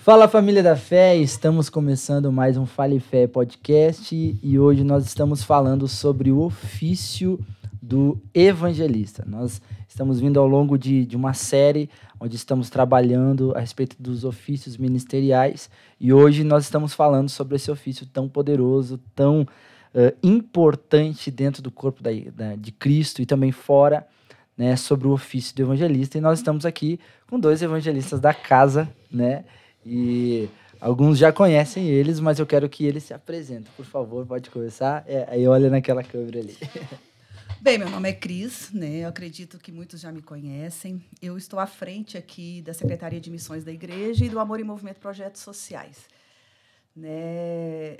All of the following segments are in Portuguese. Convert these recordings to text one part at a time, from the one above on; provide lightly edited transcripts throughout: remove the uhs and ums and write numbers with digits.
Fala, família da fé, estamos começando mais um Fale Fé podcast e hoje nós estamos falando sobre o ofício do evangelista. Nós estamos vindo ao longo de uma série onde estamos trabalhando a respeito dos ofícios ministeriais e hoje nós estamos falando sobre esse ofício tão poderoso, tão importante dentro do corpo de Cristo e também fora, né, sobre o ofício do evangelista. E nós estamos aqui com dois evangelistas da casa, né? E alguns já conhecem eles, mas eu quero que eles se apresentem. Por favor, pode começar. Aí olha naquela câmera ali. Bem, meu nome é Cris, né? Eu acredito que muitos já me conhecem. Eu estou à frente aqui da Secretaria de Missões da Igreja e do Amor em Movimento Projetos Sociais. Né?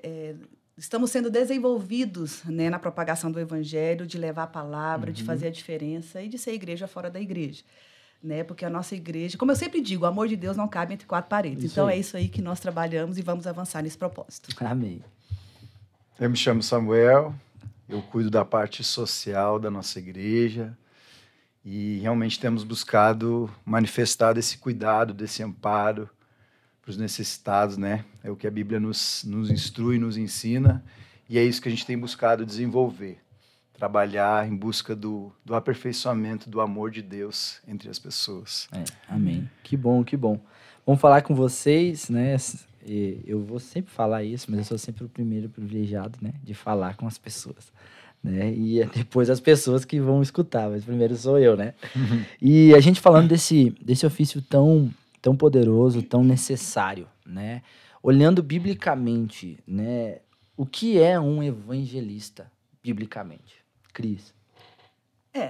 Estamos sendo desenvolvidos, né, na propagação do Evangelho, de levar a palavra, de fazer a diferença e de ser igreja fora da igreja. Né? Porque a nossa igreja, como eu sempre digo, o amor de Deus não cabe entre quatro paredes. Isso então, aí. É isso aí que nós trabalhamos e vamos avançar nesse propósito. Amém. Eu me chamo Samuel, eu cuido da parte social da nossa igreja e realmente temos buscado manifestar esse cuidado, desse amparo para os necessitados, né? É o que a Bíblia nos instrui, nos ensina e é isso que a gente tem buscado desenvolver. Trabalhar em busca do aperfeiçoamento do amor de Deus entre as pessoas. Amém. Que bom, que bom. Vamos falar com vocês, né? Eu vou sempre falar isso, mas eu sou sempre o primeiro privilegiado, né, de falar com as pessoas, né? E depois as pessoas que vão escutar, mas primeiro sou eu, né? E a gente falando desse ofício tão poderoso, tão necessário, né? Olhando biblicamente, né? O que é um evangelista biblicamente? Cris.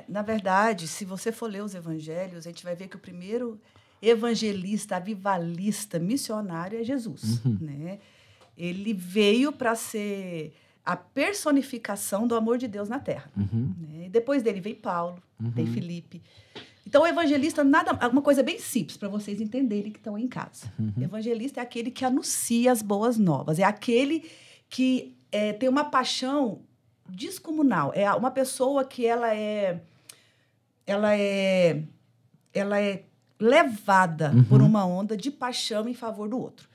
Na verdade, se você for ler os evangelhos, a gente vai ver que o primeiro evangelista, avivalista, missionário é Jesus. Né? Ele veio para ser a personificação do amor de Deus na Terra. Né? E depois dele veio Paulo, veio Filipe. Então, o evangelista, uma coisa bem simples para vocês entenderem que estão em casa. Evangelista é aquele que anuncia as boas novas, é aquele que tem uma paixão descomunal. É uma pessoa que ela é levada por uma onda de paixão em favor do outro.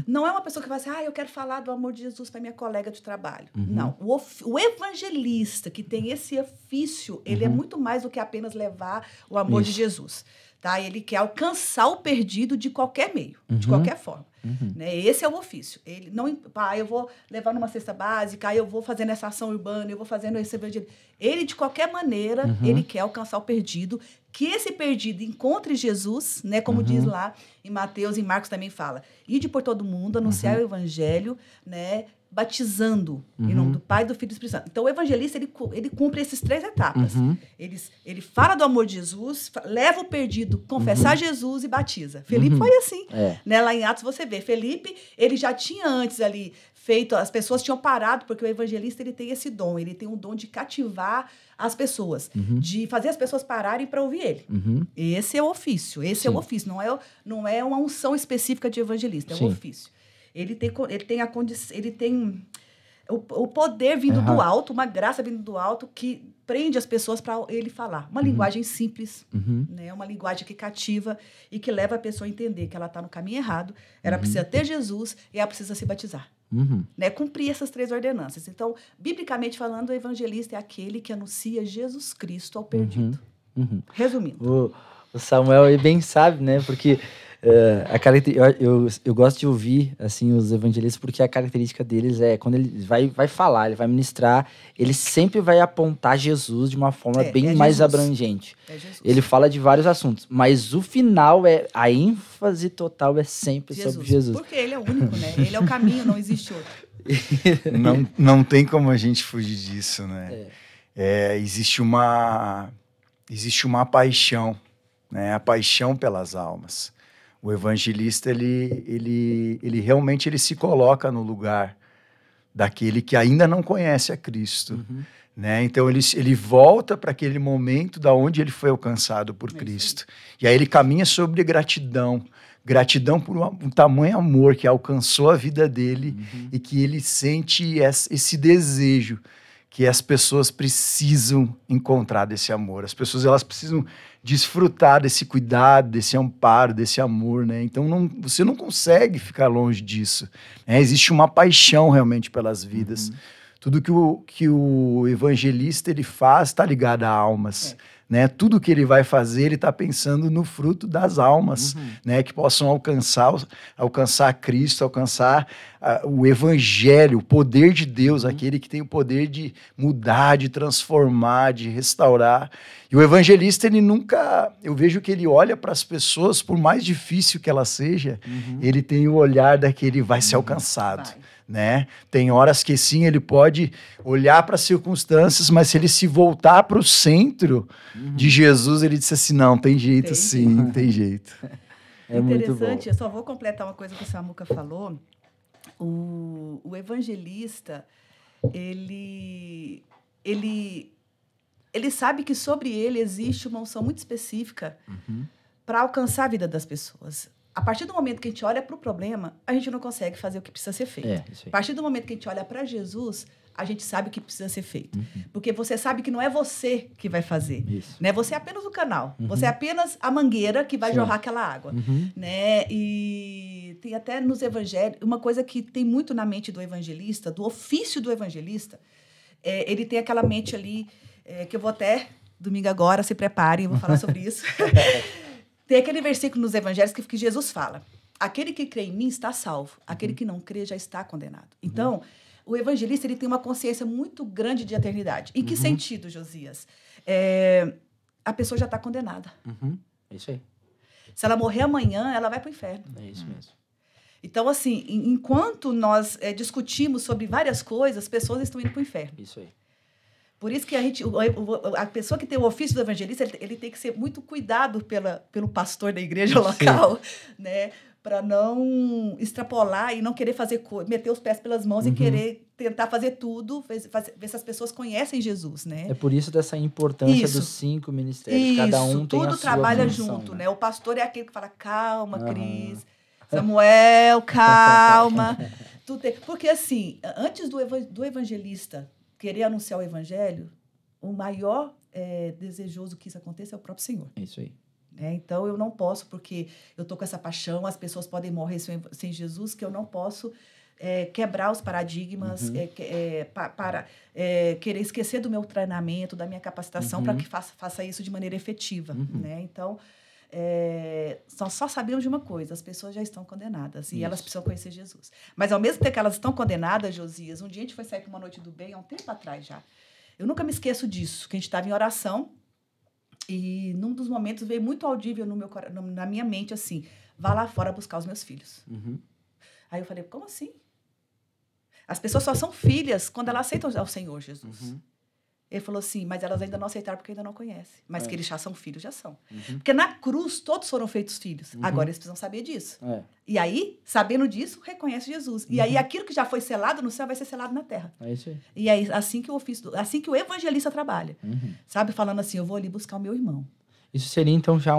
Não é uma pessoa que vai assim, eu quero falar do amor de Jesus para minha colega de trabalho. Não. O evangelista que tem esse ofício, ele é muito mais do que apenas levar o amor de Jesus. Tá? Ele quer alcançar o perdido de qualquer meio, de qualquer forma. Né? Esse é o ofício. Ele não, eu vou levar numa cesta básica, eu vou fazendo essa ação urbana, eu vou fazendo esse evangelho. Ele, de qualquer maneira, ele quer alcançar o perdido, que esse perdido encontre Jesus, né? Como diz lá em Mateus e Marcos também fala. Ide por todo mundo, anunciar o evangelho, né? Batizando em nome do Pai, do Filho e do Espírito Santo. Então, o evangelista, ele cumpre essas três etapas. Ele fala do amor de Jesus, leva o perdido, confessar Jesus e batiza. Felipe foi assim. Né? Lá em Atos você vê. Felipe, ele já tinha antes ali feito, as pessoas tinham parado, porque o evangelista ele tem esse dom, ele tem um dom de cativar as pessoas, de fazer as pessoas pararem para ouvir ele. Esse é o ofício, é o ofício, não é uma unção específica de evangelista, é um ofício. Ele tem o poder vindo do alto, uma graça vindo do alto que prende as pessoas para ele falar. Uma linguagem simples, né? Uma linguagem que cativa e que leva a pessoa a entender que ela está no caminho errado, ela precisa ter Jesus e ela precisa se batizar. Né? Cumprir essas três ordenanças. Então, biblicamente falando, o evangelista é aquele que anuncia Jesus Cristo ao perdido. Resumindo. O Samuel aí bem sabe, né? Porque eu gosto de ouvir assim, os evangelistas, porque a característica deles é, quando ele vai falar, ele vai ministrar, ele sempre vai apontar Jesus de uma forma bem mais abrangente. Ele fala de vários assuntos, mas o final, a ênfase total é sempre sobre Jesus. Porque ele é o único, né? Ele é o caminho, não existe outro. Não tem como a gente fugir disso, né? Existe uma paixão, né? A paixão pelas almas. O evangelista, ele realmente se coloca no lugar daquele que ainda não conhece a Cristo. Né? Então, ele volta para aquele momento da onde ele foi alcançado por Cristo. E aí ele caminha sobre gratidão. Gratidão por um tamanho amor que alcançou a vida dele e que ele sente esse desejo que as pessoas precisam encontrar desse amor. As pessoas, elas precisam desfrutar desse cuidado, desse amparo, desse amor, né? Então, você não consegue ficar longe disso. Existe uma paixão realmente pelas vidas. Tudo que o evangelista ele faz está ligado a almas. Né? Tudo que ele vai fazer, ele está pensando no fruto das almas, né? Que possam alcançar Cristo, alcançar o Evangelho, o poder de Deus, aquele que tem o poder de mudar, de transformar, de restaurar. E o evangelista, ele nunca... Eu vejo que ele olha para as pessoas, por mais difícil que ela seja, ele tem o olhar daquele vai ser alcançado. Né? Tem horas que sim, ele pode olhar para as circunstâncias, mas se ele se voltar para o centro de Jesus, ele disse assim, não, tem jeito sim, tem jeito. É interessante, eu só vou completar uma coisa que o Samuca falou. O evangelista, ele sabe que sobre ele existe uma unção muito específica para alcançar a vida das pessoas. A partir do momento que a gente olha para o problema, a gente não consegue fazer o que precisa ser feito. A partir do momento que a gente olha para Jesus, a gente sabe o que precisa ser feito. Porque você sabe que não é você que vai fazer. Né? Você é apenas o canal. Você é apenas a mangueira que vai jorrar aquela água. Né? E tem até nos evangelhos... Uma coisa que tem muito na mente do evangelista, do ofício do evangelista, ele tem aquela mente ali, que eu vou até, domingo agora, se preparem, eu vou falar sobre isso. Tem aquele versículo nos evangelhos que Jesus fala, aquele que crê em mim está salvo, aquele que não crê já está condenado. Então, o evangelista ele tem uma consciência muito grande de eternidade. Em que sentido, Josias? A pessoa já está condenada. É isso aí. Se ela morrer amanhã, ela vai para o inferno. É isso mesmo. Então, assim, enquanto nós discutimos sobre várias coisas, as pessoas estão indo para o inferno. Isso aí. Por isso que a pessoa que tem o ofício do evangelista, ele tem que ser muito cuidado pelo pastor da igreja local, né? Para não extrapolar e não querer meter os pés pelas mãos e querer tentar fazer tudo, ver se as pessoas conhecem Jesus, né? É por isso dessa importância dos 5 ministérios. Cada um tem a sua trabalha função, junto, né? O pastor é aquele que fala, calma, Cris, Samuel, calma. Porque, assim, antes do evangelista querer anunciar o evangelho, o maior desejoso que isso aconteça é o próprio Senhor. É isso aí. Então, eu não posso, porque eu estou com essa paixão, as pessoas podem morrer sem Jesus, que eu não posso quebrar os paradigmas, para querer esquecer do meu treinamento, da minha capacitação, para que faça isso de maneira efetiva. Né? Então, só sabemos de uma coisa, as pessoas já estão condenadas e elas precisam conhecer Jesus. Mas, ao mesmo tempo que elas estão condenadas, Josias, um dia a gente foi sair para uma noite do bem, há um tempo atrás já. Eu nunca me esqueço disso, que a gente estava em oração e, num dos momentos, veio muito audível na minha mente, assim, vá lá fora buscar os meus filhos. Aí eu falei, como assim? As pessoas só são filhas quando elas aceitam ao Senhor Jesus. Ele falou assim, mas elas ainda não aceitaram porque ainda não conhecem. Mas que eles já são filhos, já são. Porque na cruz todos foram feitos filhos. Agora eles precisam saber disso. E aí, sabendo disso, reconhece Jesus. E aí aquilo que já foi selado no céu vai ser selado na terra. É isso aí. E é assim que o evangelista trabalha. Sabe, falando assim, eu vou ali buscar o meu irmão. Isso seria então já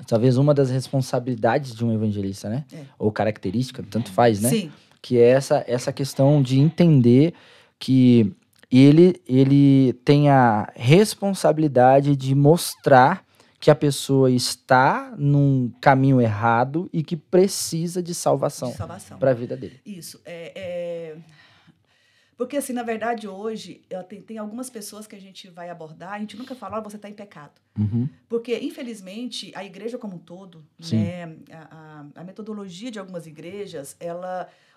talvez uma das responsabilidades de um evangelista, né? Ou característica, tanto faz, né? Sim. Que é essa questão de entender que ele tem a responsabilidade de mostrar que a pessoa está num caminho errado e que precisa de salvação para a vida dele. Isso. Porque, assim, na verdade, hoje, tem algumas pessoas que a gente vai abordar, a gente nunca fala, você está em pecado. Porque, infelizmente, a igreja como um todo, né, a metodologia de algumas igrejas,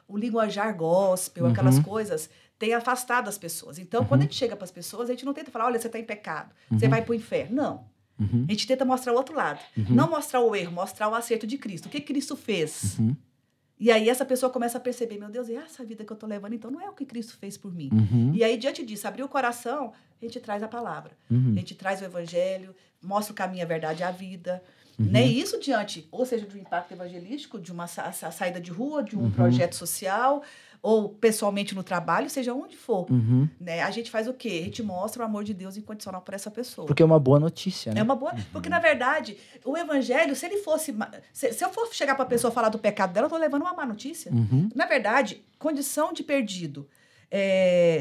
o linguajar gospel, aquelas coisas, tem afastado as pessoas. Então, quando a gente chega para as pessoas, a gente não tenta falar, olha, você está em pecado, você vai para o inferno. Não. A gente tenta mostrar o outro lado. Não mostrar o erro, mostrar o acerto de Cristo. O que Cristo fez? E aí essa pessoa começa a perceber, meu Deus, essa vida que eu estou levando, então não é o que Cristo fez por mim. E aí, diante disso, abrir o coração, a gente traz a palavra. A gente traz o evangelho, mostra o caminho, a verdade e a vida. Né? E isso diante, ou seja, de um impacto evangelístico, de uma saída de rua, de um projeto social, ou pessoalmente no trabalho, seja onde for. Né? A gente faz o quê? A gente mostra o amor de Deus incondicional para essa pessoa. Porque é uma boa notícia, né? É uma boa... Porque, na verdade, o evangelho, se ele fosse... Se eu for chegar para a pessoa falar do pecado dela, eu estou levando uma má notícia. Na verdade, condição de perdido,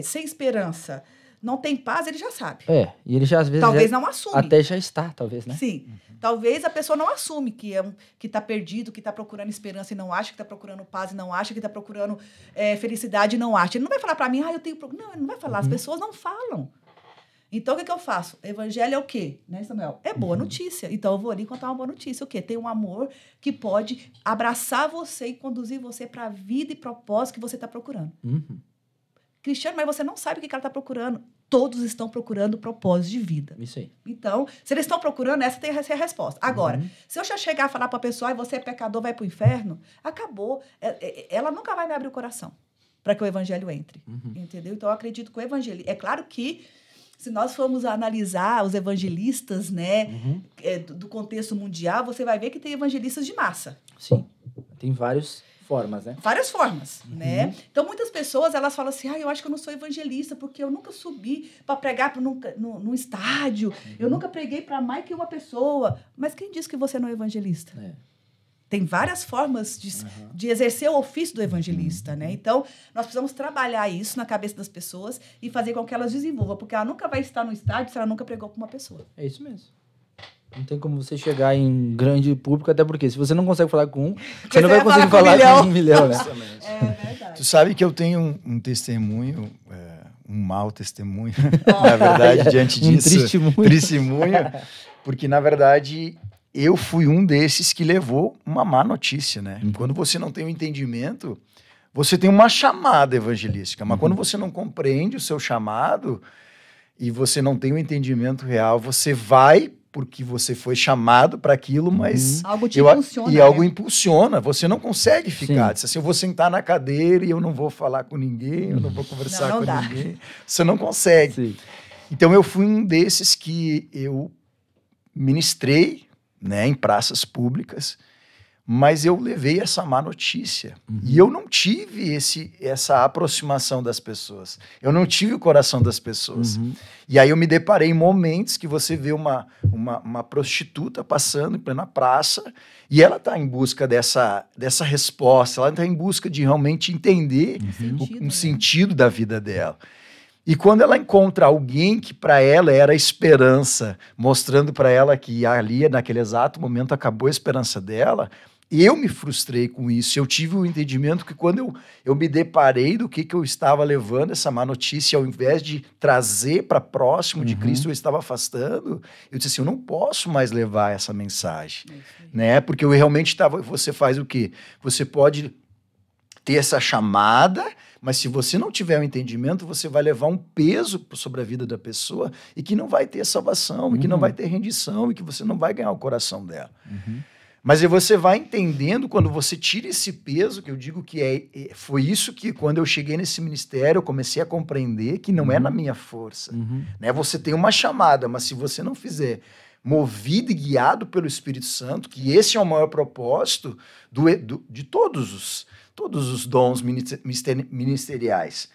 sem esperança, não tem paz, ele já sabe. E ele já às vezes... Talvez não assume. Até já está, talvez, né? Sim. Talvez a pessoa não assume que está perdido, que está procurando esperança e não acha, que está procurando paz e não acha, que está procurando felicidade e não acha. Ele não vai falar para mim, eu tenho... Não, ele não vai falar. As pessoas não falam. Então, o que eu faço? Evangelho é o quê? Né, Samuel? É boa notícia. Então, eu vou ali contar uma boa notícia. O quê? Tem um amor que pode abraçar você e conduzir você para a vida e propósito que você está procurando. Cristiano, mas você não sabe o que ela está procurando. Todos estão procurando propósito de vida. Isso aí. Então, se eles estão procurando, essa tem que ser a resposta. Agora, se eu já chegar a falar para a pessoa, você é pecador, vai para o inferno, acabou. Ela nunca vai me abrir o coração para que o evangelho entre. Entendeu? Então, eu acredito que o evangelho... É claro que, se nós formos analisar os evangelistas, né, do contexto mundial, você vai ver que tem evangelistas de massa. Sim. Tem várias formas, né? Várias formas, né? Então, muitas pessoas, elas falam assim, eu acho que eu não sou evangelista, porque eu nunca subi para pregar num estádio, eu nunca preguei para mais que uma pessoa. Mas quem disse que você não é evangelista? Tem várias formas de exercer o ofício do evangelista, né? Então, nós precisamos trabalhar isso na cabeça das pessoas e fazer com que elas desenvolvam, porque ela nunca vai estar no estádio se ela nunca pregou para uma pessoa. É isso mesmo. Não tem como você chegar em grande público, até porque se você não consegue falar com um, você não vai conseguir falar com 1 milhão, né? É verdade. Tu sabe que eu tenho um testemunho, um mau testemunho, na verdade, diante disso. Testemunho. Porque, na verdade, eu fui um desses que levou uma má notícia, né? Quando você não tem o entendimento, você tem uma chamada evangelística, mas quando você não compreende o seu chamado e você não tem o entendimento real, você vai... porque você foi chamado para aquilo, mas... Algo te impulsiona. E algo impulsiona, você não consegue ficar. Diz assim, eu vou sentar na cadeira e eu não vou falar com ninguém, eu não vou conversar com ninguém. Você não consegue. Sim. Então, eu fui um desses que eu ministrei, né, em praças públicas, mas eu levei essa má notícia. E eu não tive essa aproximação das pessoas. Eu não tive o coração das pessoas. E aí eu me deparei em momentos que você vê uma prostituta passando em plena praça e ela está em busca dessa resposta, ela está em busca de realmente entender um sentido da vida dela. E quando ela encontra alguém que para ela era esperança, mostrando para ela que ali, naquele exato momento, acabou a esperança dela, eu me frustrei com isso. Eu tive o entendimento que quando eu me deparei do que eu estava levando essa má notícia, ao invés de trazer para próximo de Cristo, eu estava afastando. Eu disse assim, eu não posso mais levar essa mensagem, né? Porque eu realmente estava... Você faz o quê? Você pode ter essa chamada, mas se você não tiver um entendimento, você vai levar um peso sobre a vida da pessoa e que não vai ter salvação, e que não vai ter rendição, e que você não vai ganhar o coração dela. Mas você vai entendendo, quando você tira esse peso, que eu digo que foi isso que, quando eu cheguei nesse ministério, eu comecei a compreender que não é na minha força. Né? Você tem uma chamada, mas se você não fizer movido e guiado pelo Espírito Santo, que esse é o maior propósito de todos os dons ministeriais,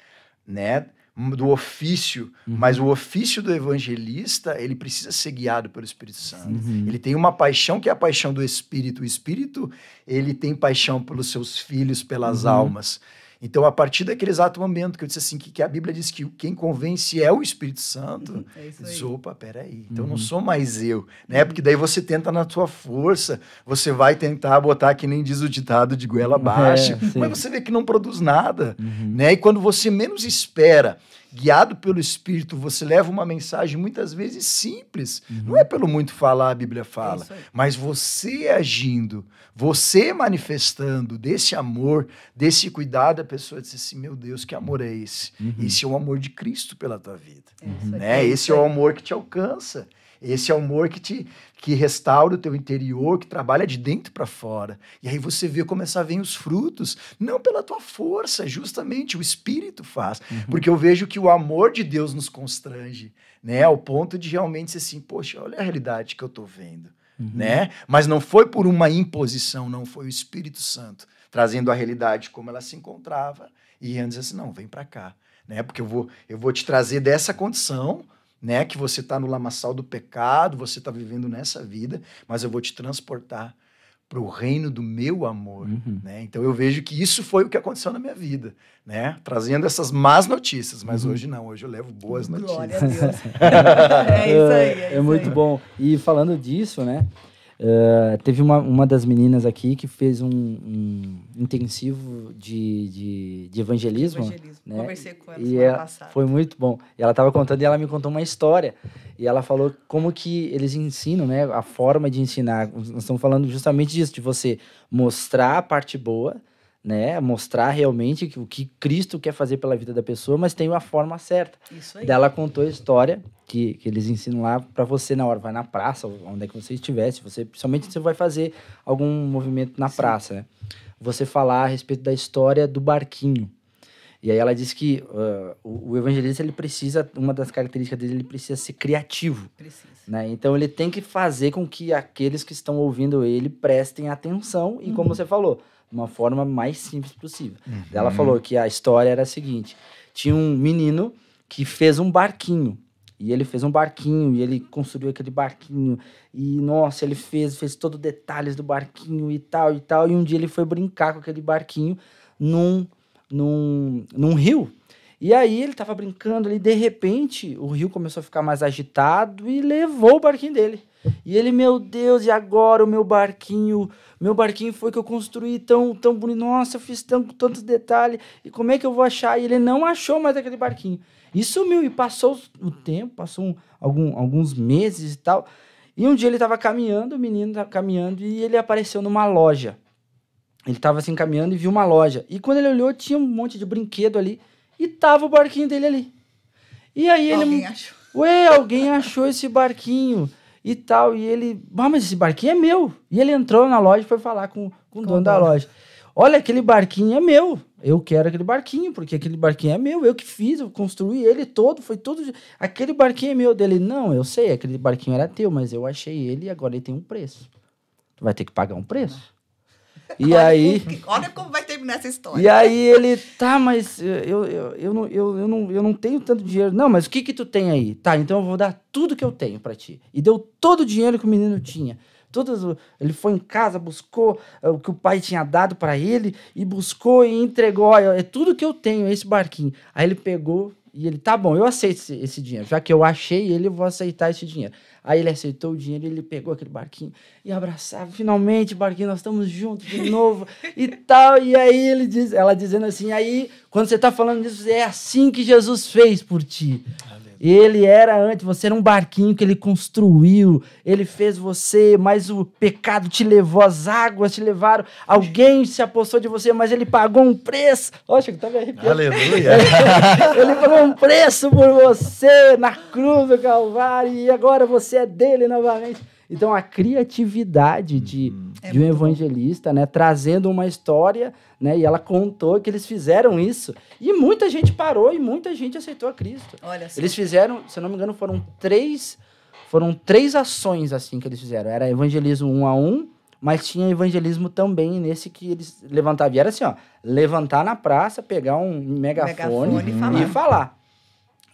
né? Do ofício, mas o ofício do evangelista, ele precisa ser guiado pelo Espírito Santo. Ele tem uma paixão que é a paixão do Espírito. O Espírito, ele tem paixão pelos seus filhos, pelas almas. Então, a partir daquele exato momento que eu disse assim, que a Bíblia diz que quem convence é o Espírito Santo, diz, opa, peraí, então não sou mais eu, né? Porque daí você tenta na sua força, você vai tentar botar, que nem diz o ditado, de goela abaixo, mas você vê que não produz nada, né? E quando você menos espera, guiado pelo Espírito, você leva uma mensagem muitas vezes simples. Não é pelo muito falar, a Bíblia fala, mas você agindo, você manifestando desse amor, desse cuidado, a pessoa diz assim, meu Deus, que amor é esse? Esse é o amor de Cristo pela tua vida. Né? Esse é o amor que te alcança. Esse é o amor que restaura o teu interior, que trabalha de dentro para fora. E aí você vê começar a vir os frutos, não pela tua força, justamente o Espírito faz. Porque eu vejo que o amor de Deus nos constrange, né? Ao ponto de realmente ser assim, poxa, olha a realidade que eu estou vendo. Né? Mas não foi por uma imposição, não, foi o Espírito Santo trazendo a realidade como ela se encontrava e antes assim, não, vem para cá, né? Porque eu vou te trazer dessa condição, né? Que você está no lamaçal do pecado, você está vivendo nessa vida, mas eu vou te transportar para o reino do meu amor, né? Então eu vejo que isso foi o que aconteceu na minha vida, né? Trazendo essas más notícias, mas hoje não, hoje eu levo boas notícias. Glória a Deus. É isso aí. É muito bom. E falando disso, né? Teve uma das meninas aqui que fez um intensivo de evangelismo. Né? Conversei com ela e semana passada. Foi muito bom. E ela estava contando e ela me contou uma história. E ela falou como que eles ensinam, né? A forma de ensinar. Nós estamos falando justamente disso, de você mostrar a parte boa, né? Mostrar realmente o que Cristo quer fazer pela vida da pessoa, mas tem uma forma certa. Isso aí. Daí ela contou a história que eles ensinam lá para você na hora, vai na praça, onde é que você estiver, principalmente se você vai fazer algum movimento na praça, né? Você falar a respeito da história do barquinho. E aí ela disse que o evangelista, ele precisa, uma das características dele, ele precisa ser criativo. Precisa. Né? Então ele tem que fazer com que aqueles que estão ouvindo ele prestem atenção e, como você falou, de uma forma mais simples possível. Ela falou que a história era a seguinte: tinha um menino que fez um barquinho. E ele fez um barquinho, e ele construiu aquele barquinho. E, nossa, ele fez todos os detalhes do barquinho e tal, e tal. E um dia ele foi brincar com aquele barquinho num rio. E aí ele tava brincando ali, de repente, o rio começou a ficar mais agitado e levou o barquinho dele. E ele, meu Deus, e agora o meu barquinho foi que eu construí tão bonito, nossa, eu fiz tantos detalhes, e como é que eu vou achar? E ele não achou mais aquele barquinho. E sumiu, e passou o tempo, passou alguns meses e tal, e um dia ele tava caminhando, o menino tava caminhando, e ele apareceu numa loja. Ele tava assim caminhando e viu uma loja. E quando ele olhou, tinha um monte de brinquedo ali. E tava o barquinho dele ali. E aí alguém achou. Alguém achou esse barquinho e tal. E ele, mas esse barquinho é meu. E ele entrou na loja e foi falar com o dono da loja. Olha, aquele barquinho é meu. Eu quero aquele barquinho, porque aquele barquinho é meu. Eu que fiz, eu construí ele todo, foi tudo. Aquele barquinho é meu. Dele, não, eu sei, aquele barquinho era teu, mas eu achei ele e agora ele tem um preço. Tu vai ter que pagar um preço. E olha como vai terminar essa história. E aí ele, mas eu não tenho tanto dinheiro. Não, mas o que tu tem aí? Tá, então eu vou dar tudo que eu tenho pra ti. E deu todo o dinheiro que o menino tinha. Ele foi em casa, buscou o que o pai tinha dado pra ele e buscou e entregou. É tudo que eu tenho, esse barquinho. Aí ele pegou e ele, tá bom, eu aceito esse dinheiro. Já que eu achei ele, eu vou aceitar esse dinheiro. Aí ele aceitou o dinheiro, ele pegou aquele barquinho e abraçava. Finalmente, barquinho, nós estamos juntos de novo e tal. E aí ela dizendo assim, aí quando você está falando disso, é assim que Jesus fez por ti. Ele era antes, você era um barquinho que ele construiu, ele fez você, mas o pecado te levou, as águas te levaram, alguém se apossou de você, mas ele pagou um preço. Oxe, tá me arrepiando. Aleluia! Ele pagou um preço por você na cruz do Calvário e agora você é dele novamente. Então, a criatividade de um evangelista, né, trazendo uma história, né, e ela contou que eles fizeram isso. E muita gente parou e muita gente aceitou a Cristo. Olha só. Eles fizeram, se eu não me engano, foram três ações assim que eles fizeram. Era evangelismo 1 a 1, mas tinha evangelismo também nesse que eles levantavam. E era assim, levantar na praça, pegar um megafone e falar.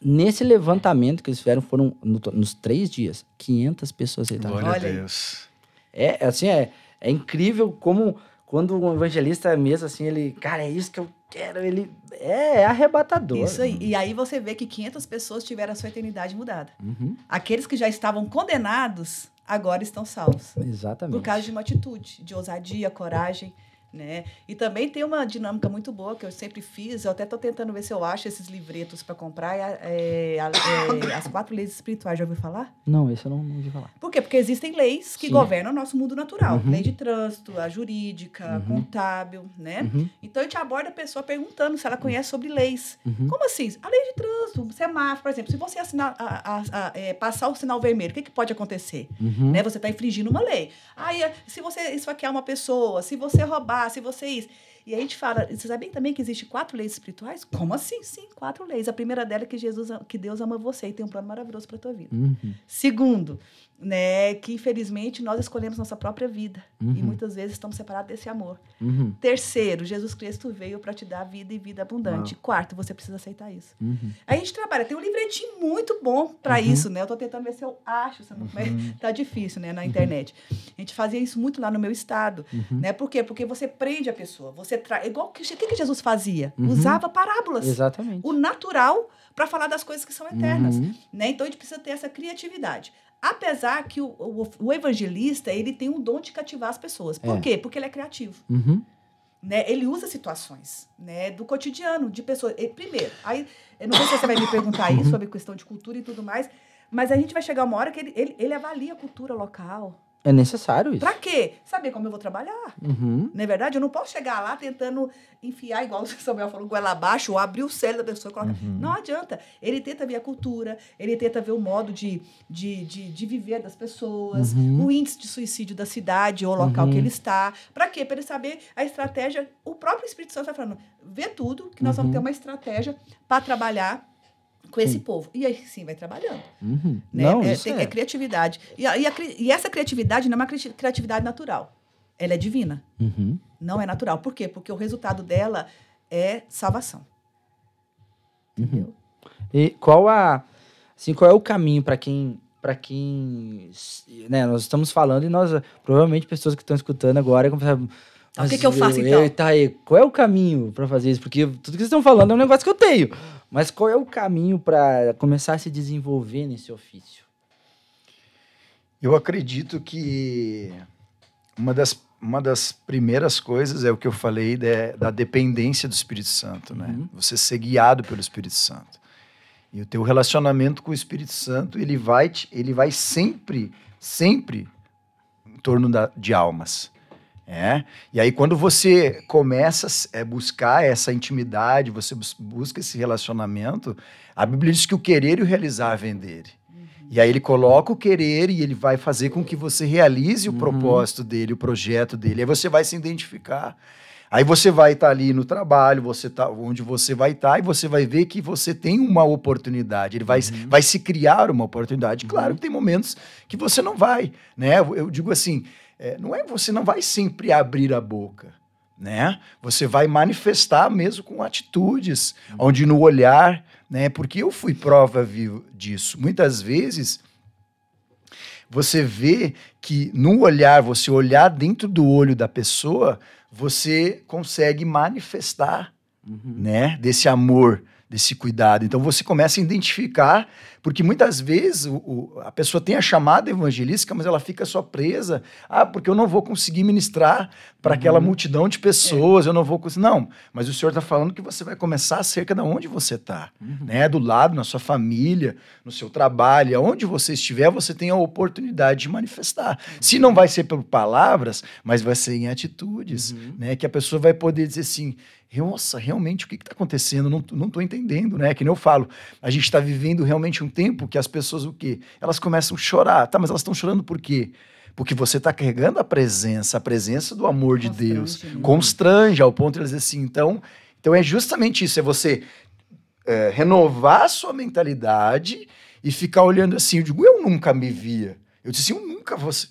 Nesse levantamento que eles fizeram, foram nos 3 dias, 500 pessoas aceitaram. Glória a Deus. É incrível como, quando um evangelista mesmo, assim, ele, cara, é isso que eu quero, ele é arrebatador. Isso aí. E aí você vê que 500 pessoas tiveram a sua eternidade mudada. Aqueles que já estavam condenados, agora estão salvos. Exatamente. Por causa de uma atitude, de ousadia, coragem, né? E também tem uma dinâmica muito boa que eu sempre fiz, eu até estou tentando ver se eu acho esses livretos para comprar, as 4 leis espirituais, já ouviu falar? Não, esse eu não ouvi falar. Por quê? Porque existem leis que governam o nosso mundo natural. Lei de trânsito, a jurídica, a contábil, né? Então, a gente aborda a pessoa perguntando se ela conhece sobre leis. Como assim? A lei de trânsito, semáforo, por exemplo, se você passar o sinal vermelho, o que pode acontecer? Né? Você está infringindo uma lei. Aí, se você esfaquear uma pessoa, se você roubar, se você isso... E a gente fala, você sabia também que existem 4 leis espirituais? Como assim? Sim, 4 leis. A primeira dela é que Deus ama você e tem um plano maravilhoso para a tua vida. Segundo, né, que infelizmente nós escolhemos nossa própria vida e muitas vezes estamos separados desse amor. Terceiro, Jesus Cristo veio para te dar vida e vida abundante. Quarto, você precisa aceitar isso. A gente trabalha, tem um livretinho muito bom para isso, né? Eu tô tentando ver se eu acho, tá difícil, né, na internet. A gente fazia isso muito lá no meu estado, né? Por quê? Porque você prende a pessoa, você igual o que Jesus fazia? Usava parábolas. Exatamente. O natural para falar das coisas que são eternas, né? Então a gente precisa ter essa criatividade. Apesar que o evangelista, ele tem um dom de cativar as pessoas. Por quê? Porque ele é criativo. Né? Ele usa situações, né, do cotidiano, de pessoas. Primeiro, aí, eu não sei se você vai me perguntar aí sobre questão de cultura e tudo mais, mas a gente vai chegar uma hora que ele avalia a cultura local. É necessário isso. Pra quê? Saber como eu vou trabalhar. Não é verdade? Eu não posso chegar lá tentando enfiar, igual o Samuel falou, goela abaixo, ou abrir o cérebro da pessoa e colocar. Não adianta. Ele tenta ver a cultura, ele tenta ver o modo de viver das pessoas, o índice de suicídio da cidade ou local que ele está. Pra quê? Para ele saber a estratégia. O próprio Espírito Santo está falando, vê tudo, que nós vamos ter uma estratégia para trabalhar com esse povo. E aí, sim, vai trabalhando. Né? Não, é criatividade. E essa criatividade não é uma criatividade natural. Ela é divina. Não é natural. Por quê? Porque o resultado dela é salvação. Entendeu? E qual é o caminho para quem né, nós estamos falando e nós, provavelmente, pessoas que estão escutando agora vão pensar, o que eu faço, então? Tá aí, qual é o caminho para fazer isso? Porque tudo que vocês estão falando é um negócio que eu tenho. Mas qual é o caminho para começar a se desenvolver nesse ofício? Eu acredito que uma das primeiras coisas é o que eu falei da dependência do Espírito Santo, né? Você ser guiado pelo Espírito Santo. E o teu relacionamento com o Espírito Santo, ele vai sempre em torno de almas. E aí quando você começa a buscar essa intimidade, você busca esse relacionamento, a Bíblia diz que o querer e o realizar vem dele. E aí ele coloca o querer e ele vai fazer com que você realize o propósito dele, o projeto dele. Aí você vai se identificar. Aí você vai estar ali no trabalho, onde você vai estar, e você vai ver que você tem uma oportunidade. Ele vai se criar uma oportunidade. Claro que tem momentos que você não vai, né? Eu digo assim, você não vai sempre abrir a boca, né? Você vai manifestar mesmo com atitudes, onde no olhar, né? Porque eu fui prova viva disso. Muitas vezes você vê que no olhar, você olhar dentro do olho da pessoa, você consegue manifestar, né? Desse amor, desse cuidado. Então você começa a identificar, porque muitas vezes a pessoa tem a chamada evangelística, mas ela fica só presa, porque eu não vou conseguir ministrar para aquela multidão de pessoas, eu não vou conseguir. Não, mas o Senhor está falando que você vai começar acerca de onde você está, né? Do lado, na sua família, no seu trabalho, aonde você estiver, você tem a oportunidade de manifestar. Se não vai ser por palavras, mas vai ser em atitudes, né? Que a pessoa vai poder dizer assim, nossa, realmente, o que está acontecendo? Não estou entendendo, né? Que nem eu falo, a gente está vivendo realmente um tempo que as pessoas, o quê? Elas começam a chorar. Tá, mas elas estão chorando por quê? Porque você está carregando a presença do amor de Deus. Constrange ao ponto de eles dizer assim, então é justamente isso, é você renovar a sua mentalidade e ficar olhando assim, eu digo, eu nunca me via. Eu disse assim,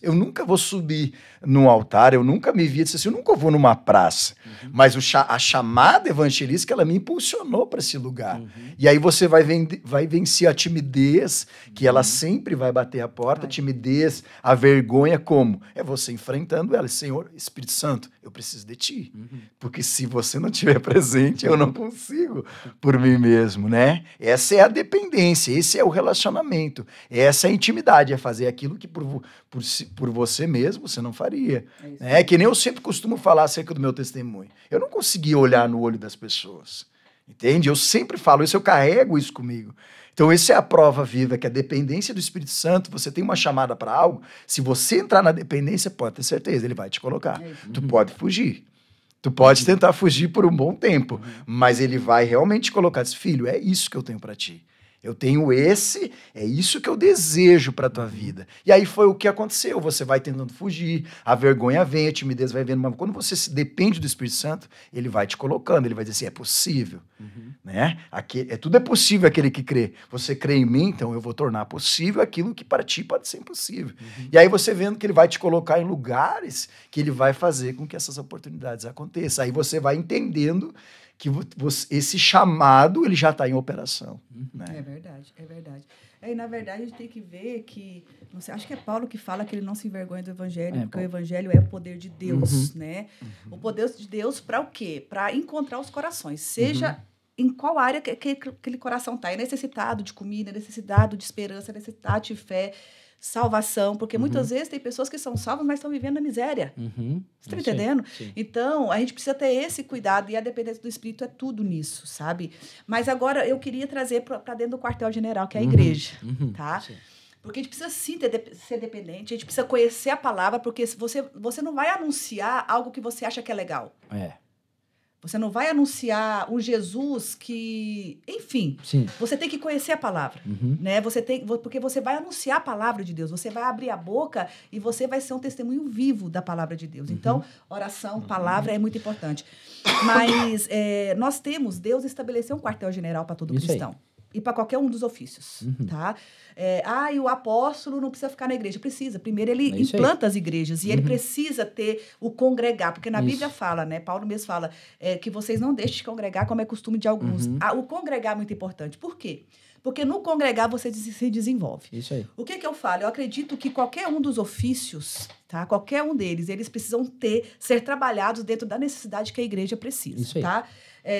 eu nunca vou subir no altar, eu nunca me via, eu disse assim, eu nunca vou numa praça. Mas a chamada evangelística, ela me impulsionou para esse lugar. E aí você vai vencer a timidez, que ela sempre vai bater a porta, a timidez, a vergonha, como? É você enfrentando ela. Senhor, Espírito Santo, eu preciso de ti. Porque se você não estiver presente, eu não consigo por mim mesmo, né? Essa é a dependência, esse é o relacionamento, essa é a intimidade, é fazer aquilo que por você mesmo você não faria. É que nem eu sempre costumo falar acerca do meu testemunho. Eu não conseguia olhar no olho das pessoas, entende? Eu sempre falo isso, eu carrego isso comigo. Então essa é a prova viva, que a dependência do Espírito Santo, você tem uma chamada para algo, se você entrar na dependência, pode ter certeza, ele vai te colocar. Tu pode fugir. Tu pode tentar fugir por um bom tempo, mas ele vai realmente te colocar, diz, filho, é isso que eu tenho para ti. Eu tenho é isso que eu desejo para a tua vida. E aí foi o que aconteceu. Você vai tentando fugir, a vergonha vem, a timidez vai vendo. Mas quando você depende do Espírito Santo, ele vai te colocando, ele vai dizer assim, é possível. Né? Tudo é possível aquele que crê. Você crê em mim, então eu vou tornar possível aquilo que para ti pode ser impossível. E aí você vendo que ele vai te colocar em lugares que ele vai fazer com que essas oportunidades aconteçam. Aí você vai entendendo que esse chamado ele já está em operação. Né? É verdade, é verdade. E, na verdade, a gente tem que ver que... Não sei, acho que é Paulo que fala que ele não se envergonha do evangelho, porque o evangelho é o poder de Deus, né? O poder de Deus para o quê? Para encontrar os corações. Seja em qual área que aquele coração está. É necessitado de comida, é necessitado de esperança, é necessitado de fé, salvação, porque muitas vezes tem pessoas que são salvas, mas estão vivendo na miséria. Você está entendendo? Sim. Então, a gente precisa ter esse cuidado, e a dependência do Espírito é tudo nisso, sabe? Mas agora eu queria trazer para dentro do quartel-general, que é a igreja, tá? Sim. Porque a gente precisa sim ser dependente, a gente precisa conhecer a palavra, porque você não vai anunciar algo que você acha que é legal. Você não vai anunciar um Jesus que... Enfim, você tem que conhecer a palavra. Né? Porque você vai anunciar a palavra de Deus. Você vai abrir a boca e você vai ser um testemunho vivo da palavra de Deus. Então, oração, palavra é muito importante. Mas Deus estabeleceu um quartel-general para todo cristão. E para qualquer um dos ofícios, tá? E o apóstolo não precisa ficar na igreja. Precisa. Primeiro, ele implanta as igrejas. E ele precisa ter o congregar. Porque na Bíblia fala, né? Paulo mesmo fala que vocês não deixem de congregar como é costume de alguns. O congregar é muito importante. Por quê? Porque no congregar você se desenvolve. Isso aí. O que eu falo? Eu acredito que qualquer um dos ofícios, tá? Qualquer um deles, eles precisam ser trabalhados dentro da necessidade que a igreja precisa, isso aí. Tá?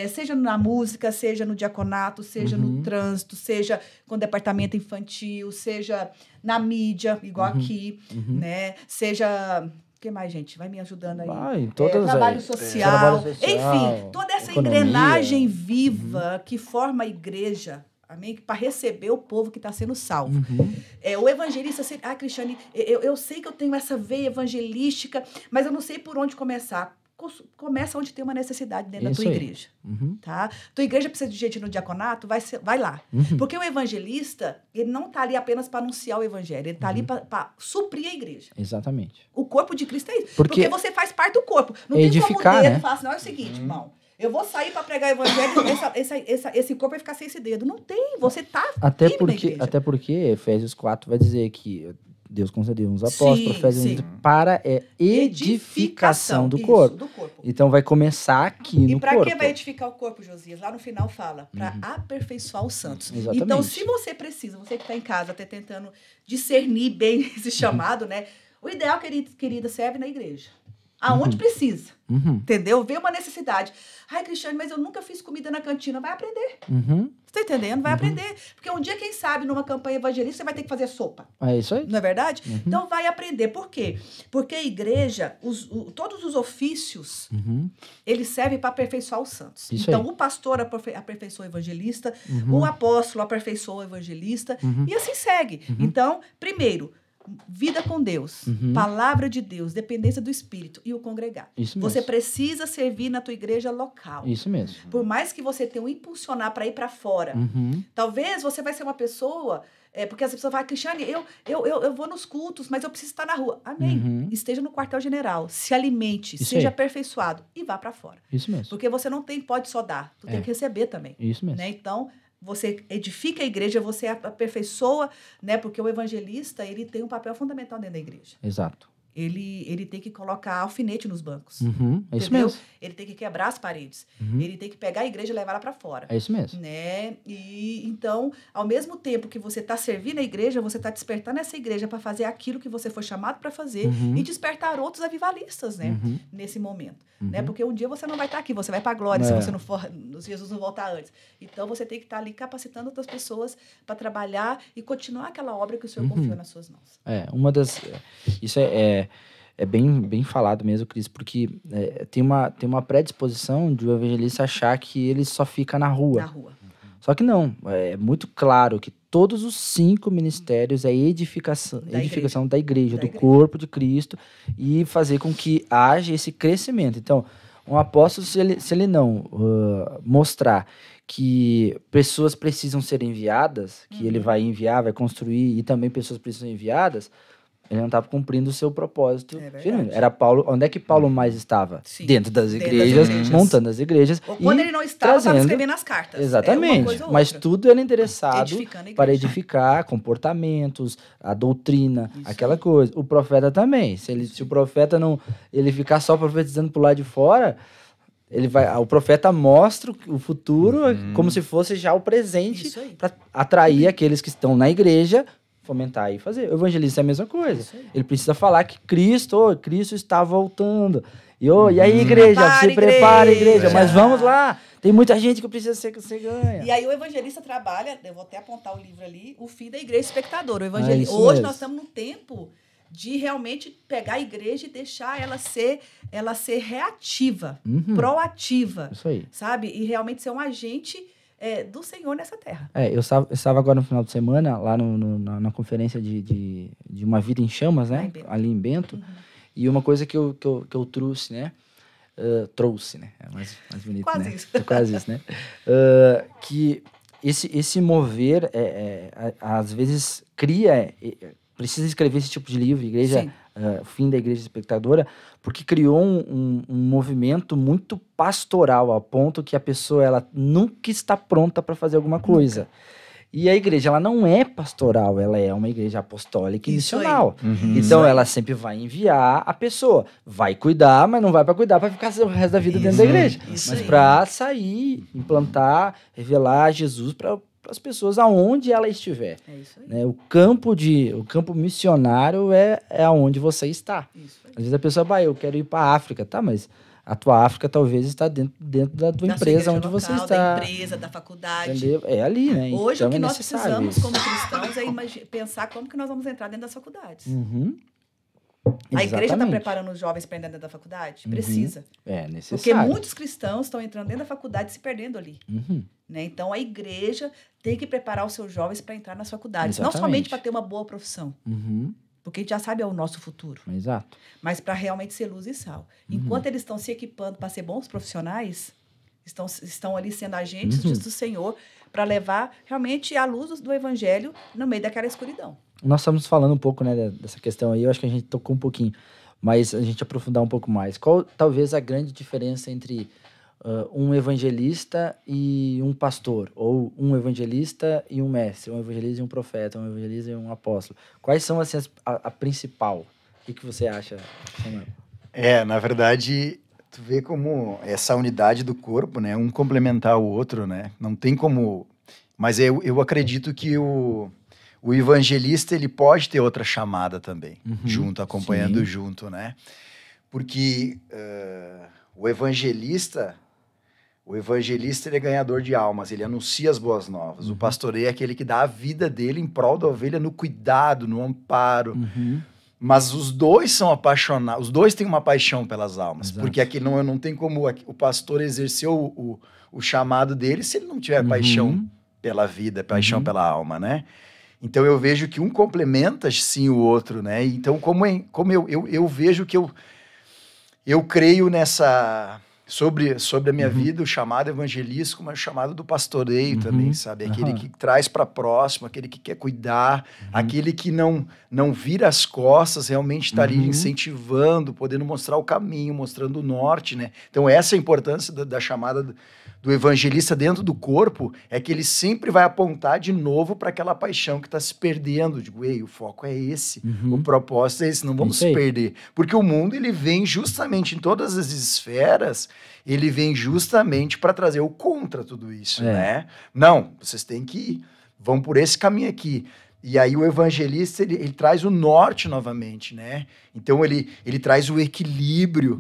Seja na música, seja no diaconato, seja no trânsito, seja com o departamento infantil, seja na mídia, igual aqui, né? Seja... O que mais, gente? Vai me ajudando aí. Trabalho social. Enfim, toda essa engrenagem viva que forma a igreja, amém? Para receber o povo que está sendo salvo. O evangelista, Cristiane, eu sei que eu tenho essa veia evangelística, mas eu não sei por onde começar. Começa onde tem uma necessidade dentro da tua igreja. Tá? Tua igreja precisa de gente no diaconato, vai lá. Porque o evangelista, ele não está ali apenas para anunciar o evangelho, ele está ali para suprir a igreja. Exatamente. O corpo de Cristo é isso. Porque você faz parte do corpo. Não tem como o dedo falar assim, não, é o seguinte, irmão. Eu vou sair para pregar o evangelho, esse corpo vai ficar sem esse dedo. Não tem, você está firme na igreja. Até porque Efésios 4 vai dizer que Deus concedeu uns apóstolos, profetas, para edificação do corpo. Então vai começar aqui no corpo. E para que vai edificar o corpo, Josias? Lá no final fala, para aperfeiçoar os santos. Exatamente. Então, se você precisa, você que está em casa, até tentando discernir bem esse chamado, né? O ideal, querida, serve na igreja. Aonde precisa. Entendeu? Vê uma necessidade. Cristiane, mas eu nunca fiz comida na cantina. Vai aprender. Você tá entendendo? Vai aprender. Porque um dia, quem sabe, numa campanha evangelista, você vai ter que fazer sopa. É isso aí. Não é verdade? Então, vai aprender. Por quê? Porque a igreja, todos os ofícios, eles servem para aperfeiçoar os santos. Isso então, aí. o pastor aperfeiçoa o evangelista, o apóstolo aperfeiçoa o evangelista, e assim segue. Então, primeiro, vida com Deus, palavra de Deus, dependência do Espírito e o congregar. Isso mesmo. Você precisa servir na tua igreja local. Isso mesmo. Por mais que você tenha um impulsionar para ir para fora. Talvez você vai ser uma pessoa... porque as pessoas falam, Cristiane, eu vou nos cultos, mas eu preciso estar na rua. Amém. Esteja no quartel-general, se alimente, seja aperfeiçoado e vá para fora. Isso mesmo. Porque você não pode só dar, tu tem que receber também. Isso mesmo. Né? Então... Você edifica a igreja, você aperfeiçoa, né? Porque o evangelista, ele tem um papel fundamental dentro da igreja. Exato. Ele tem que colocar alfinete nos bancos. É isso mesmo. Ele tem que quebrar as paredes. Ele tem que pegar a igreja e levar ela para fora. É isso mesmo. Né? E então, ao mesmo tempo que você está servindo a igreja, você está despertando essa igreja para fazer aquilo que você foi chamado para fazer e despertar outros avivalistas, né? Nesse momento. Né? Porque um dia você não vai estar aqui, você vai para a glória se você não for, se Jesus não voltar antes. Então, você tem que estar ali capacitando outras pessoas para trabalhar e continuar aquela obra que o Senhor confiou nas suas mãos. Isso é bem falado mesmo, Cris, porque tem uma predisposição de o evangelista achar que ele só fica na rua. Na rua. Só que não, é muito claro que todos os 5 ministérios é edificação da igreja, do corpo de Cristo, e fazer com que haja esse crescimento. Então, Um apóstolo, se ele não mostrar que pessoas precisam ser enviadas, que ele vai enviar, vai construir, e também pessoas precisam ser enviadas, ele não estava cumprindo o seu propósito. Era Paulo. Onde é que Paulo mais estava? Sim. Dentro das igrejas, montando as igrejas. Ou quando ele não estava escrevendo as cartas. Exatamente. Mas tudo era interessado para edificar comportamentos, a doutrina, aquela coisa. O profeta também. Se o profeta não ele ficar só profetizando pro lado de fora, o profeta mostra o futuro como se fosse já o presente para atrair aqueles que estão na igreja, fomentar e fazer. O evangelista é a mesma coisa. Ele precisa falar que Cristo está voltando. E aí, igreja, se prepara, igreja. Mas vamos lá. Tem muita gente que precisa ser que você ganha. E aí o evangelista trabalha, eu vou até apontar o livro ali, o fim da igreja espectador. O evangelista. Hoje nós estamos num tempo de realmente pegar a igreja e deixar ela ser reativa, proativa. Isso aí. Sabe? E realmente ser um agente do Senhor nessa terra. Eu estava agora no final de semana, lá na conferência de Uma Vida em Chamas, né? Ali em Bento. E uma coisa que eu trouxe, né? Trouxe, né? É mais bonito, quase né? Isso. Quase isso, né? Que esse mover, às vezes, precisa escrever esse tipo de livro, Fim da Igreja Espectadora, porque criou um movimento muito pastoral, ao ponto que a pessoa ela nunca está pronta para fazer alguma coisa. Nunca. E a igreja ela não é pastoral, ela é uma igreja apostólica e missional. Então ela sempre vai enviar a pessoa. Vai cuidar, mas não vai para cuidar para ficar o resto da vida dentro da igreja. Mas para sair, implantar, revelar Jesus para as pessoas aonde ela estiver. É isso aí. Né? O campo missionário é aonde você está. Isso aí. Às vezes a pessoa eu quero ir para a África, tá? Mas a tua África talvez está dentro da tua empresa onde local, você está. Da empresa, da faculdade. Entendeu? É ali, né? Hoje então, o que nós precisamos como cristãos é pensar como que nós vamos entrar dentro das faculdades. A igreja está preparando os jovens para entrar dentro da faculdade? Precisa. É necessário. Porque muitos cristãos estão entrando dentro da faculdade e se perdendo ali. Né? Então, a igreja tem que preparar os seus jovens para entrar nas faculdades. Não somente para ter uma boa profissão. Porque a gente já sabe o nosso futuro. Exato. Mas para realmente ser luz e sal. Enquanto eles estão se equipando para ser bons profissionais, estão ali sendo agentes do Senhor para levar realmente a luz do evangelho no meio daquela escuridão. Nós estamos falando um pouco, né, dessa questão aí, eu acho que a gente tocou um pouquinho, mas a gente aprofundar um pouco mais. Qual talvez a grande diferença entre um evangelista e um pastor, ou um evangelista e um mestre, um evangelista e um profeta, um evangelista e um apóstolo? Quais são assim, a principal? O que você acha, Samuel? Na verdade, tu vê como essa unidade do corpo, né, um complementar o outro, né? Não tem como... Mas eu acredito que o evangelista ele pode ter outra chamada também, junto, acompanhando junto, né? Porque o evangelista ele é ganhador de almas, ele anuncia as boas novas. O pastoreio é aquele que dá a vida dele em prol da ovelha no cuidado, no amparo. Mas os dois são apaixonados, os dois têm uma paixão pelas almas. Exato. Porque aqui não tem como o pastor exercer o chamado dele se ele não tiver paixão pela vida, paixão pela alma, né? Então eu vejo que um complementa sim o outro, né? Então como eu vejo que eu creio nessa... Sobre a minha vida, o chamado evangelístico, mas o chamado do pastoreio também, sabe? Aquele que traz para próximo, aquele que quer cuidar, aquele que não vira as costas, realmente está ali incentivando, podendo mostrar o caminho, mostrando o norte, né? Então essa é a importância da chamada do evangelista dentro do corpo, é que ele sempre vai apontar de novo para aquela paixão que está se perdendo. Digo, o foco é esse, o propósito é esse, não vamos se perder. Porque o mundo, ele vem justamente em todas as esferas, ele vem justamente para trazer o contra tudo isso, né? Não, vocês têm que ir, vão por esse caminho aqui. E aí o evangelista, ele traz o norte novamente, né? Então ele traz o equilíbrio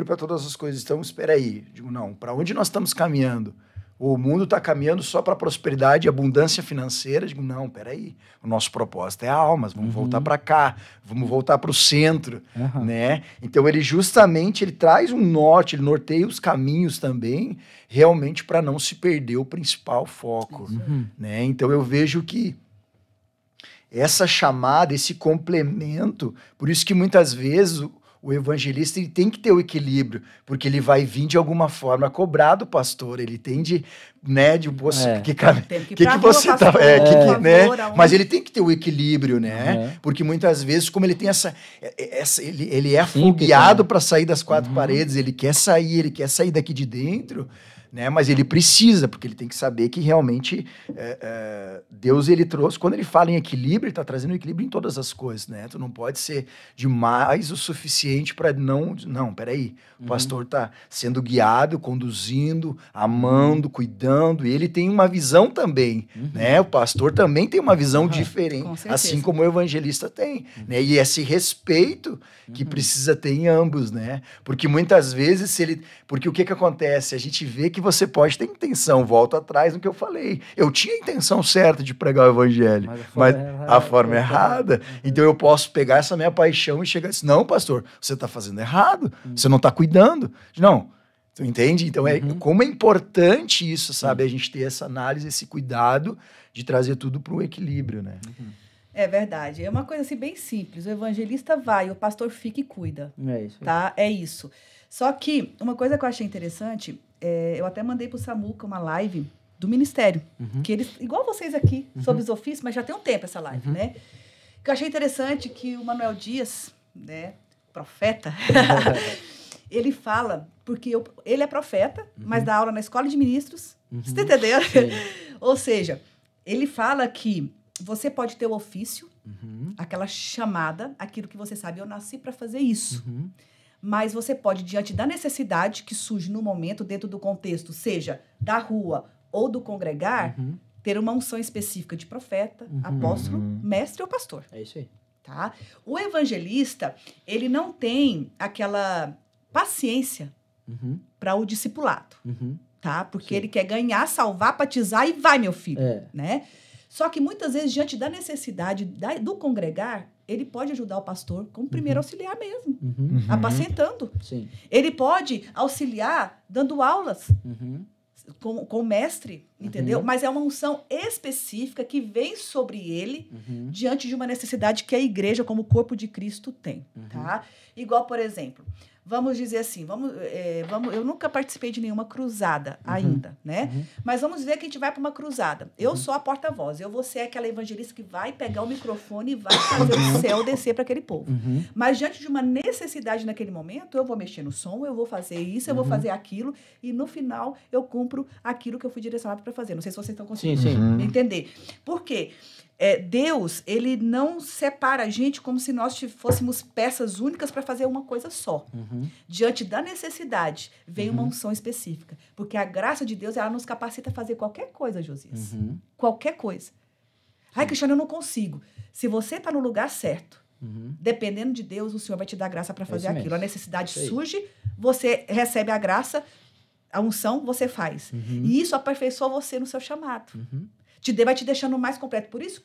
para todas as coisas. Então, espera aí, digo, não, para onde nós estamos caminhando? O mundo está caminhando só para prosperidade e abundância financeira? Digo, não, peraí, o nosso propósito é almas, vamos voltar para cá, vamos voltar para o centro, né? Então ele justamente, ele traz um norte, ele norteia os caminhos também, realmente para não se perder o principal foco, né? Então eu vejo que essa chamada, esse complemento, por isso que muitas vezes o evangelista ele tem que ter o equilíbrio, porque ele vai vir de alguma forma cobrar do pastor, ele tem de, né, de que você tá, né? Mas ele tem que ter o equilíbrio, né? Porque muitas vezes, como ele tem ele é afogueado para sair das quatro paredes, ele quer sair daqui de dentro, né? Mas ele precisa, porque ele tem que saber que realmente Deus ele trouxe, quando ele fala em equilíbrio, ele está trazendo equilíbrio em todas as coisas, né? Tu não pode ser demais o suficiente para não, peraí, o pastor está sendo guiado, conduzindo, amando, cuidando, e ele tem uma visão também, né? O pastor também tem uma visão diferente, assim como o evangelista tem, né? E esse respeito que precisa ter em ambos, né? Porque muitas vezes porque o que acontece? A gente vê que você pode ter intenção, volta atrás no que eu falei. Eu tinha a intenção certa de pregar o evangelho, mas a forma errada. Então eu posso pegar essa minha paixão e chegar assim, não, pastor, você está fazendo errado, você não está cuidando. Não, tu entende? Então como é importante isso, sabe? A gente ter essa análise, esse cuidado de trazer tudo para o equilíbrio, né? É verdade. É uma coisa assim bem simples. O evangelista vai, o pastor fica e cuida. É isso. Tá? É isso. Só que uma coisa que eu achei interessante, eu até mandei pro Samuca uma live do ministério, que eles, igual vocês aqui, sobre os ofícios, mas já tem um tempo essa live, né? Que eu achei interessante que o Manuel Dias, né, profeta, ele fala, porque ele é profeta, mas dá aula na escola de ministros, você tá entendendo? Ou seja, ele fala que você pode ter o ofício, aquela chamada, aquilo que você sabe, eu nasci para fazer isso. Mas você pode, diante da necessidade que surge no momento, dentro do contexto, seja da rua ou do congregar, ter uma unção específica de profeta, apóstolo, mestre ou pastor. É isso aí. Tá? O evangelista, ele não tem aquela paciência para o discipulado, tá? Porque ele quer ganhar, salvar, batizar e vai, meu filho, né? Só que muitas vezes, diante da necessidade do congregar, ele pode ajudar o pastor como primeiro auxiliar mesmo, apacentando. Sim. Ele pode auxiliar dando aulas com o mestre, entendeu? Mas é uma unção específica que vem sobre ele diante de uma necessidade que a igreja, como corpo de Cristo, tem. Tá? Igual, por exemplo, vamos dizer assim, eu nunca participei de nenhuma cruzada ainda, né? Mas vamos dizer que a gente vai para uma cruzada. Eu sou a porta-voz, eu vou ser aquela evangelista que vai pegar o microfone e vai fazer o céu descer para aquele povo. Mas diante de uma necessidade naquele momento, eu vou mexer no som, eu vou fazer isso, eu vou fazer aquilo, e no final eu cumpro aquilo que eu fui direcionado para fazer. Não sei se vocês estão conseguindo entender. Por quê? Deus, ele não separa a gente como se nós fôssemos peças únicas para fazer uma coisa só. Diante da necessidade, vem uma unção específica. Porque a graça de Deus, ela nos capacita a fazer qualquer coisa, Josias. Qualquer coisa. Ai, Cristiano, eu não consigo. Se você está no lugar certo, dependendo de Deus, o Senhor vai te dar graça para fazer aquilo. A necessidade surge, você recebe a graça, a unção, você faz. E isso aperfeiçoa você no seu chamado. Vai te deixando mais completo. Por isso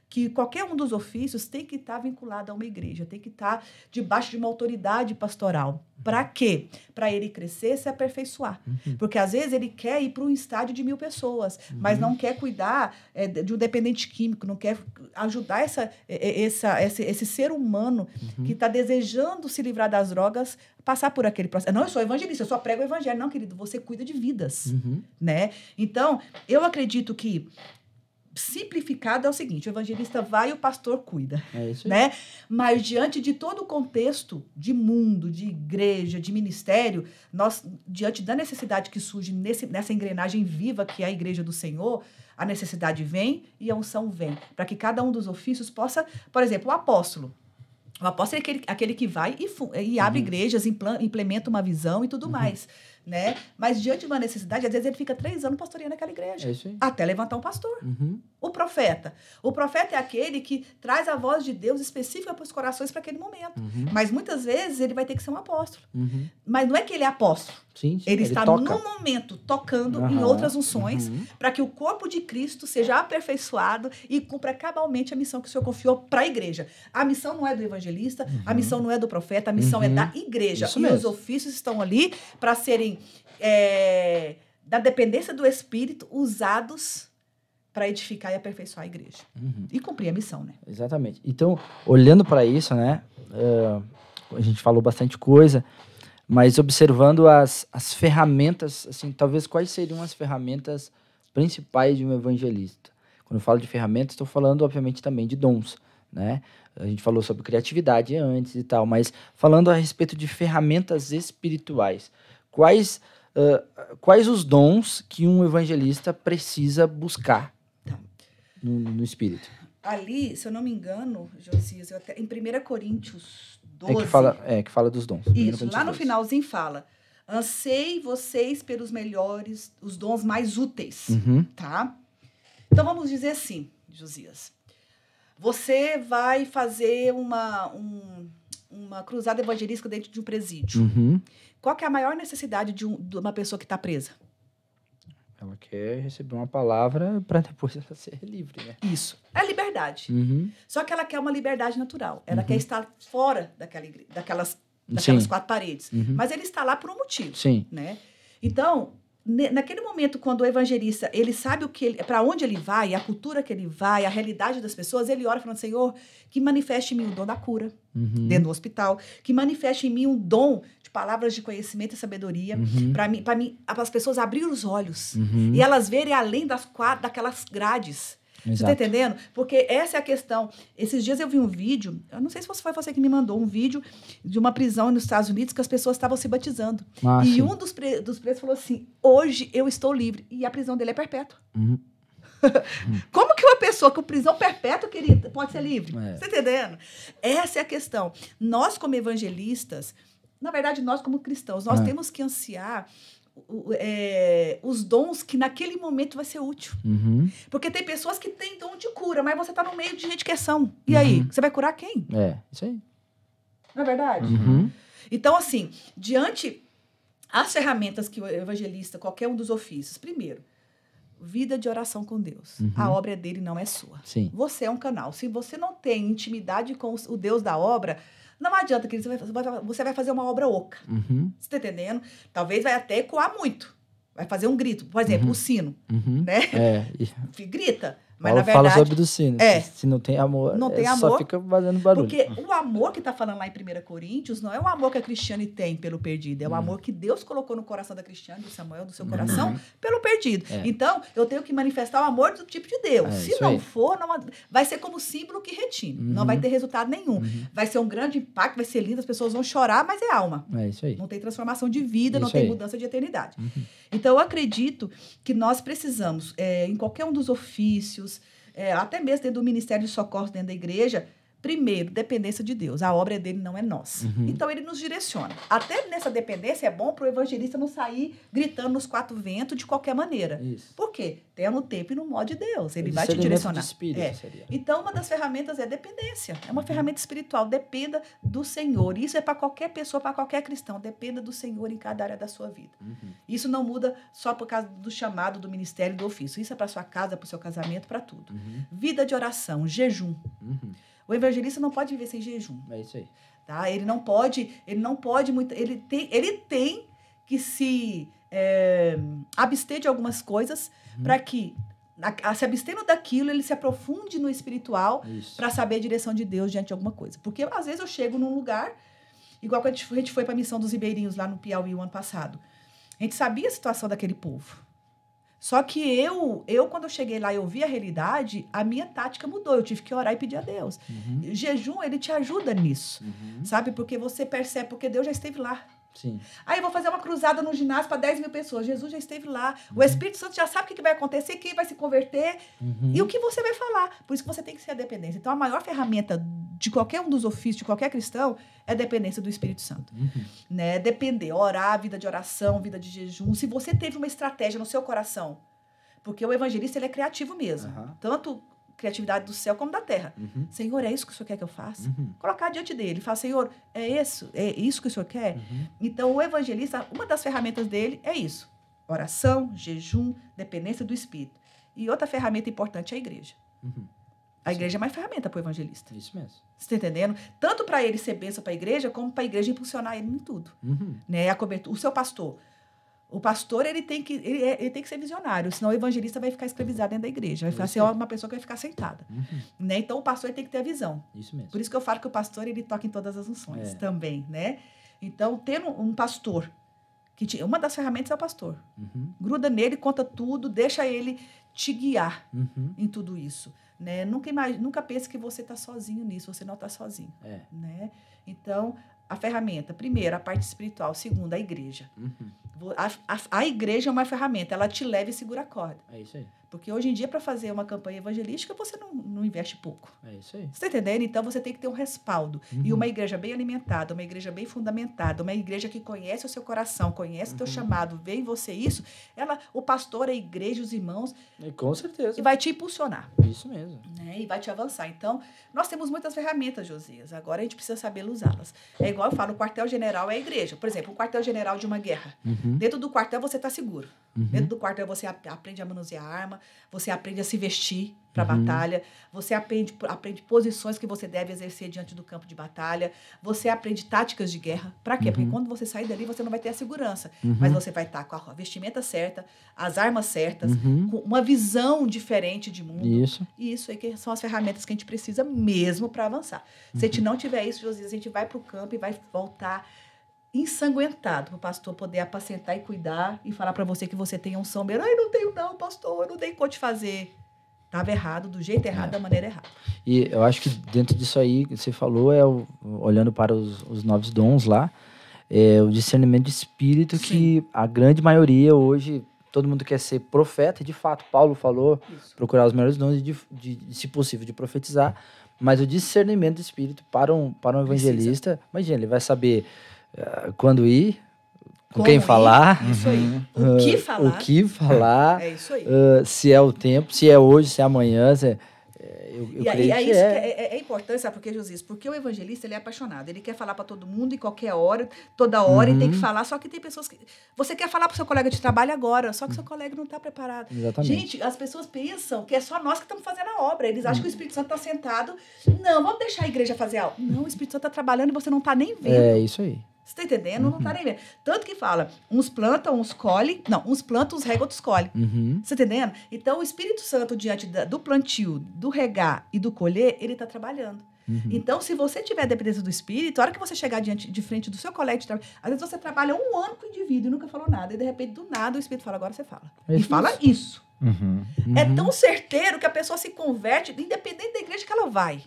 que qualquer um dos ofícios tem que estar vinculado a uma igreja, tem que estar debaixo de uma autoridade pastoral. Para quê? Para ele crescer, se aperfeiçoar. Porque, às vezes, ele quer ir para um estádio de 1.000 pessoas, mas não quer cuidar de um dependente químico, não quer ajudar esse ser humano que está desejando se livrar das drogas, passar por aquele processo. Não, eu sou evangelista, eu só prego o evangelho. Não, querido, você cuida de vidas. Né? Então, eu acredito que simplificado é o seguinte: o evangelista vai e o pastor cuida. É isso aí. Né? Mas diante de todo o contexto de mundo, de igreja, de ministério, nós, diante da necessidade que surge nessa engrenagem viva que é a igreja do Senhor, a necessidade vem e a unção vem. Para que cada um dos ofícios possa, por exemplo, o apóstolo. O apóstolo é aquele que vai e abre igrejas, implementa uma visão e tudo mais. Né? Mas diante de uma necessidade, às vezes ele fica 3 anos pastoreando aquela igreja. É isso aí. Até levantar um pastor. O profeta. O profeta é aquele que traz a voz de Deus específica para os corações para aquele momento. Mas muitas vezes ele vai ter que ser um apóstolo. Mas não é que ele é apóstolo. Sim, ele está toca. no momento tocando em outras unções para que o corpo de Cristo seja aperfeiçoado e cumpra cabalmente a missão que o Senhor confiou para a igreja. A missão não é do evangelista, a missão não é do profeta, a missão é da igreja. Isso e mesmo. os ofícios estão ali para serem da dependência do Espírito, usados para edificar e aperfeiçoar a igreja. E cumprir a missão, né? Exatamente. Então, olhando para isso, né, a gente falou bastante coisa, mas observando as ferramentas, assim, talvez quais seriam as ferramentas principais de um evangelista? Quando eu falo de ferramentas, estou falando, obviamente, também de dons, né? A gente falou sobre criatividade antes e tal, mas falando a respeito de ferramentas espirituais, quais os dons que um evangelista precisa buscar no espírito? Ali, se eu não me engano, Josias, em 1 Coríntios 12... que fala dos dons. Isso, lá no finalzinho fala: ansei vocês pelos melhores, os dons mais úteis, tá? Então, vamos dizer assim, Josias, você vai fazer uma cruzada evangelística dentro de um presídio. Qual que é a maior necessidade de uma pessoa que está presa? Ela quer receber uma palavra para depois ela ser livre, né? Isso. É liberdade. Só que ela quer uma liberdade natural. Ela quer estar fora daquelas 4 paredes. Mas ele está lá por um motivo. Sim. Né? Então, naquele momento, quando o evangelista, ele sabe para onde ele vai, a cultura que ele vai, a realidade das pessoas, ele ora falando: Senhor, que manifeste em mim o dom da cura, dentro do hospital, que manifeste em mim um dom de palavras de conhecimento e sabedoria, para as pessoas abrirem os olhos e elas verem além daquelas grades. Exato. Você está entendendo? Porque essa é a questão. Esses dias eu vi um vídeo, eu não sei se foi você que me mandou, um vídeo de uma prisão nos Estados Unidos que as pessoas estavam se batizando. E um dos presos falou assim: hoje eu estou livre. E a prisão dele é perpétua. Como que uma pessoa com prisão perpétua, querida, pode ser livre? Você está entendendo? Essa é a questão. Nós, como evangelistas, na verdade, nós, como cristãos, nós temos que ansiar os dons que naquele momento vai ser útil. Porque tem pessoas que têm dom de cura, mas você está no meio de gente que é são. E aí? Você vai curar quem? Isso aí. Não é verdade? Então, assim, diante as ferramentas que o evangelista, qualquer um dos ofícios, primeiro, vida de oração com Deus. A obra é dele, não é sua. Sim. Você é um canal. Se você não tem intimidade com o Deus da obra, não adianta, querido, você vai fazer uma obra oca. Você está entendendo? Talvez vai até ecoar muito. Vai fazer um grito. Por exemplo, o sino. Né? Grita. Mas, na verdade, fala sobre o sino. Se não tem amor, só fica fazendo barulho. Porque o amor que está falando lá em 1 Coríntios não é o amor que a Cristiane tem pelo perdido. É o amor que Deus colocou no coração da Cristiane, do Samuel, do seu coração, pelo perdido. Então, eu tenho que manifestar o amor do tipo de Deus. Se não for, vai ser como símbolo que retine. Não vai ter resultado nenhum. Vai ser um grande impacto, vai ser lindo, as pessoas vão chorar, mas é alma. É isso aí. Não tem transformação de vida, não tem mudança de eternidade. Então, eu acredito que nós precisamos, em qualquer um dos ofícios, até mesmo dentro do Ministério de Socorro, dentro da igreja, primeiro, dependência de Deus. A obra é dele, não é nossa. Então, ele nos direciona. Até nessa dependência, é bom para o evangelista não sair gritando nos 4 ventos de qualquer maneira. Isso. Por quê? Tem no tempo e no modo de Deus. Ele vai te direcionar. De espírito, seria. Então, uma das ferramentas é dependência. É uma ferramenta espiritual. Dependa do Senhor. Isso é para qualquer pessoa, para qualquer cristão. Dependa do Senhor em cada área da sua vida. Isso não muda só por causa do chamado, do ministério, do ofício. Isso é para sua casa, para o seu casamento, para tudo. Vida de oração, jejum. O evangelista não pode viver sem jejum. É isso aí. Tá? Ele não pode muito. Ele tem que se abster de algumas coisas para que, se abstendo daquilo, ele se aprofunde no espiritual para saber a direção de Deus diante de alguma coisa. Porque às vezes eu chego num lugar, igual quando a gente foi para a missão dos ribeirinhos lá no Piauí o ano passado. A gente sabia a situação daquele povo. Só que eu, quando eu cheguei lá e eu vi a realidade, a minha tática mudou. Eu tive que orar e pedir a Deus. O jejum, ele te ajuda nisso, sabe? Porque você percebe, porque Deus já esteve lá. Sim. Aí eu vou fazer uma cruzada no ginásio para 10 mil pessoas. Jesus já esteve lá. O Espírito Santo já sabe o que vai acontecer, quem vai se converter e o que você vai falar. Por isso que você tem que ser a dependência. Então, a maior ferramenta de qualquer um dos ofícios, de qualquer cristão, é a dependência do Espírito Santo. Né? Depender, orar, vida de oração, vida de jejum. Se você teve uma estratégia no seu coração, porque o evangelista, ele é criativo mesmo. Tanto criatividade do céu como da terra. Senhor, é isso que o Senhor quer que eu faça? Colocar diante dele. Falar, Senhor, é isso que o Senhor quer? Então, o evangelista, uma das ferramentas dele é isso. Oração, jejum, dependência do Espírito. E outra ferramenta importante é a igreja. A igreja é mais ferramenta para o evangelista. Isso mesmo. Você está entendendo? Tanto para ele ser bênção para a igreja, como para a igreja impulsionar ele em tudo. Né? A cobertura. O seu pastor. O pastor, ele tem que ser visionário, senão o evangelista vai ficar escravizado dentro da igreja. Vai ser uma pessoa que vai ficar sentada. Né? Então, o pastor tem que ter a visão. Isso mesmo. Por isso que eu falo que o pastor, ele toca em todas as unções também, né? Então, tendo um pastor, uma das ferramentas é o pastor. Gruda nele, conta tudo, deixa ele te guiar em tudo isso. Né? Nunca pense que você está sozinho nisso, você não está sozinho. Né? Então, a ferramenta, primeiro, a parte espiritual, segundo, a igreja. A igreja é uma ferramenta, ela te leva e segura a corda. É isso aí. Porque hoje em dia, para fazer uma campanha evangelística, você não investe pouco. É isso aí. Você está entendendo? Então, você tem que ter um respaldo. E uma igreja bem alimentada, uma igreja bem fundamentada, uma igreja que conhece o seu coração, conhece o teu chamado, vê em você isso, o pastor, a igreja, os irmãos... Com certeza. E vai te impulsionar. Isso mesmo. Né? E vai te avançar. Então, nós temos muitas ferramentas, Josias. Agora, a gente precisa saber usá-las. É igual eu falo, o quartel-general é a igreja. Por exemplo, o quartel-general de uma guerra. Dentro do quartel, você está seguro. Dentro do quartel, você aprende a manusear a arma, você aprende a se vestir para a batalha, você aprende posições que você deve exercer diante do campo de batalha, você aprende táticas de guerra. Para quê? Porque quando você sair dali, você não vai ter a segurança, mas você vai estar com a vestimenta certa, as armas certas, com uma visão diferente de mundo. Isso. E isso aí que são as ferramentas que a gente precisa mesmo para avançar. Se a gente não tiver isso, Josias, a gente vai para o campo e vai voltar ensanguentado para o pastor poder apacentar e cuidar e falar para você que você tem unção mesmo. Ai, não tenho não, pastor, eu não tenho como te fazer. Estava errado, do jeito errado, da maneira errada. E eu acho que dentro disso aí que você falou, olhando para os novos dons lá, o discernimento de espírito. Sim. Que a grande maioria hoje, todo mundo quer ser profeta, de fato, Paulo falou, procurar os melhores dons de se possível, de profetizar, mas o discernimento de espírito para um evangelista, imagina, ele vai saber quando ir, com quem falar. Isso aí. O que falar. O que falar. É isso aí. Se é o tempo, se é hoje, se é amanhã. Eu creio que é importante, sabe por quê, Josias? Porque o evangelista, ele é apaixonado. Ele quer falar para todo mundo, em qualquer hora, toda hora, e tem que falar. Só que tem pessoas que... Você quer falar para o seu colega de trabalho agora, só que seu colega não está preparado. Exatamente. Gente, as pessoas pensam que é só nós que estamos fazendo a obra. Eles acham que o Espírito Santo está sentado. Não, vamos deixar a igreja fazer algo. Não, o Espírito Santo está trabalhando e você não está nem vendo. É isso aí. Você está entendendo? Não está nem vendo. Tanto que fala, uns plantam, uns colhem. Não, uns plantam, uns regam, outros colhem. Você está entendendo? Então, o Espírito Santo, diante do plantio, do regar e do colher, ele está trabalhando. Então, se você tiver dependência do Espírito, a hora que você chegar de frente do seu colega de trabalho, às vezes você trabalha um ano com o indivíduo e nunca falou nada. E, de repente, do nada, o Espírito fala, agora você fala. E fala isso. É tão certeiro que a pessoa se converte, independente da igreja que ela vai.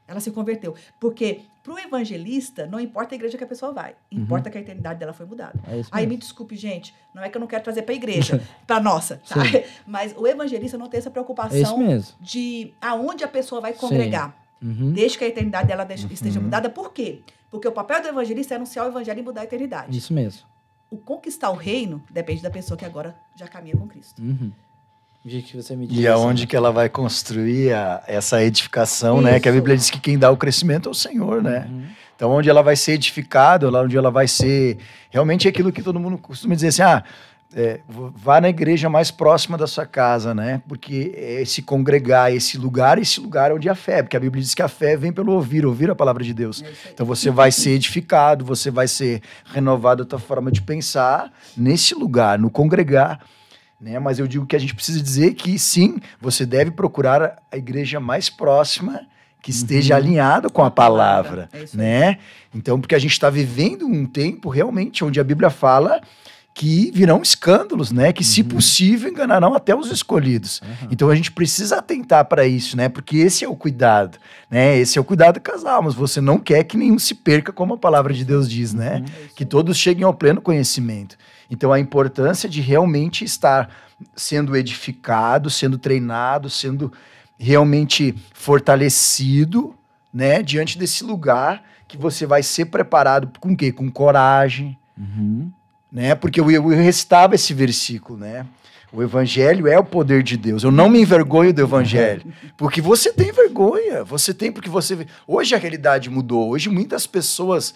Ela se converteu. Porque para o evangelista, não importa a igreja que a pessoa vai. Importa que a eternidade dela foi mudada. Aí me desculpe, gente. Não é que eu não quero trazer para a igreja, para a nossa. Tá? Mas o evangelista não tem essa preocupação de aonde a pessoa vai congregar. Desde que a eternidade dela esteja mudada. Por quê? Porque o papel do evangelista é anunciar o evangelho e mudar a eternidade. Isso mesmo. O conquistar o reino depende da pessoa que agora já caminha com Cristo. Que você me diz, e aonde que ela vai construir essa edificação, né? Que a Bíblia diz que quem dá o crescimento é o Senhor, né? Então, onde ela vai ser edificada, onde ela vai ser... Realmente é aquilo que todo mundo costuma dizer assim, vá na igreja mais próxima da sua casa, né? Porque esse congregar, esse lugar onde a fé, porque a Bíblia diz que a fé vem pelo ouvir a palavra de Deus. Então, você vai ser edificado, você vai ser renovado a tua forma de pensar nesse lugar, no congregar, né? Mas eu digo que a gente precisa dizer que sim, você deve procurar a igreja mais próxima que esteja alinhada com a palavra, né? Então, porque a gente está vivendo um tempo realmente onde a Bíblia fala que virão escândalos, né? Que, se possível, enganarão até os escolhidos. Então, a gente precisa atentar para isso, né? Porque esse é o cuidado, né? Esse é o cuidado com as almas. Você não quer que nenhum se perca, como a palavra de Deus diz, né? Que todos cheguem ao pleno conhecimento. Então, a importância de realmente estar sendo edificado, sendo treinado, sendo realmente fortalecido, né? Diante desse lugar que você vai ser preparado com o quê? Com coragem, né? Porque eu recitava esse versículo, né? O evangelho é o poder de Deus. Eu não me envergonho do evangelho. Porque você tem vergonha. Você tem, porque você... Hoje a realidade mudou. Hoje muitas pessoas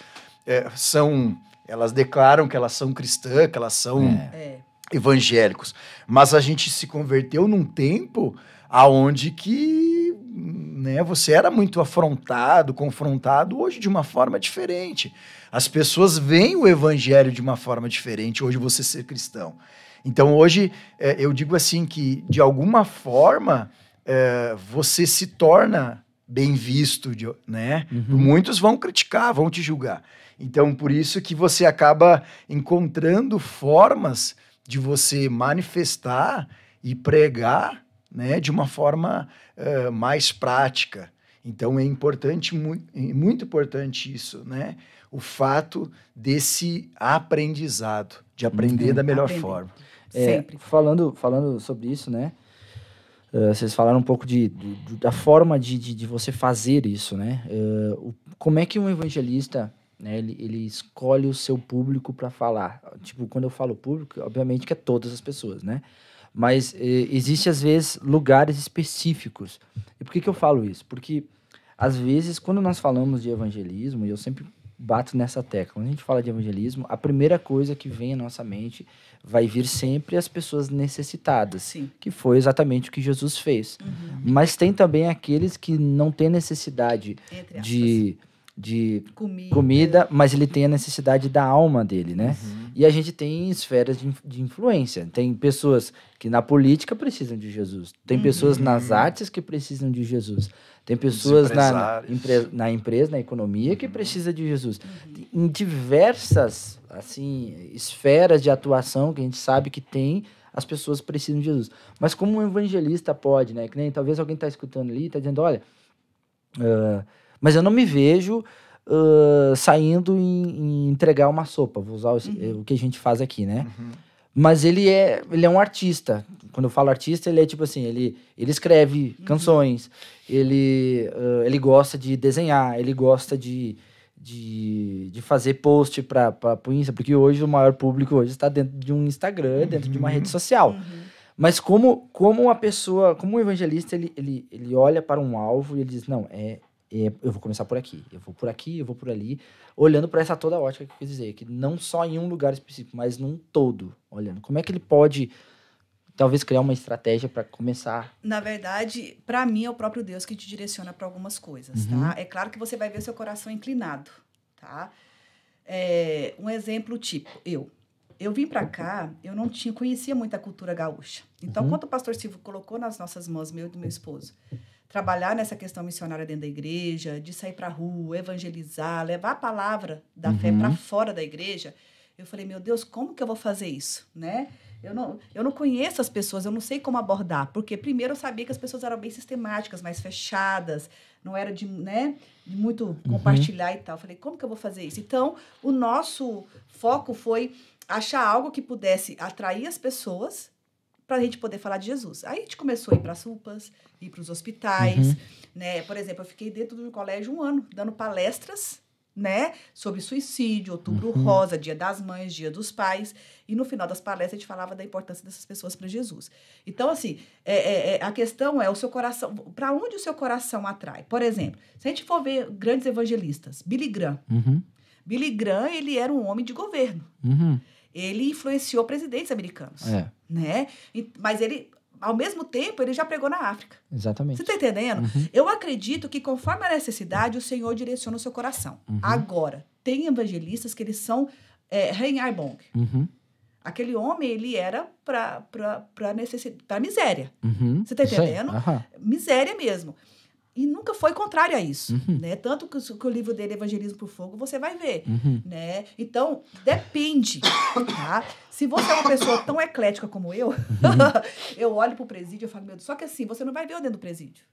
elas declaram que elas são cristãs, que elas são evangélicos. Mas a gente se converteu num tempo aonde que né, você era muito afrontado, confrontado, hoje de uma forma diferente. As pessoas veem o evangelho de uma forma diferente, hoje você ser cristão. Então, hoje, eu digo assim que, de alguma forma, você se torna bem visto, né? Muitos vão criticar, vão te julgar. Então, por isso que você acaba encontrando formas de você manifestar e pregar, né, de uma forma mais prática. Então, é importante, muito importante isso, né? O fato desse aprendizado, de aprender da melhor forma. Sempre. Falando sobre isso, né? Vocês falaram um pouco da forma de você fazer isso, né? Como é que um evangelista, né, ele escolhe o seu público para falar? Tipo, quando eu falo público, obviamente que é todas as pessoas, né? Mas existe, às vezes, lugares específicos. E por que eu falo isso? Porque, às vezes, quando nós falamos de evangelismo, e eu sempre bato nessa tecla, quando a gente fala de evangelismo, a primeira coisa que vem à nossa mente vai vir sempre as pessoas necessitadas. Sim. Que foi exatamente o que Jesus fez. Mas tem também aqueles que não têm necessidade de comida, mas ele tem a necessidade da alma dele, né? E a gente tem esferas de influência. Tem pessoas que na política precisam de Jesus. Tem pessoas nas artes que precisam de Jesus. Tem pessoas na empresa, na economia, que precisam de Jesus. Em diversas, assim, esferas de atuação que a gente sabe que tem, as pessoas precisam de Jesus. Mas como um evangelista pode, né? Que nem talvez alguém está escutando ali e está dizendo, olha, mas eu não me vejo saindo em entregar uma sopa. Vou usar o que a gente faz aqui, né? Mas ele é um artista. Quando eu falo artista, ele é tipo assim, ele escreve canções, ele gosta de desenhar, ele gosta de fazer post para o Insta, porque hoje o maior público hoje está dentro de um Instagram, dentro de uma rede social. Mas como uma pessoa, como um evangelista, ele olha para um alvo e ele diz, não, eu vou começar por aqui, eu vou por aqui, eu vou por ali, olhando para essa toda ótica que eu quis dizer, que não só em um lugar específico, mas num todo, olhando. Como é que ele pode, talvez, criar uma estratégia para começar? Na verdade, para mim, é o próprio Deus que te direciona para algumas coisas, tá? É claro que você vai ver seu coração inclinado, tá? Um exemplo tipo, eu vim para cá, eu não conhecia muito a cultura gaúcha. Então, quando o pastor Silvio colocou nas nossas mãos, meu e do meu esposo, trabalhar nessa questão missionária dentro da igreja, de sair para a rua, evangelizar, levar a palavra da fé para fora da igreja, eu falei, meu Deus, como que eu vou fazer isso, né? Eu não conheço as pessoas, eu não sei como abordar, porque primeiro eu sabia que as pessoas eram bem sistemáticas, mais fechadas, não era de muito compartilhar e tal. Eu falei, como que eu vou fazer isso? Então, o nosso foco foi achar algo que pudesse atrair as pessoas para a gente poder falar de Jesus. Aí a gente começou a ir para as UPAs, ir para os hospitais, né? Por exemplo, eu fiquei dentro do colégio 1 ano, dando palestras, né, sobre suicídio, Outubro Rosa, Dia das Mães, Dia dos Pais, e no final das palestras a gente falava da importância dessas pessoas para Jesus. Então, assim, a questão é o seu coração, para onde o seu coração atrai? Por exemplo, se a gente for ver grandes evangelistas, Billy Graham. Billy Graham, ele era um homem de governo. Ele influenciou presidentes americanos, né? Mas ele, ao mesmo tempo, ele já pregou na África. Exatamente. Você está entendendo? Eu acredito que, conforme a necessidade, o Senhor direciona o seu coração. Agora, tem evangelistas que eles são Reinhard Bonk. Aquele homem, ele era para miséria. Você está entendendo? Miséria mesmo. E nunca foi contrário a isso, né? Tanto que o livro dele, Evangelismo por Fogo, você vai ver, né? Então, depende, tá? Se você é uma pessoa tão eclética como eu, eu olho pro presídio e falo, meu Deus, só que assim, você não vai ver eu dentro do presídio.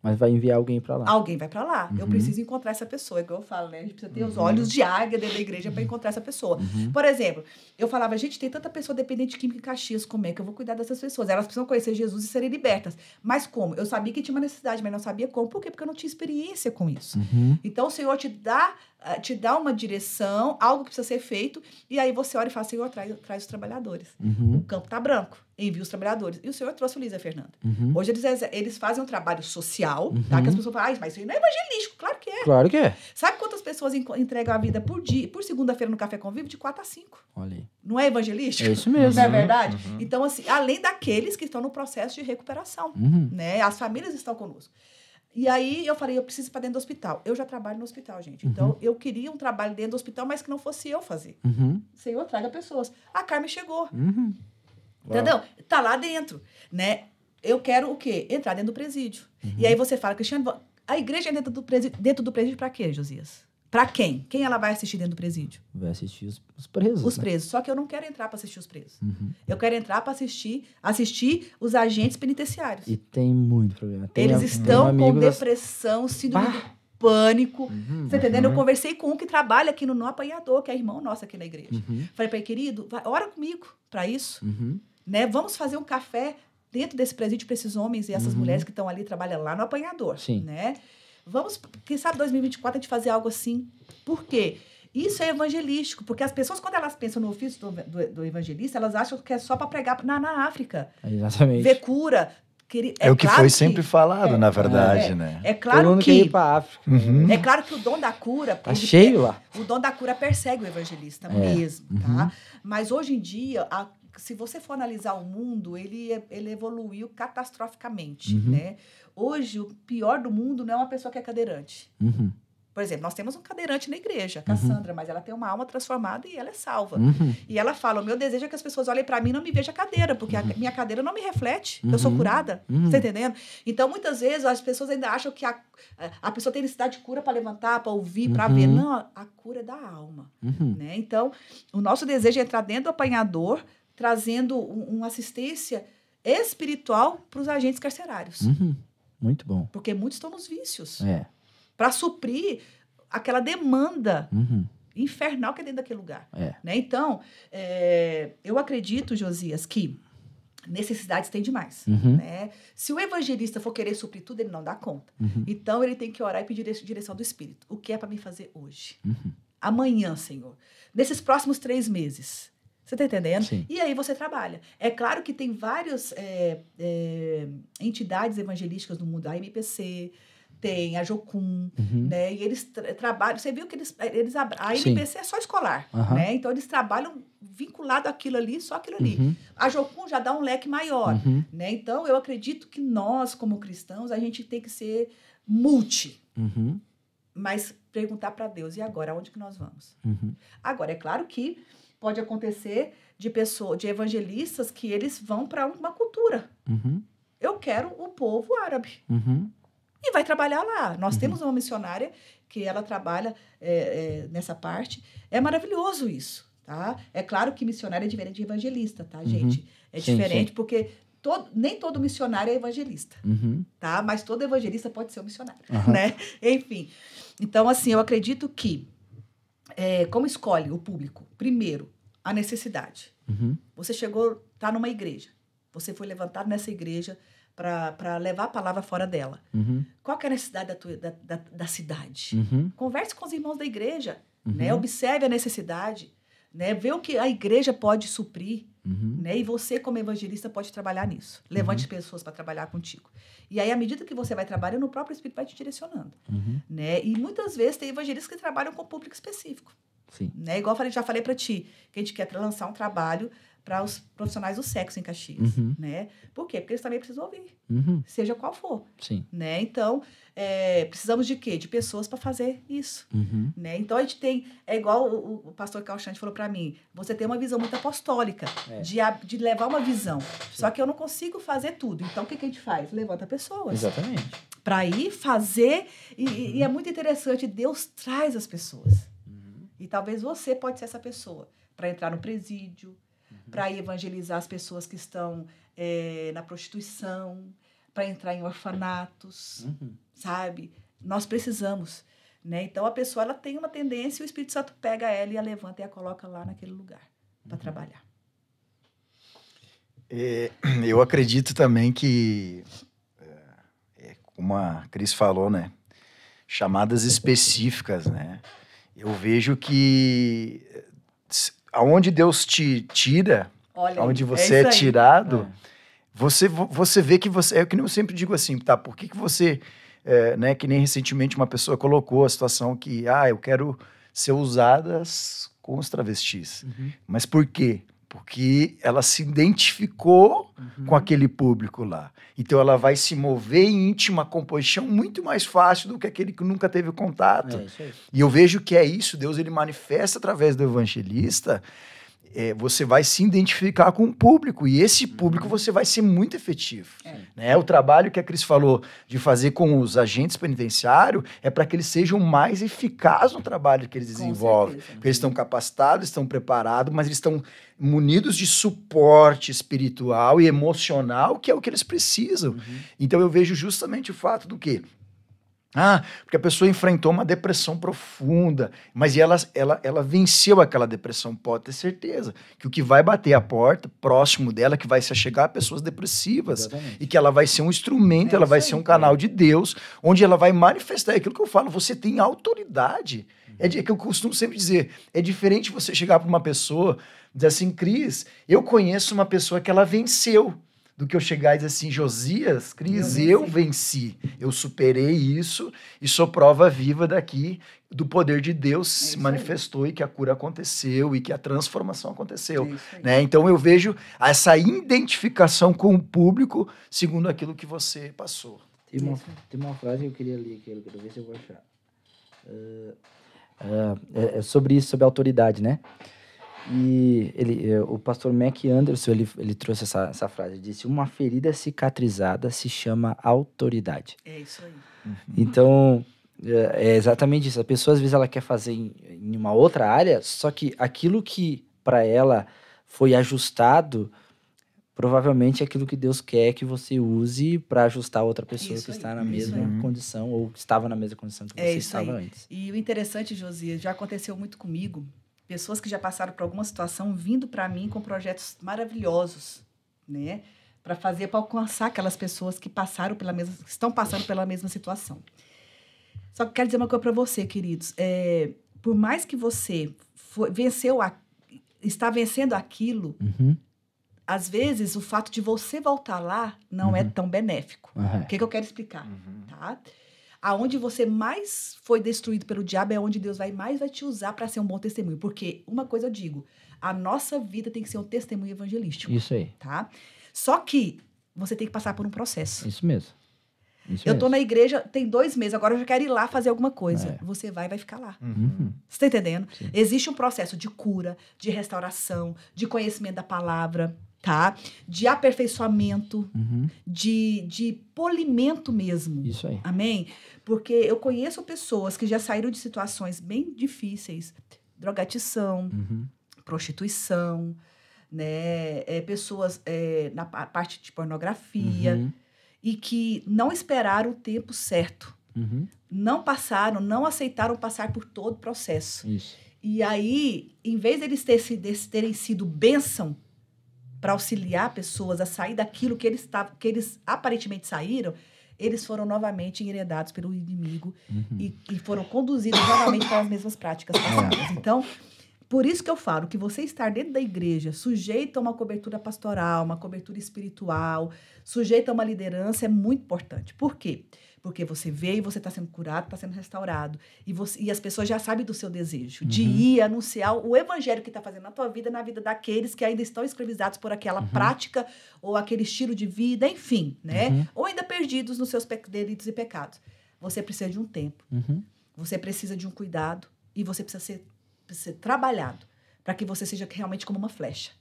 Mas vai enviar alguém para lá. Alguém vai para lá. Eu preciso encontrar essa pessoa. Igual eu falo, né? A gente precisa ter os olhos de águia dentro da igreja para encontrar essa pessoa. Por exemplo, eu falava, gente, tem tanta pessoa dependente de química em Caxias, como é que eu vou cuidar dessas pessoas? Elas precisam conhecer Jesus e serem libertas. Mas como? Eu sabia que tinha uma necessidade, mas não sabia como. Por quê? Porque eu não tinha experiência com isso. Então, o Senhor te dá te dá uma direção, algo que precisa ser feito, e aí você olha e fala, Senhor, traz os trabalhadores. O campo está branco, envia os trabalhadores. E o Senhor trouxe o Luiz e a Fernanda. Hoje eles fazem um trabalho social, tá? Que as pessoas falam, mas isso não é evangelístico. Claro que é. Claro que é. Sabe quantas pessoas entregam a vida por dia, por segunda-feira no Café Convívio? De 4 a 5. Olha aí. Não é evangelístico? É isso mesmo. Não é verdade? Então, assim, além daqueles que estão no processo de recuperação, né? As famílias estão conosco. E aí eu falei, eu preciso ir para dentro do hospital. Eu já trabalho no hospital, gente. Então, eu queria um trabalho dentro do hospital, mas que não fosse eu fazer. Senhor, traga pessoas. A Carmen chegou. Entendeu? Tá lá dentro, né? Eu quero o quê? Entrar dentro do presídio. E aí você fala, Cristiano, a igreja é dentro do presídio para quê, Josias? Para quem? Quem ela vai assistir dentro do presídio? Vai assistir os presos. Os presos. Só que eu não quero entrar para assistir os presos. Eu quero entrar para assistir os agentes penitenciários. E tem muito problema. Eles estão com depressão, síndrome do pânico. Você entendendo? Eu conversei com um que trabalha aqui no Apanhador, que é irmão nosso aqui na igreja. Falei para ele, querido, ora comigo para isso. Né? Vamos fazer um café dentro desse presídio para esses homens e essas mulheres que estão ali, trabalham lá no Apanhador. Sim. Né? Vamos, quem sabe 2024 a gente fazer algo assim. Por quê? Isso é evangelístico, porque as pessoas, quando elas pensam no ofício do evangelista, elas acham que é só para pregar na África. Exatamente. Ver cura. É o que foi sempre falado, na verdade, né? É claro todo mundo que... quer ir pra África. É claro que o dom da cura... Tá cheio lá. O dom da cura persegue o evangelista mesmo, tá? Mas hoje em dia... Se você for analisar o mundo, ele evoluiu catastroficamente, né? Hoje, o pior do mundo não é uma pessoa que é cadeirante. Por exemplo, nós temos um cadeirante na igreja, a Cassandra, mas ela tem uma alma transformada e ela é salva. E ela fala, o meu desejo é que as pessoas olhem para mim e não me vejam a cadeira, porque a minha cadeira não me reflete, eu sou curada, você entendendo? Então, muitas vezes, as pessoas ainda acham que a pessoa tem necessidade de cura para levantar, para ouvir, para ver. Não, a cura é da alma. Né? Então, o nosso desejo é entrar dentro do Apanhador, trazendo uma assistência espiritual para os agentes carcerários. Muito bom. Porque muitos estão nos vícios. Para suprir aquela demanda infernal que é dentro daquele lugar. Né? Então, eu acredito, Josias, que necessidades tem demais. Né? Se o evangelista for querer suprir tudo, ele não dá conta. Então, ele tem que orar e pedir direção do Espírito. O que é para mim fazer hoje? Amanhã, Senhor. Nesses próximos 3 meses. Você está entendendo? Sim. E aí você trabalha. É claro que tem várias entidades evangelísticas no mundo. A MPC, tem a Jocum, né? E eles trabalham... Você viu que a MPC é só escolar, né? Então, eles trabalham vinculado àquilo ali, só aquilo ali. A Jocum já dá um leque maior, né? Então, eu acredito que nós, como cristãos, a gente tem que ser multi. Mas perguntar para Deus, e agora, aonde que nós vamos? Agora, é claro que pode acontecer de evangelistas que eles vão para uma cultura. Eu quero o povo árabe. E vai trabalhar lá. Nós temos uma missionária que ela trabalha nessa parte. É maravilhoso isso, tá? É claro que missionário é diferente de evangelista, tá, gente? É diferente porque nem todo missionário é evangelista, tá? Mas todo evangelista pode ser um missionário, né? Enfim. Então, assim, eu acredito que como escolhe o público? Primeiro, a necessidade. Você está numa igreja. Você foi levantado nessa igreja para levar a palavra fora dela. Qual que é a necessidade da cidade? Converse com os irmãos da igreja. Né? Observe a necessidade. Né? Vê o que a igreja pode suprir. Né? E você, como evangelista, pode trabalhar nisso. Levante pessoas para trabalhar contigo. E aí, à medida que você vai trabalhando, o próprio Espírito vai te direcionando. Né? E muitas vezes tem evangelistas que trabalham com público específico. Sim. Né? Igual já falei para ti, que a gente quer lançar um trabalho para os profissionais do sexo em Caxias. Né? Por quê? Porque eles também precisam ouvir, seja qual for. Sim. Né? Então, precisamos de quê? De pessoas para fazer isso. Né? Então, a gente tem... É igual o pastor Calchante falou para mim, você tem uma visão muito apostólica de levar uma visão. Sim. Só que eu não consigo fazer tudo. Então, o que a gente faz? Levanta pessoas. Exatamente. Para ir fazer... E é muito interessante, Deus traz as pessoas. E talvez você pode ser essa pessoa para entrar no presídio, para evangelizar as pessoas que estão na prostituição, para entrar em orfanatos, sabe? Nós precisamos, né? Então, a pessoa ela tem uma tendência e o Espírito Santo pega ela e a levanta e a coloca lá naquele lugar para trabalhar. Eu acredito também que, como a Cris falou, né? Chamadas específicas, né? Eu vejo que aonde Deus te tira, Olha, aonde você é tirado, você vê que você... É que nem eu sempre digo assim, tá? Por que você... né, que nem recentemente uma pessoa colocou a situação que, eu quero ser usadas com os travestis. Mas por quê? Porque ela se identificou com aquele público lá. Então ela vai se mover em íntima compaixão muito mais fácil do que aquele que nunca teve contato. E eu vejo que é isso, Deus ele manifesta através do evangelista. Você vai se identificar com o público, e esse público você vai ser muito efetivo. Né? O trabalho que a Cris falou de fazer com os agentes penitenciários é para que eles sejam mais eficazes no trabalho que eles desenvolvem. Porque eles estão capacitados, estão preparados, mas eles estão munidos de suporte espiritual e emocional, que é o que eles precisam. Então eu vejo justamente o fato do quê? Porque a pessoa enfrentou uma depressão profunda, mas ela venceu aquela depressão. Pode ter certeza que o que vai bater a porta próximo dela, que vai se achegar a pessoas depressivas. Exatamente. E que ela vai ser um instrumento, ela vai ser um canal de Deus, onde ela vai manifestar aquilo que eu falo. Você tem autoridade. É que eu costumo sempre dizer, é diferente você chegar para uma pessoa e dizer assim, Cris, eu conheço uma pessoa que ela venceu, do que eu chegar e dizer assim, Josias, Cris, eu venci. Eu superei isso e sou prova viva daqui do poder de Deus se manifestou e que a cura aconteceu e que a transformação aconteceu. Né? Então eu vejo essa identificação com o público segundo aquilo que você passou. Tem uma frase que eu queria ler aqui, eu quero ver se eu vou achar. É sobre isso, sobre a autoridade, né? E o pastor Mac Anderson, ele trouxe essa frase, ele disse, uma ferida cicatrizada se chama autoridade. É isso aí. Então, é exatamente isso. A pessoa, às vezes, ela quer fazer em uma outra área, só que aquilo que, para ela, foi ajustado, provavelmente é aquilo que Deus quer que você use para ajustar outra pessoa que está na mesma condição, ou estava na mesma condição que você estava antes. E o interessante, Josias, já aconteceu muito comigo, pessoas que já passaram por alguma situação vindo para mim com projetos maravilhosos, né? Para alcançar aquelas pessoas que estão passando pela mesma situação. Só que quero dizer uma coisa para você, queridos. Por mais que você está vencendo aquilo, às vezes o fato de você voltar lá não é tão benéfico. O que eu quero explicar? Tá? Aonde você mais foi destruído pelo diabo é onde Deus mais vai te usar para ser um bom testemunho. Porque, uma coisa eu digo, a nossa vida tem que ser um testemunho evangelístico. Isso aí. Tá? Só que você tem que passar por um processo. Isso mesmo. Eu tô na igreja, tem 2 meses, agora eu já quero ir lá fazer alguma coisa. Você vai ficar lá. Você tá entendendo? Sim. Existe um processo de cura, de restauração, de conhecimento da palavra, tá? De aperfeiçoamento, de polimento mesmo. Isso aí. Amém? Porque eu conheço pessoas que já saíram de situações bem difíceis, drogadição, prostituição, né? Pessoas na parte de pornografia, e que não esperaram o tempo certo. Não aceitaram passar por todo o processo. Isso. E aí, em vez deles terem sido bênção para auxiliar pessoas a sair daquilo que eles aparentemente saíram, eles foram novamente enredados pelo inimigo e foram conduzidos novamente para as mesmas práticas passadas. Então, por isso que eu falo que você estar dentro da igreja, sujeito a uma cobertura pastoral, uma cobertura espiritual, sujeito a uma liderança, é muito importante. Por quê? Porque você veio, você está sendo curado, está sendo restaurado. E as pessoas já sabem do seu desejo de ir anunciar o evangelho que está fazendo na tua vida, na vida daqueles que ainda estão escravizados por aquela prática ou aquele estilo de vida, enfim, né? Ou ainda perdidos nos seus delitos e pecados. Você precisa de um tempo. Você precisa de um cuidado e você precisa ser trabalhado para que você seja realmente como uma flecha,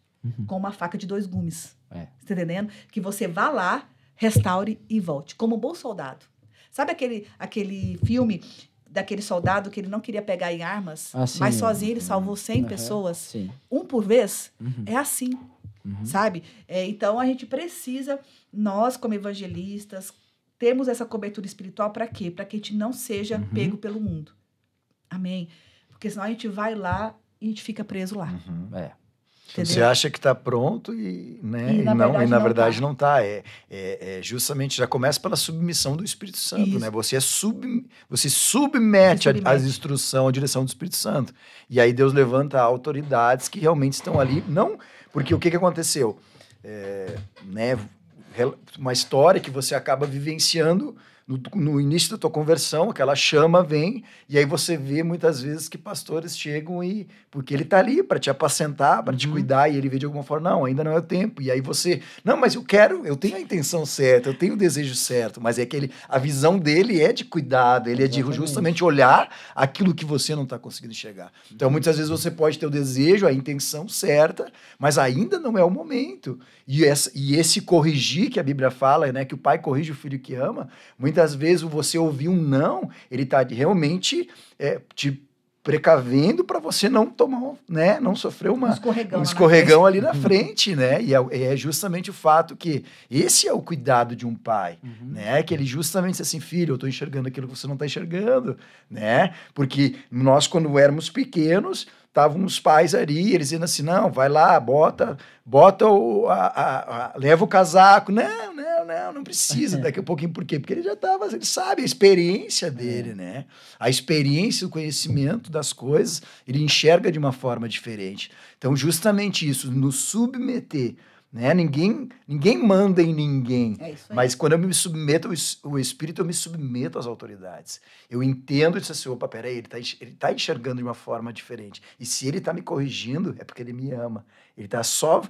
com uma faca de 2 gumes. Você tá entendendo? Que você vá lá, restaure e volte, como um bom soldado. Sabe aquele filme daquele soldado que ele não queria pegar em armas, mas sozinho ele salvou 100 pessoas, Sim. um por vez? É assim, sabe? Então, a gente precisa, nós como evangelistas, temos essa cobertura espiritual para quê? Para que a gente não seja pego pelo mundo. Amém? Porque senão a gente vai lá e a gente fica preso lá. Entendeu? Você acha que está pronto né? Na verdade não está. É justamente, já começa pela submissão do Espírito Santo. Isso. Né? Você submete às instruções, à direção do Espírito Santo. E aí Deus levanta autoridades que realmente estão ali. Não, porque o que aconteceu? Né? Uma história que você acaba vivenciando no início da tua conversão, aquela chama vem, e aí você vê muitas vezes que pastores chegam porque ele está ali para te apacentar, para te cuidar, e ele vê de alguma forma, não, ainda não é o tempo. E aí você, não, mas eu tenho a intenção certa, eu tenho o desejo certo, mas é que a visão dele é de cuidado, ele é de justamente olhar aquilo que você não está conseguindo enxergar. Então, muitas vezes você pode ter o desejo, a intenção certa, mas ainda não é o momento. E esse corrigir que a Bíblia fala, né, que o pai corrige o filho que ama, muitas vezes você ouvir um não, ele está realmente te precavendo para você não tomar, né, não sofrer um escorregão ali na frente, né? E é justamente o fato que esse é o cuidado de um pai, né? Que ele justamente diz assim, filho, eu estou enxergando aquilo que você não está enxergando, né? Porque nós, quando éramos pequenos, estavam os pais ali, eles dizendo assim, não, vai lá, leva o casaco. Não precisa, daqui a pouquinho. Por quê? Porque ele ele sabe a experiência dele, né? A experiência, o conhecimento das coisas, ele enxerga de uma forma diferente. Então, justamente isso, nos submeter, né? Ninguém manda em ninguém, mas quando eu me submeto ao Espírito, eu me submeto às autoridades. Eu entendo e disse assim, opa, peraí, ele tá enxergando de uma forma diferente. E se ele está me corrigindo, é porque ele me ama. Ele está só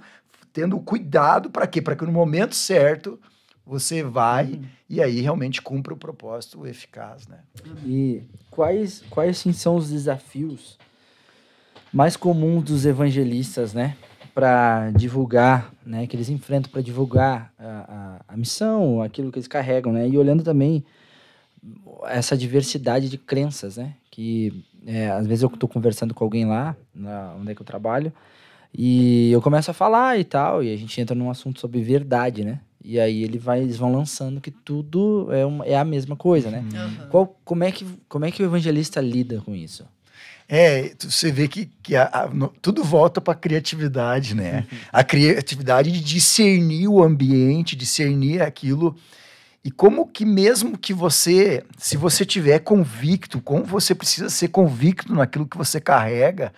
tendo cuidado para quê? Para que no momento certo você vai e aí realmente cumpra o propósito eficaz, né? E quais sim, são os desafios mais comuns dos evangelistas, né? Para divulgar, né, que eles enfrentam para divulgar a missão, aquilo que eles carregam, né, e olhando também essa diversidade de crenças, né, que às vezes eu estou conversando com alguém lá, onde é que eu trabalho, e eu começo a falar e tal, e a gente entra num assunto sobre verdade, né, e aí eles vão lançando que tudo é a mesma coisa, né. Como é que o evangelista lida com isso? Você vê que tudo volta para a criatividade, né? A criatividade de discernir o ambiente, discernir aquilo. E como que mesmo que se você tiver convicto, como você precisa ser convicto naquilo que você carrega,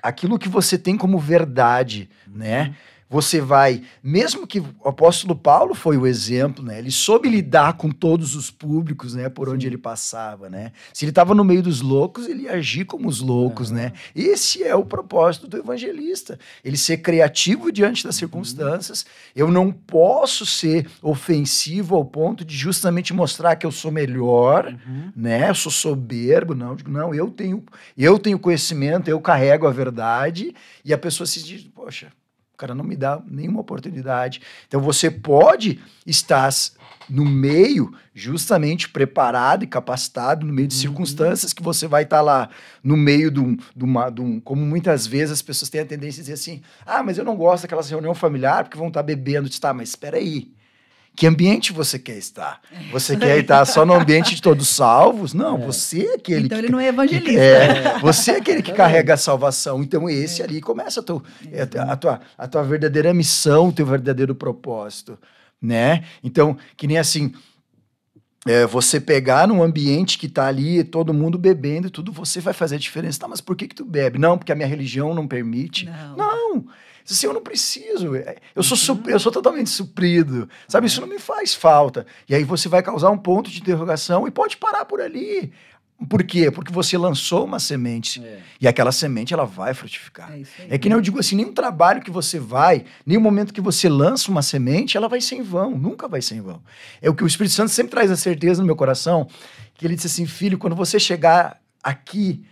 aquilo que você tem como verdade, né? Você vai, mesmo que o apóstolo Paulo foi o exemplo, né? Ele soube lidar com todos os públicos, né? Por onde ele passava, né? Se ele estava no meio dos loucos, ele ia agir como os loucos, né? Esse é o propósito do evangelista. Ele ser criativo diante das circunstâncias. Eu não posso ser ofensivo ao ponto de justamente mostrar que eu sou melhor, né? Eu sou soberbo, não, eu tenho conhecimento, eu carrego a verdade, e a pessoa se diz, poxa, o cara não me dá nenhuma oportunidade. Então, você pode estar no meio, justamente preparado e capacitado, no meio de circunstâncias que você vai estar lá, no meio como muitas vezes as pessoas têm a tendência a dizer assim, mas eu não gosto daquelas reunião familiar porque vão estar bebendo. Mas espera aí. Que ambiente você quer estar? Você quer estar só no ambiente de todos salvos? Não, você é aquele ele não é evangelista. Você é aquele que carrega a salvação. Então, esse ali começa a tua verdadeira missão, o teu verdadeiro propósito, né? Então, que nem assim, você pegar num ambiente que tá ali, todo mundo bebendo e tudo, você vai fazer a diferença. Tá, mas por que tu bebe? Não, porque a minha religião não permite. Não. Assim, eu não preciso, eu sou totalmente suprido, sabe? Isso não me faz falta. E aí você vai causar um ponto de interrogação e pode parar por ali. Por quê? Porque você lançou uma semente e aquela semente ela vai frutificar. É que nem eu digo assim, nenhum trabalho que você nenhum momento que você lança uma semente, ela vai ser em vão, nunca vai ser em vão. É o que o Espírito Santo sempre traz a certeza no meu coração, que ele disse assim, filho, quando você chegar aqui,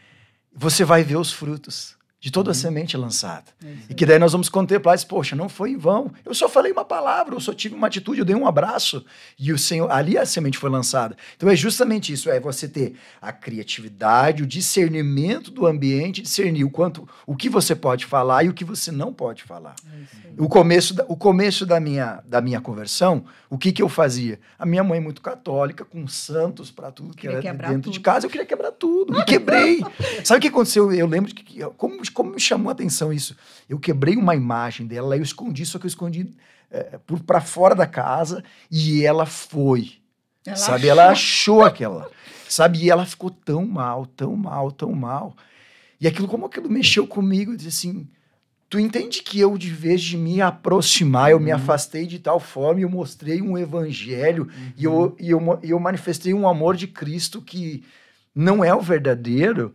você vai ver os frutos de toda a semente lançada. E que daí nós vamos contemplar, poxa, não foi em vão. Eu só falei uma palavra, eu só tive uma atitude, eu dei um abraço e o Senhor, ali a semente foi lançada. Então é justamente isso, você ter a criatividade, o discernimento do ambiente, discernir o que você pode falar e o que você não pode falar. O começo da minha conversão, o que eu fazia? A minha mãe muito católica, com santos para tudo que era dentro de casa, eu queria quebrar tudo, me quebrei. Sabe o que aconteceu? Eu lembro que como me chamou a atenção isso. Eu quebrei uma imagem dela, eu escondi, só que eu escondi para fora da casa e ela foi. Ela achou aquela. Sabe? E ela ficou tão mal, tão mal, tão mal. E como aquilo mexeu comigo, eu disse assim, tu entende que eu, de vez de me aproximar, eu me afastei de tal forma e eu mostrei um evangelho e eu manifestei um amor de Cristo que não é o verdadeiro.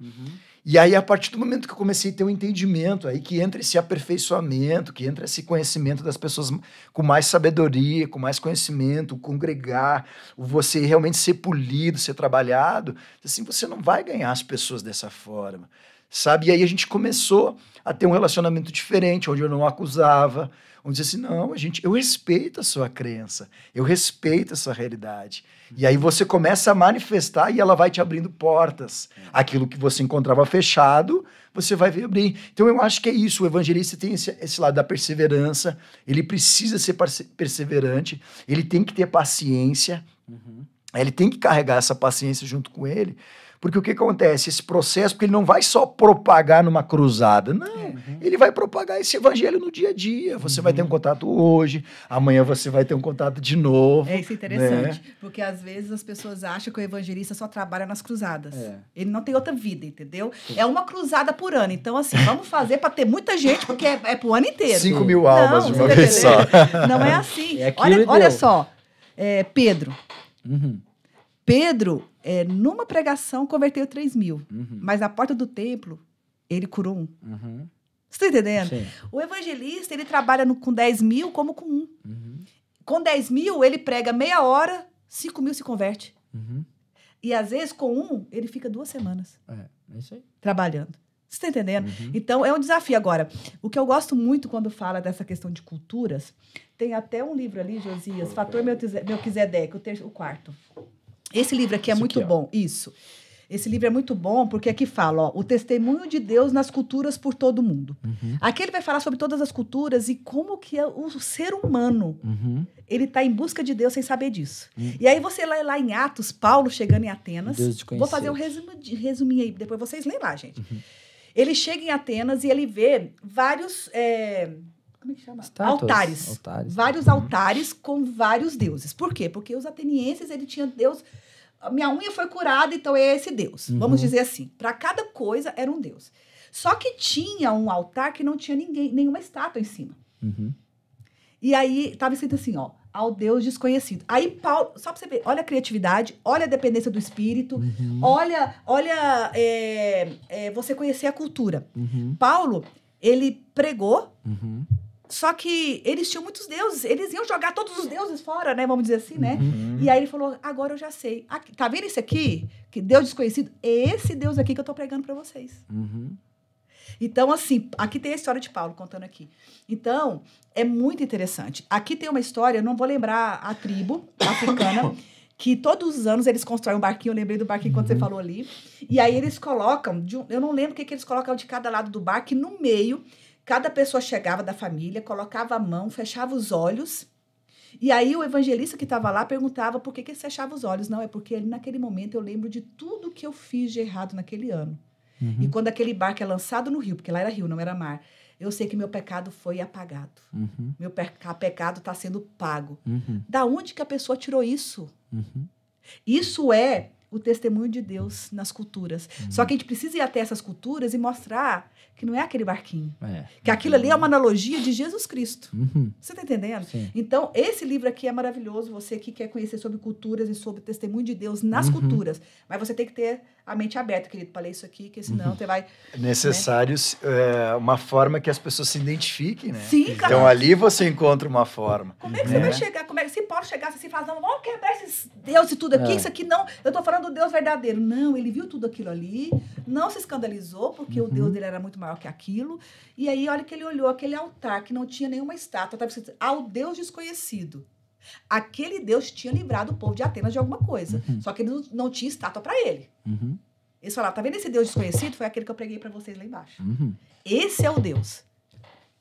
E aí, a partir do momento que eu comecei a ter um entendimento, aí que entra esse aperfeiçoamento, que entra esse conhecimento das pessoas com mais sabedoria, com mais conhecimento, congregar, você realmente ser polido, ser trabalhado, assim, você não vai ganhar as pessoas dessa forma, sabe? E aí a gente começou a ter um relacionamento diferente, onde eu não acusava, onde dizia assim, não, eu respeito a sua crença, eu respeito a sua realidade. E aí você começa a manifestar e ela vai te abrindo portas. Aquilo que você encontrava fechado, você vai ver abrir. Então eu acho que é isso, o evangelista tem esse lado da perseverança, ele precisa ser perseverante, ele tem que ter paciência, ele tem que carregar essa paciência junto com ele, porque o que acontece? Esse processo, porque ele não vai só propagar numa cruzada, não. Ele vai propagar esse evangelho no dia a dia. Você vai ter um contato hoje, amanhã você vai ter um contato de novo. Isso é interessante, porque às vezes as pessoas acham que o evangelista só trabalha nas cruzadas. Ele não tem outra vida, entendeu? É uma cruzada por ano. Então, assim, vamos fazer para ter muita gente, porque é pro ano inteiro. 5.000 almas de uma vez só. Não é assim. Olha só, Pedro. Pedro, numa pregação, converteu 3.000. Mas na porta do templo, ele curou 1. Você está entendendo? Sim. O evangelista, ele trabalha com 10.000 como com 1. Com 10.000, ele prega meia hora, 5.000 se converte. E às vezes, com 1, ele fica 2 semanas. É isso aí. Trabalhando. Você está entendendo? Então, é um desafio. Agora, o que eu gosto muito quando fala dessa questão de culturas, tem até um livro ali, Josias, Fator Melquisedeque, o 4º. Esse livro aqui é muito bom. Isso. Esse livro é muito bom porque aqui fala, o testemunho de Deus nas culturas por todo o mundo. Aqui ele vai falar sobre todas as culturas e como que é o ser humano, ele está em busca de Deus sem saber disso. E aí você lê lá em Atos, Paulo chegando em Atenas. Vou fazer um resuminho aí, depois vocês leem lá, gente. Ele chega em Atenas e ele vê vários... como é que chama? Altares. Vários altares com vários deuses. Por quê? Porque os atenienses, ele tinha Deus... Minha unha foi curada, então é esse Deus. Vamos dizer assim. Para cada coisa era um Deus. Só que tinha um altar que não tinha nenhuma estátua em cima. E aí estava escrito assim, ó, ao Deus desconhecido. Aí Paulo, só para você ver, olha a criatividade, olha a dependência do espírito, olha você conhecer a cultura. Paulo, ele pregou, só que eles tinham muitos deuses, eles iam jogar todos os deuses fora, né? Vamos dizer assim, né? E aí ele falou, agora eu já sei. Aqui, tá vendo isso aqui? Que Deus desconhecido? É esse Deus aqui que eu tô pregando para vocês. Então, assim, aqui tem a história de Paulo contando aqui. Então, é muito interessante. Aqui tem uma história, eu não vou lembrar a tribo africana, que todos os anos eles constroem um barquinho, eu lembrei do barquinho quando você falou ali, e aí eles colocam, eu não lembro o que eles colocam de cada lado do barco, e no meio... Cada pessoa chegava da família, colocava a mão, fechava os olhos. E aí o evangelista que estava lá perguntava por que ele fechava os olhos. Não, é porque naquele momento eu lembro de tudo que eu fiz de errado naquele ano. E quando aquele barco é lançado no rio, porque lá era rio, não era mar, eu sei que meu pecado foi apagado. Meu pecado está sendo pago. Da onde que a pessoa tirou isso? Isso é o testemunho de Deus nas culturas. Só que a gente precisa ir até essas culturas e mostrar que não é aquele barquinho. Que aquilo ali é uma analogia de Jesus Cristo. Você está entendendo? Sim. Então, esse livro aqui é maravilhoso. Você que quer conhecer sobre culturas e sobre o testemunho de Deus nas culturas. Mas você tem que ter a mente aberta, querido, para ler isso aqui, porque senão você vai... É necessário uma forma que as pessoas se identifiquem, né? Sim, cara. Então, ali você encontra uma forma. Como é que você vai chegar? Se Paulo chegasse assim e falasse, não, vamos quebrar esses deuses e tudo aqui, isso aqui não, eu estou falando do Deus verdadeiro. Não, ele viu tudo aquilo ali, não se escandalizou, porque o Deus dele era muito maior que aquilo. E aí, olha que ele olhou aquele altar que não tinha nenhuma estátua, estava escrito, ao Deus desconhecido. Aquele Deus tinha livrado o povo de Atenas de alguma coisa, só que ele não tinha estátua para ele. Eles falaram, tá vendo esse Deus desconhecido? Foi aquele que eu preguei para vocês lá embaixo. Esse é o Deus.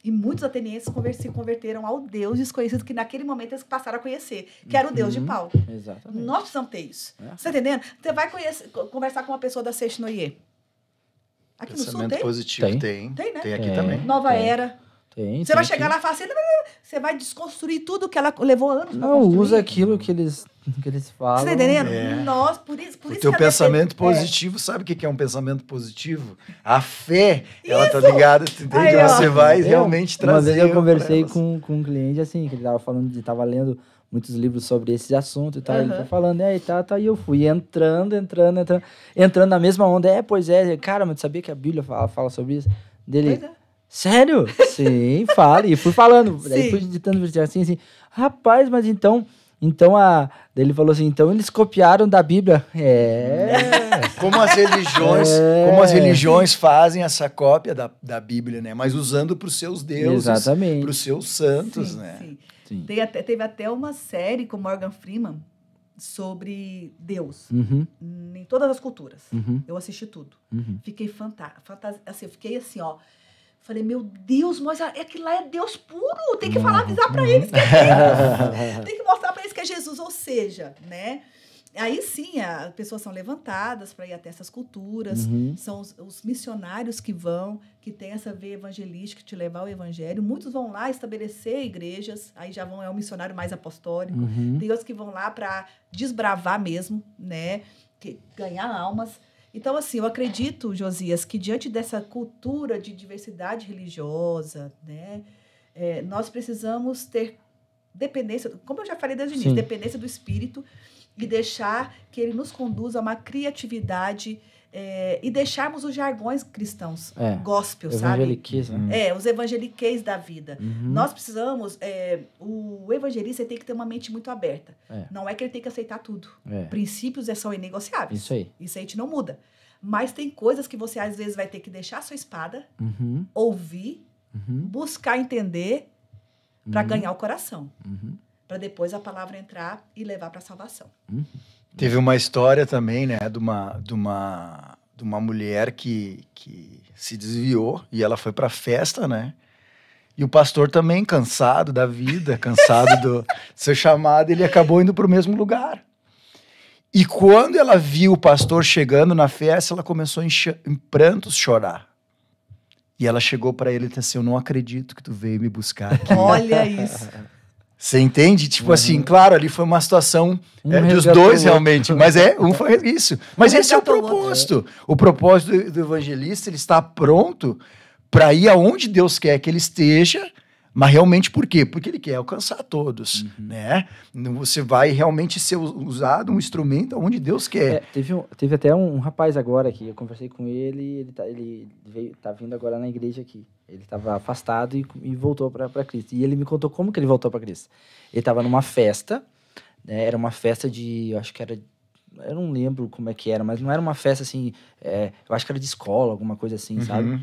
E muitos atenienses se converteram ao Deus desconhecido que naquele momento eles passaram a conhecer, que era o Deus de Paulo. Exatamente. Nós precisamos ter isso. Você tá entendendo? Você vai conversar com uma pessoa da Seixinoye. Aqui no Sul Pensamento tem? positivo tem. Tem, né? Tem aqui também. Nova Era. Tem, Você vai chegar lá e falar assim, você vai desconstruir tudo que ela levou anos pra Não, construir. usa aquilo que eles falam. Você tá entendendo? É. Nós, por isso O que teu a pensamento defesa- positivo, sabe o que é um pensamento positivo? A fé, ela tá ligada, tu entende? Aí, ó. Você vai realmente Uma trazer. vez eu conversei pra elas. com um cliente assim, que ele tava falando, tava lendo muitos livros sobre esse assunto e tal. Ele Aham. foi falando, e eu fui entrando na mesma onda. Pois é, cara, mas sabia que a Bíblia fala sobre isso? Dele, Pois é. sério? Sim, fala. E fui falando. Daí Sim. fui ditando assim, rapaz, mas então daí ele falou assim, então eles copiaram da Bíblia. Como as religiões, É. como as religiões fazem essa cópia da Bíblia, né? Mas usando para os seus deuses, Exatamente. para os seus santos, Sim, né? sim. Sim. Teve até uma série com Morgan Freeman sobre Deus, Uhum, em todas as culturas. uhum, Eu assisti tudo. uhum. Fiquei assim, eu fiquei assim, ó. Falei, meu Deus, mas aquilo lá é Deus puro. Tem que falar, avisar pra eles que é Deus. Tem que mostrar pra eles que é Jesus. Ou seja, né? Aí sim, as pessoas são levantadas para ir até essas culturas. Uhum. São os missionários que vão, que tem essa veia evangelística, te levar ao evangelho. Muitos vão lá estabelecer igrejas, aí já vão, é um missionário mais apostólico. Uhum. Tem outros que vão lá para desbravar mesmo, né? Ganhar almas. Então, assim, eu acredito, Josias, que diante dessa cultura de diversidade religiosa, né? Nós precisamos ter dependência, como eu já falei desde o início, Sim. dependência do Espírito e deixar que ele nos conduza a uma criatividade e deixarmos os jargões cristãos, gospel, sabe? Evangeliquez, né? Os evangeliqueis da vida. Uhum. Nós precisamos... o evangelista tem que ter uma mente muito aberta. Não é que ele tem que aceitar tudo. Princípios são inegociáveis. Isso aí. Isso a gente não muda. Mas tem coisas que você, às vezes, vai ter que deixar a sua espada, Uhum. ouvir, Uhum. buscar entender, para Uhum. ganhar o coração. Uhum. Para depois a palavra entrar e levar para a salvação. Teve uma história também, né, de uma mulher que se desviou e ela foi para festa, né? E o pastor também, cansado da vida, cansado do seu chamado, ele acabou indo para o mesmo lugar. E quando ela viu o pastor chegando na festa, ela começou em prantos chorar. E ela chegou para ele e disse assim, eu não acredito que tu veio me buscar aqui. Olha isso. Você entende? Tipo assim, claro, ali foi uma situação dos resgatou dois o outro. realmente, mas um foi isso. Mas esse é o resgatou o outro. propósito. O propósito do evangelista, ele está pronto para ir aonde Deus quer que ele esteja, mas realmente por quê? Porque ele quer alcançar todos, né? Você vai realmente ser usado um instrumento onde Deus quer. Teve até um rapaz agora que eu conversei com ele, tá vindo agora na igreja aqui. Ele estava afastado e voltou para Cristo. E ele me contou como que ele voltou para Cristo. Ele estava numa festa, né, era uma festa eu acho que era, eu não lembro como é que era, mas não era uma festa assim, eu acho que era de escola, alguma coisa assim, sabe?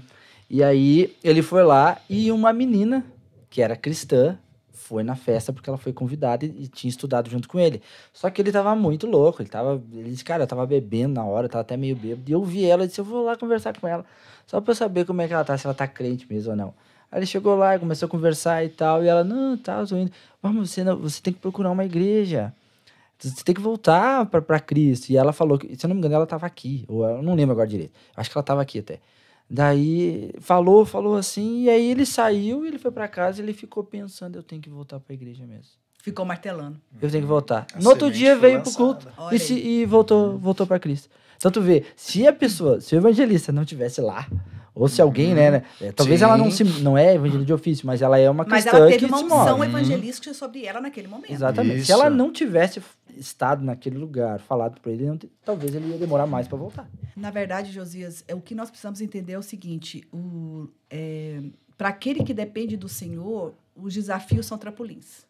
E aí ele foi lá e uma menina que era cristã foi na festa porque ela foi convidada e tinha estudado junto com ele. Só que ele tava muito louco, ele disse, cara, eu tava bebendo na hora, tava até meio bêbado, e eu vi ela e disse, eu vou lá conversar com ela, só pra eu saber como é que ela tá, se ela tá crente mesmo ou não. Aí ele chegou lá e começou a conversar e tal, e ela, não, tá, eu tô indo. Mas você tem que procurar uma igreja, você tem que voltar pra Cristo. E ela falou, que, se eu não me engano, ela tava aqui, ou eu não lembro agora direito, acho que ela tava aqui até. Daí, falou assim, e aí ele saiu, ele foi pra casa, ele ficou pensando, eu tenho que voltar pra igreja mesmo. Ficou martelando. Eu tenho que voltar. A No outro semente dia foi veio pro culto Olha e voltou pra Cristo. Então tu vê, se o evangelista não tivesse lá, ou se alguém, né, talvez Sim. ela não é evangelista de ofício, mas ela é uma Mas cristã ela teve que uma se unção move. evangelística sobre ela naquele momento. Exatamente. Isso. Se ela não tivesse estado naquele lugar, falado pra ele, talvez ele ia demorar mais pra voltar. Na verdade, Josias, o que nós precisamos entender é o seguinte: para aquele que depende do Senhor, os desafios são trampolins.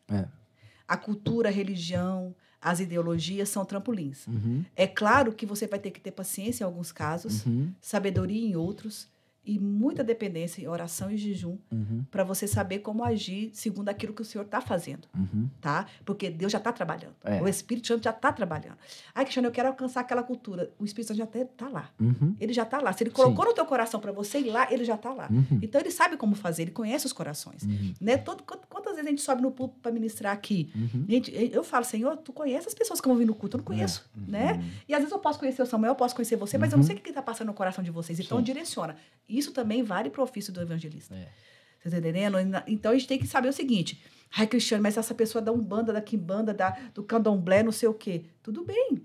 A cultura, a religião, as ideologias são trampolins. Uhum. É claro que você vai ter que ter paciência em alguns casos, Uhum. sabedoria em outros, e muita dependência em oração e jejum para você saber como agir segundo aquilo que o Senhor está fazendo, tá? Porque Deus já está trabalhando. O Espírito Santo já está trabalhando. Ai, Cristiano, eu quero alcançar aquela cultura. O Espírito Santo já está lá. Ele já está lá. Se ele colocou no teu coração para você ir lá, ele já está lá. Então, ele sabe como fazer, ele conhece os corações. Né? Quantas vezes a gente sobe no púlpito para ministrar aqui? Eu falo, Senhor, tu conhece as pessoas que vão vir no culto? Eu não conheço, né? E às vezes eu posso conhecer o Samuel, eu posso conhecer você, mas eu não sei o que está passando no coração de vocês. Então, direciona. Isso também vale para o ofício do evangelista. Você está entendendo? Então, a gente tem que saber o seguinte. Ai, Cristiano, mas essa pessoa da Umbanda, da Quimbanda, do Candomblé, não sei o quê. Tudo bem.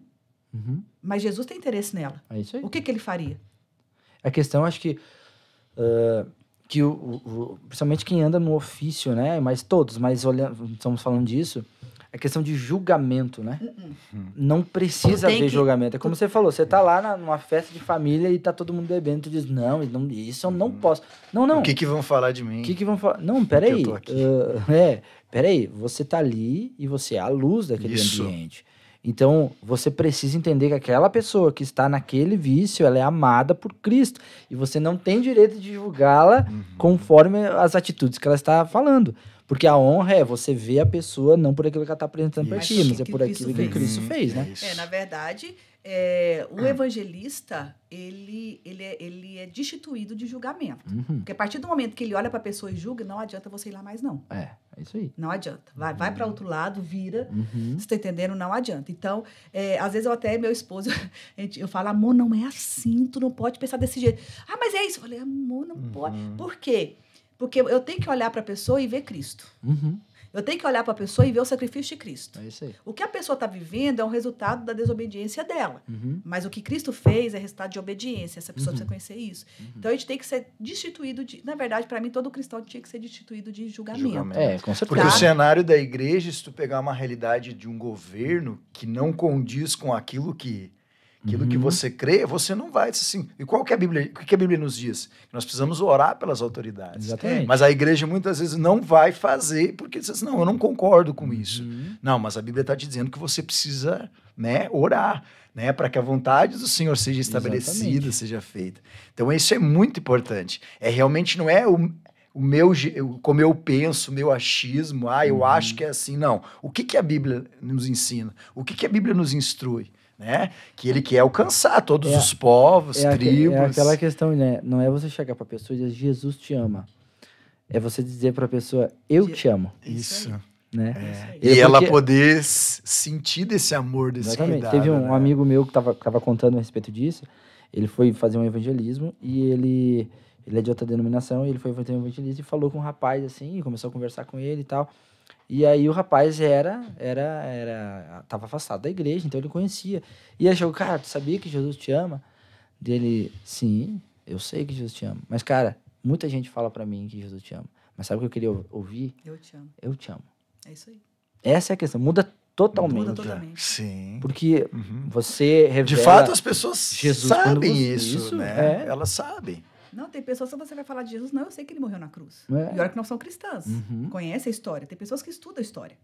Mas Jesus tem interesse nela. É isso aí. O que ele faria? A questão, acho que principalmente quem anda no ofício, né? Mas todos, mas olhando, estamos falando disso, a questão de julgamento, né? Não precisa haver julgamento. É como você falou, você tá lá numa festa de família e tá todo mundo bebendo, tu diz, não, isso eu não posso. Não. O que vão falar de mim? O que vão falar? Não, peraí. Peraí, você tá ali e você é a luz daquele ambiente. Então, você precisa entender que aquela pessoa que está naquele vício, ela é amada por Cristo. E você não tem direito de julgá-la conforme as atitudes que ela está falando. Porque a honra é você ver a pessoa não por aquilo que ela está apresentando para ti, mas é por aquilo que Cristo fez, né? Na verdade, o evangelista, ele é destituído de julgamento. Porque a partir do momento que ele olha para a pessoa e julga, não adianta você ir lá mais, não. É isso aí. Não adianta. Vai para outro lado, vira. Você está entendendo? Não adianta. Então, às vezes meu esposo, eu falo, amor, não é assim, tu não pode pensar desse jeito. Ah, mas é isso. Eu falei, amor, não pode. Por quê? Porque eu tenho que olhar para a pessoa e ver Cristo. Eu tenho que olhar para a pessoa e ver o sacrifício de Cristo. É isso aí. O que a pessoa está vivendo é um resultado da desobediência dela. Mas o que Cristo fez é resultado de obediência. Essa pessoa precisa conhecer isso. Então, a gente tem que ser destituído de... Na verdade, para mim, todo cristão tinha que ser destituído de julgamento. Com certeza. Porque o cenário da igreja, se tu pegar uma realidade de um governo que não condiz com aquilo que você crê, você não vai assim. E o que a Bíblia nos diz? Nós precisamos orar pelas autoridades. Exatamente. Mas a igreja muitas vezes não vai fazer porque diz assim, não, eu não concordo com isso. Não, mas a Bíblia está te dizendo que você precisa, né, orar, né, para que a vontade do Senhor seja estabelecida, seja feita. Então isso é muito importante. Realmente não é como eu penso, o meu achismo, eu acho que é assim, não. O que a Bíblia nos ensina? O que a Bíblia nos instrui? Né? Que ele quer alcançar todos os povos, tribos. É aquela questão, né? Não é você chegar para a pessoa e dizer, Jesus te ama. É você dizer para a pessoa, eu te amo. Isso. Né? E ela poder sentir desse amor, desse cuidado. Teve um amigo meu que estava contando a respeito disso. Ele foi fazer um evangelismo e ele é de outra denominação. E ele foi fazer um evangelismo e falou com um rapaz assim, e começou a conversar com ele e tal. E aí o rapaz tava afastado da igreja, então ele conhecia. E ele chegou, cara, tu sabia que Jesus te ama? Dele, sim, eu sei que Jesus te ama. Mas, cara, muita gente fala pra mim que Jesus te ama. Mas sabe o que eu queria ouvir? Eu te amo. Eu te amo. É isso aí. Essa é a questão, muda totalmente. Muda totalmente. Sim. Porque você revela... De fato, as pessoas Jesus sabem isso, né? Elas sabem. Não, tem pessoas que você vai falar de Jesus, não, eu sei que ele morreu na cruz. É. E olha que não são cristãs. Conhecem a história. Tem pessoas que estudam a história.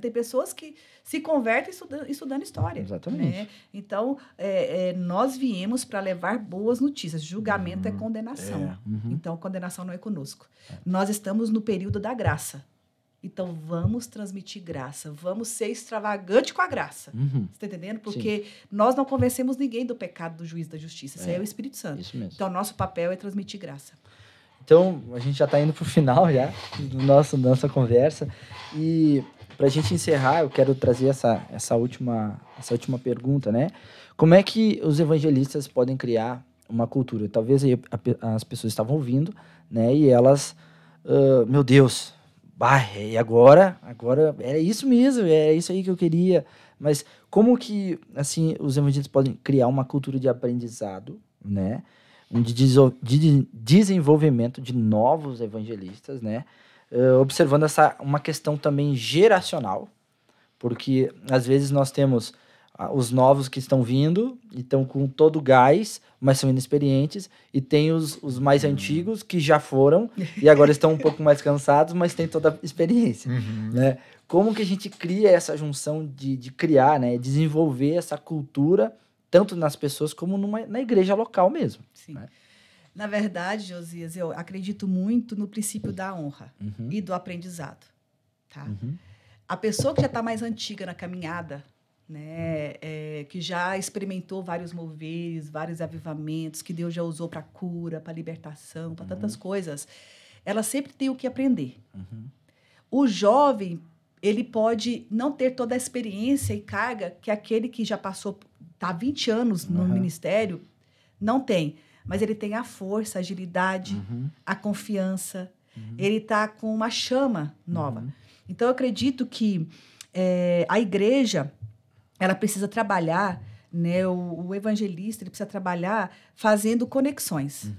Tem pessoas que se convertem estudando história. Exatamente. Né? Então, nós viemos para levar boas notícias. Julgamento é condenação. Então, condenação não é conosco. Nós estamos no período da graça. Então, vamos transmitir graça. Vamos ser extravagante com a graça. Você está entendendo? Porque nós não convencemos ninguém do pecado, do juízo, da justiça. Isso aí é o Espírito Santo. Isso mesmo. Então, nosso papel é transmitir graça. Então, a gente já está indo para o final já da nossa conversa. E, para a gente encerrar, eu quero trazer essa última pergunta, né? Como é que os evangelistas podem criar uma cultura? Talvez aí as pessoas estavam ouvindo, né? E elas... meu Deus... e agora era isso mesmo, é isso aí que eu queria. Mas como que, assim, os evangelistas podem criar uma cultura de aprendizado, né? De desenvolvimento de novos evangelistas, né? Observando uma questão também geracional, porque às vezes nós temos os novos que estão vindo e estão com todo o gás, mas são inexperientes, e tem os mais antigos que já foram e agora estão um pouco mais cansados, mas têm toda a experiência. Né? Como que a gente cria essa junção de criar, né? Desenvolver essa cultura, tanto nas pessoas como na igreja local mesmo? Sim. Né? Na verdade, Josias, eu acredito muito no princípio da honra e do aprendizado. Tá? A pessoa que já está mais antiga na caminhada, né, que já experimentou vários moveres, vários avivamentos, que Deus já usou para cura, para libertação, para tantas coisas, ela sempre tem o que aprender. O jovem, ele pode não ter toda a experiência e carga que aquele que já passou, está há 20 anos no ministério, não tem. Mas ele tem a força, a agilidade, a confiança. Ele está com uma chama nova. Então, eu acredito que a igreja, ela precisa trabalhar, né? O evangelista, ele precisa trabalhar fazendo conexões.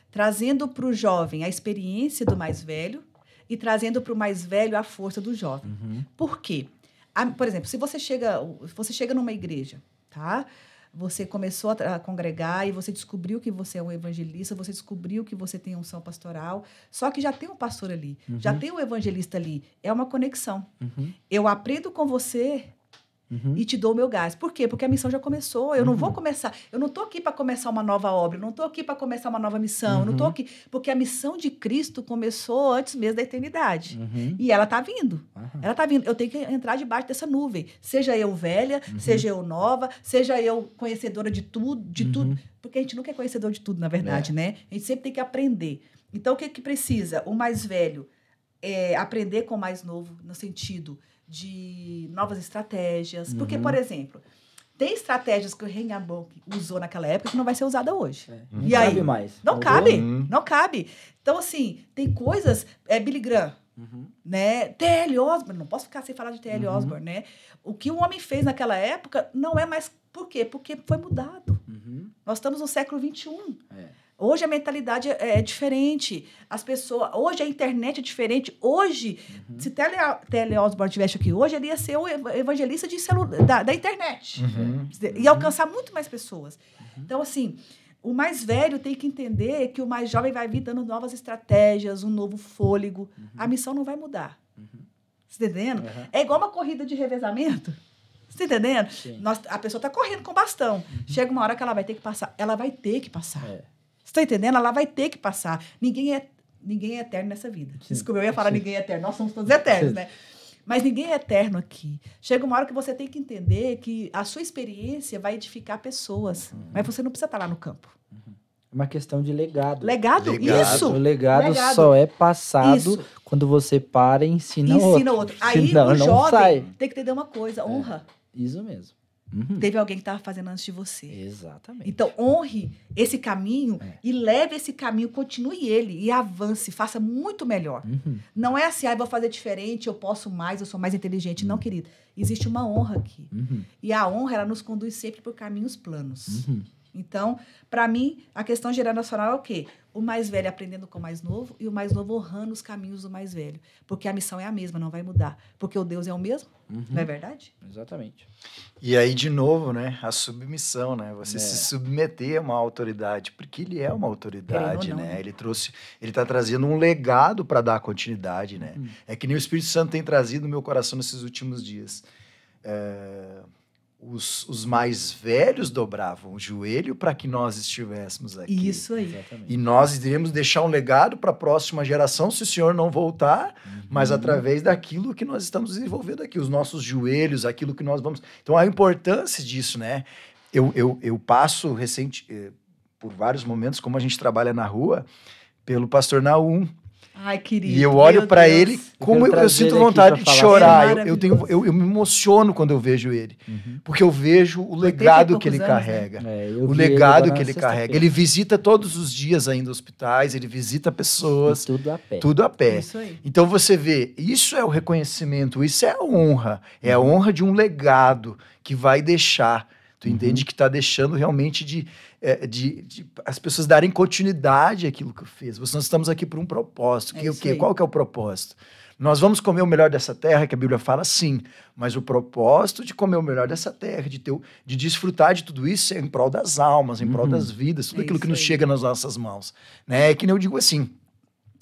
Trazendo para o jovem a experiência do mais velho e trazendo para o mais velho a força do jovem. Por quê? Por exemplo, se você chega numa igreja, tá? Você começou a congregar e você descobriu que você é um evangelista, você descobriu que você tem unção pastoral, só que já tem um pastor ali, já tem um evangelista ali. É uma conexão. Eu aprendo com você e te dou o meu gás. Por quê? Porque a missão já começou. Eu não vou começar. Eu não estou aqui para começar uma nova obra. Eu não estou aqui para começar uma nova missão. Eu não estou aqui... Porque a missão de Cristo começou antes mesmo da eternidade. E ela está vindo. Ela está vindo. Eu tenho que entrar debaixo dessa nuvem. Seja eu velha, seja eu nova, seja eu conhecedora de tudo, Porque a gente nunca é conhecedor de tudo, na verdade, né? A gente sempre tem que aprender. Então, o que precisa? O mais velho aprender com o mais novo, no sentido de novas estratégias. Porque, por exemplo, tem estratégias que o Rengabon usou naquela época que não vai ser usada hoje. Não cabe mais. Não cabe, não cabe. Então, assim, tem coisas... Billy Graham, né? T.L. Osborne, não posso ficar sem falar de T.L. Osborne, né? O que o homem fez naquela época não é mais... Por quê? Porque foi mudado. Nós estamos no século XXI. Hoje a mentalidade é diferente. As pessoas... Hoje a internet é diferente. Hoje, se T.L. Osborne estivesse aqui hoje, ele ia ser o evangelista da internet. Ia alcançar muito mais pessoas. Então, assim, o mais velho tem que entender que o mais jovem vai vir dando novas estratégias, um novo fôlego. A missão não vai mudar. Você está entendendo? É igual uma corrida de revezamento. Você está entendendo? A pessoa está correndo com bastão. Chega uma hora que ela vai ter que passar. Ela vai ter que passar. Você está entendendo? Ela vai ter que passar. Ninguém é eterno nessa vida. Desculpa, eu ia falar ninguém é eterno. Nós somos todos eternos, né? Mas ninguém é eterno aqui. Chega uma hora que você tem que entender que a sua experiência vai edificar pessoas. Mas você não precisa estar lá no campo. É uma questão de legado. Legado. Isso. O legado só é passado quando você para e ensina outro. Aí senão, o jovem sai. tem que entender uma coisa, honra. Isso mesmo. Teve alguém que estava fazendo antes de você. Exatamente. Então, honre esse caminho e leve esse caminho, continue ele e avance, faça muito melhor. Não é assim, eu vou fazer diferente, eu posso mais, eu sou mais inteligente. Não, querido. Existe uma honra aqui. E a honra, ela nos conduz sempre por caminhos planos. Então, para mim, a questão geracional é o quê? O mais velho aprendendo com o mais novo e o mais novo honrando os caminhos do mais velho. Porque a missão é a mesma, não vai mudar. Porque o Deus é o mesmo, não é verdade? Exatamente. E aí, de novo, né? A submissão, né? Você se submeter a uma autoridade, porque ele é uma autoridade, não, né? Ele está trazendo um legado para dar continuidade, né? É que nem o Espírito Santo tem trazido no meu coração nesses últimos dias. Os mais velhos dobravam o joelho para que nós estivéssemos aqui. Isso aí. Exatamente. E nós iremos deixar um legado para a próxima geração, se o Senhor não voltar, mas através daquilo que nós estamos desenvolvendo aqui, os nossos joelhos, aquilo que nós vamos... Então, a importância disso, né? Eu passo por vários momentos, como a gente trabalha na rua, pelo pastor Naum. Ai, querido. E eu olho para ele, como eu sinto vontade de chorar. Eu me emociono quando eu vejo ele. Porque eu vejo o legado que ele carrega. O legado que ele carrega. Ele visita todos os dias ainda hospitais, ele visita pessoas. E tudo a pé. Tudo a pé. Isso aí. Então você vê, isso é o reconhecimento, isso é a honra. É a honra de um legado que vai deixar. Tu entende que está deixando realmente de as pessoas darem continuidade àquilo que fez. Nós estamos aqui por um propósito. Qual que é o propósito? Nós vamos comer o melhor dessa terra, que a Bíblia fala sim, mas o propósito de comer o melhor dessa terra, de desfrutar de tudo isso é em prol das almas, em prol das vidas, tudo aquilo que nos chega nas nossas mãos. Né? É que nem eu digo assim,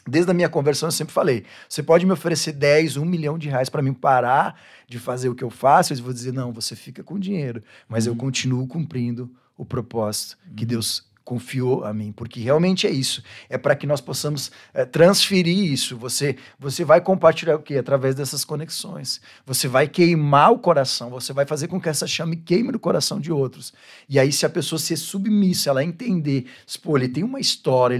desde a minha conversão eu sempre falei, você pode me oferecer 10, 1 milhão de reais para mim parar de fazer o que eu faço, eu vou dizer, não, você fica com dinheiro, mas eu continuo cumprindo o propósito que Deus confiou a mim, porque realmente é isso. É para que nós possamos transferir isso. Você vai compartilhar o quê? Através dessas conexões. Você vai queimar o coração, você vai fazer com que essa chama queime no coração de outros. E aí, se a pessoa ser submissa, ela entender, pô, ele tem uma história,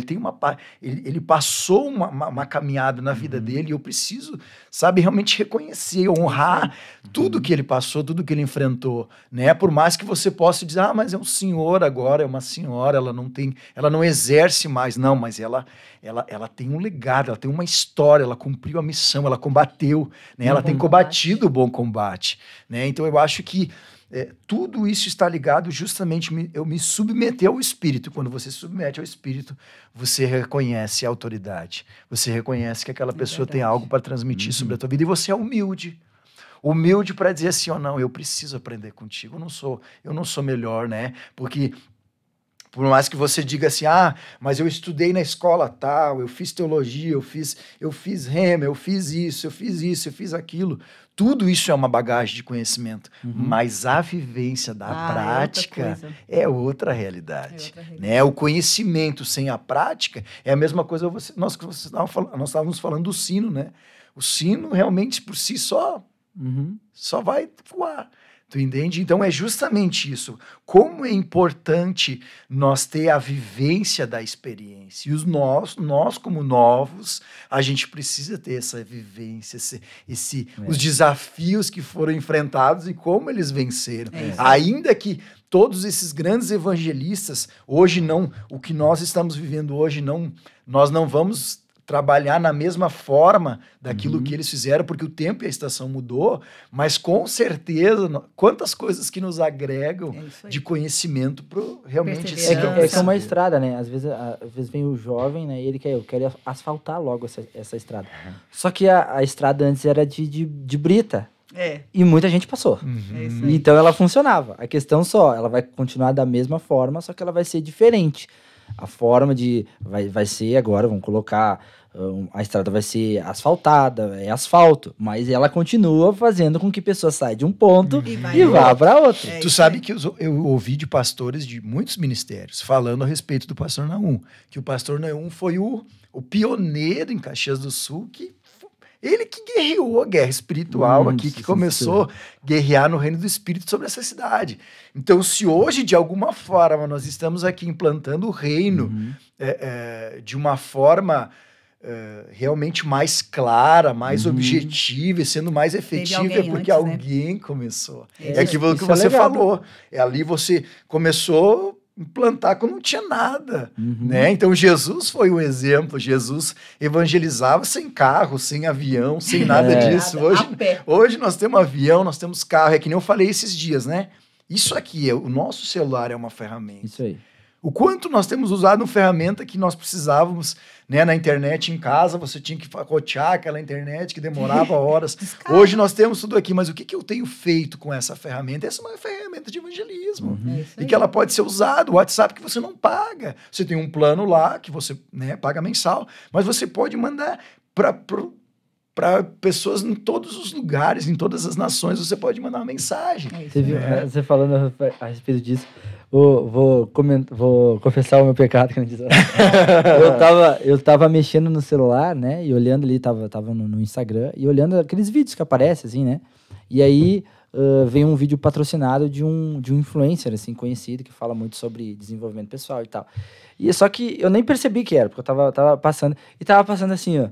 ele passou uma caminhada na vida dele, e eu preciso, sabe, realmente reconhecer, honrar tudo que ele passou, tudo que ele enfrentou, né? Por mais que você possa dizer, mas é um senhor agora, é uma senhora, ela não exerce mais. Não, mas ela tem um legado, ela tem uma história, ela cumpriu a missão, ela combateu, né? Ela tem combatido o bom combate, né? Então eu acho que tudo isso está ligado justamente eu me submeter ao Espírito. Quando você se submete ao Espírito, você reconhece a autoridade, você reconhece que aquela pessoa tem algo para transmitir sobre a tua vida, e você é humilde para dizer assim, não, eu preciso aprender contigo, eu não sou melhor, né? Porque por mais que você diga assim, mas eu estudei na escola tal, eu fiz teologia, eu fiz rema, eu fiz isso, eu fiz aquilo. Tudo isso é uma bagagem de conhecimento, mas a vivência da prática é outra realidade. Né? O conhecimento sem a prática é a mesma coisa. Nós estávamos falando do sino, né? O sino realmente por si só vai voar. Tu entende? Então é justamente isso. Como é importante nós ter a vivência da experiência. E nós como novos, a gente precisa ter essa vivência, os desafios que foram enfrentados e como eles venceram. Ainda que todos esses grandes evangelistas, hoje o que nós estamos vivendo hoje, nós não vamos trabalhar na mesma forma daquilo que eles fizeram, porque o tempo e a estação mudou, mas com certeza, quantas coisas que nos agregam de conhecimento para realmente... É como uma estrada, né? Às vezes vem o jovem, né? E ele eu quero asfaltar logo essa estrada. Só que a estrada antes era de brita. E muita gente passou. Então ela funcionava. A questão ela vai continuar da mesma forma, só que ela vai ser diferente. A forma vai ser agora, vamos colocar, a estrada vai ser asfaltada, é asfalto, mas ela continua fazendo com que pessoas saiam de um ponto e vá para outro. Tu sabe que eu ouvi de pastores de muitos ministérios falando a respeito do pastor Naum, que o pastor Naum foi o pioneiro em Caxias do Sul, ele que guerreou a guerra espiritual aqui, que começou a guerrear no reino do Espírito sobre essa cidade. Então, se hoje, de alguma forma, nós estamos aqui implantando o reino de uma forma realmente mais clara, mais objetiva e sendo mais efetiva, é porque alguém começou. É aquilo que você falou. Ali você começou implantar quando não tinha nada, né? Então Jesus foi um exemplo. Jesus evangelizava sem carro, sem avião, sem nada disso. Hoje nós temos avião, nós temos carro. É que nem eu falei esses dias, né? Isso aqui, o nosso celular é uma ferramenta. Isso aí. O quanto nós temos usado uma ferramenta que nós precisávamos, né, na internet em casa, você tinha que rotear aquela internet que demorava horas. Hoje nós temos tudo aqui, mas o que eu tenho feito com essa ferramenta? Essa é uma ferramenta de evangelismo. E que ela pode ser usada. O WhatsApp que você não paga. Você tem um plano lá que você, né, paga mensal, mas você pode mandar para pessoas em todos os lugares, em todas as nações, você pode mandar uma mensagem. Você falando a respeito disso, vou confessar o meu pecado. Eu tava mexendo no celular, né, e olhando ali, tava no Instagram, e olhando aqueles vídeos que aparecem, assim, né, e aí veio um vídeo patrocinado de um influencer, assim, conhecido, que fala muito sobre desenvolvimento pessoal e tal. E só que eu nem percebi que era, porque eu tava passando assim, ó,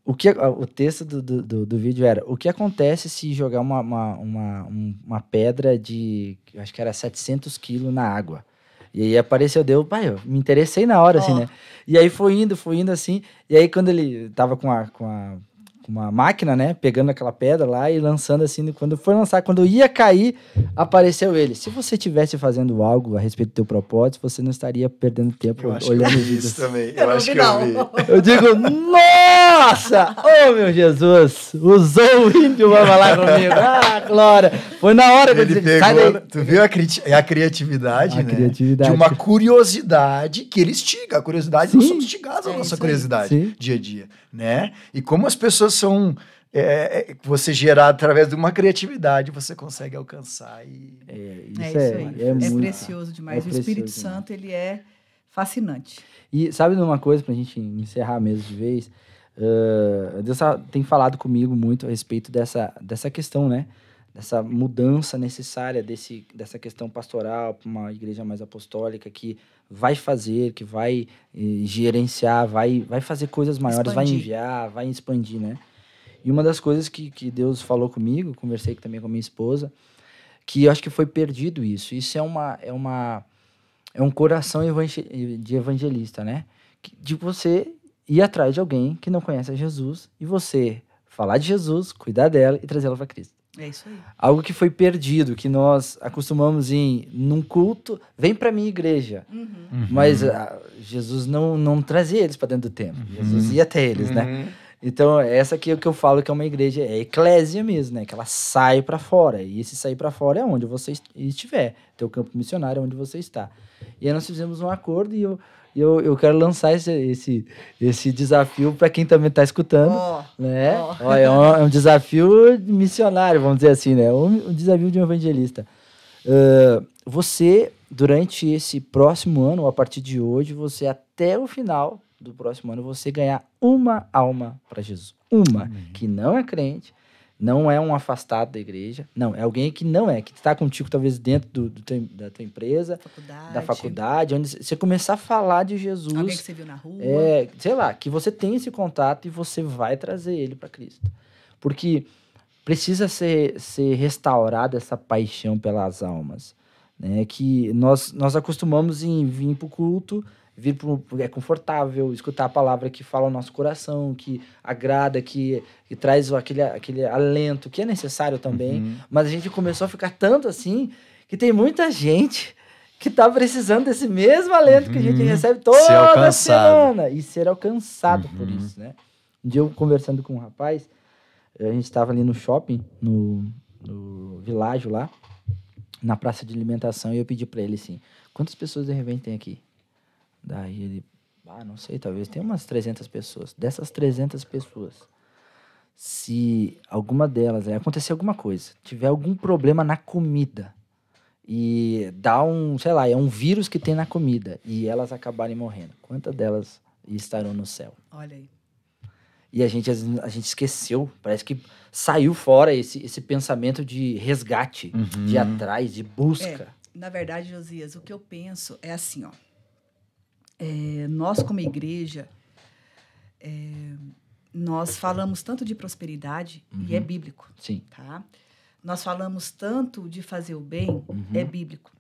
o texto do vídeo era: o que acontece se jogar uma pedra de, acho que era 700 quilos na água? E aí apareceu, eu me interessei na hora, assim, né? E aí foi indo assim, e aí quando ele tava com uma máquina, né, pegando aquela pedra lá e lançando assim, quando eu ia cair, apareceu ele. Se você estivesse fazendo algo a respeito do teu propósito, você não estaria perdendo tempo olhando vídeos. Também. Eu acho que eu vi. Eu digo, nossa! Oh, meu Jesus! Usou o ímpio pra falar comigo. Ah, glória! Foi na hora que eu disse, sai daí. Tu viu a criatividade, né? Criatividade. De uma curiosidade que ele instiga. A curiosidade, nós somos instigados à nossa curiosidade dia a dia, né? E como as pessoas são você gerar através de uma criatividade, você consegue alcançar. Isso aí. É muito precioso demais. O Espírito Santo, ele é fascinante. E sabe de uma coisa, pra gente encerrar mesmo de vez? Deus tem falado comigo muito a respeito dessa questão, né? Dessa mudança necessária dessa questão pastoral para uma igreja mais apostólica que vai fazer, que vai gerenciar, vai fazer coisas maiores, vai enviar, vai expandir, né? E uma das coisas que Deus falou comigo, conversei também com a minha esposa, que eu acho que foi perdido isso. Isso é um coração de evangelista, né? De você ir atrás de alguém que não conhece a Jesus e você falar de Jesus, cuidar dela e trazê-la para Cristo. É isso aí. Algo que foi perdido, que nós acostumamos num culto, vem para minha igreja. Mas Jesus não trazia eles para dentro do templo. Jesus ia até eles, né? Então, essa aqui é o que eu falo que é uma igreja, é eclésia mesmo, né? Que ela sai para fora. E esse sair para fora é onde você estiver. Teu campo missionário é onde você está. E aí nós fizemos um acordo e eu quero lançar esse desafio para quem também está escutando. Né? É um desafio missionário, vamos dizer assim, né? Um desafio de um evangelista. Você, durante esse próximo ano, ou a partir de hoje, você até o final do próximo ano, você ganhar uma alma para Jesus. Que não é crente, não é um afastado da igreja, não, é alguém que não é, que está contigo talvez dentro da tua empresa, da faculdade, onde você começar a falar de Jesus. Alguém que você viu na rua. Sei lá, que você tem esse contato e você vai trazer ele para Cristo. Porque precisa ser restaurada essa paixão pelas almas, né? Que nós acostumamos em vir para o culto, é confortável, escutar a palavra que fala o nosso coração, que agrada, que traz aquele alento que é necessário também. Mas a gente começou a ficar tanto assim que tem muita gente que está precisando desse mesmo alento que a gente recebe toda semana e ser alcançado por isso, né? Um dia eu conversando com um rapaz, a gente estava ali no shopping, no Világio lá, na praça de alimentação, e eu pedi para ele assim, quantas pessoas de repente tem aqui? Daí ele, não sei, talvez tenha umas 300 pessoas. Dessas 300 pessoas, se alguma delas acontecer alguma coisa, tiver algum problema na comida e dá um vírus que tem na comida e elas acabarem morrendo, quantas delas estarão no céu? Olha aí. E a gente esqueceu, parece que saiu fora esse pensamento de resgate, de ir atrás, de busca. Na verdade, Josias, o que eu penso é assim, ó. Nós, como igreja, nós falamos tanto de prosperidade, e é bíblico. Sim. Tá? Nós falamos tanto de fazer o bem, é bíblico.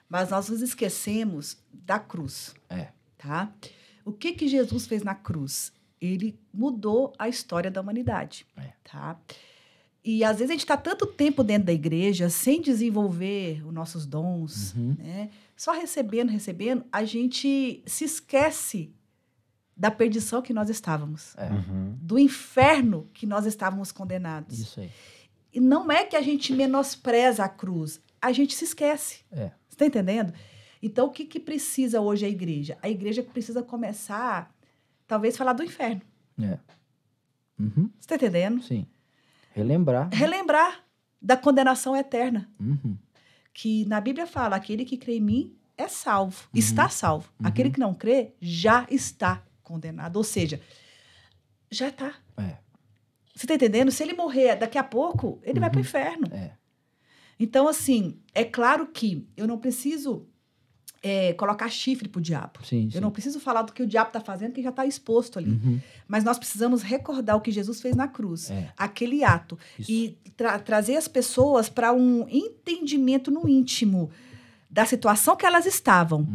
Mas nós nos esquecemos da cruz. Tá? O que Jesus fez na cruz? Ele mudou a história da humanidade. Tá? E, às vezes, a gente está tanto tempo dentro da igreja sem desenvolver os nossos dons, né? Só recebendo, a gente se esquece da perdição que nós estávamos, do inferno que nós estávamos condenados. Isso aí. E não é que a gente menospreza a cruz, a gente se esquece. Você está entendendo? Então, o que precisa hoje a igreja? A igreja precisa começar, talvez, a falar do inferno. Você está entendendo? Sim. Relembrar da condenação eterna. Que na Bíblia fala, aquele que crê em mim é salvo, está salvo. Aquele que não crê já está condenado. Ou seja, já está. Você está entendendo? Se ele morrer daqui a pouco, ele vai para o inferno. Então, assim, é claro que eu não preciso colocar chifre pro diabo. Eu não preciso falar do que o diabo está fazendo, que já está exposto ali. Mas nós precisamos recordar o que Jesus fez na cruz. Aquele ato. Isso. E trazer as pessoas para um entendimento no íntimo da situação que elas estavam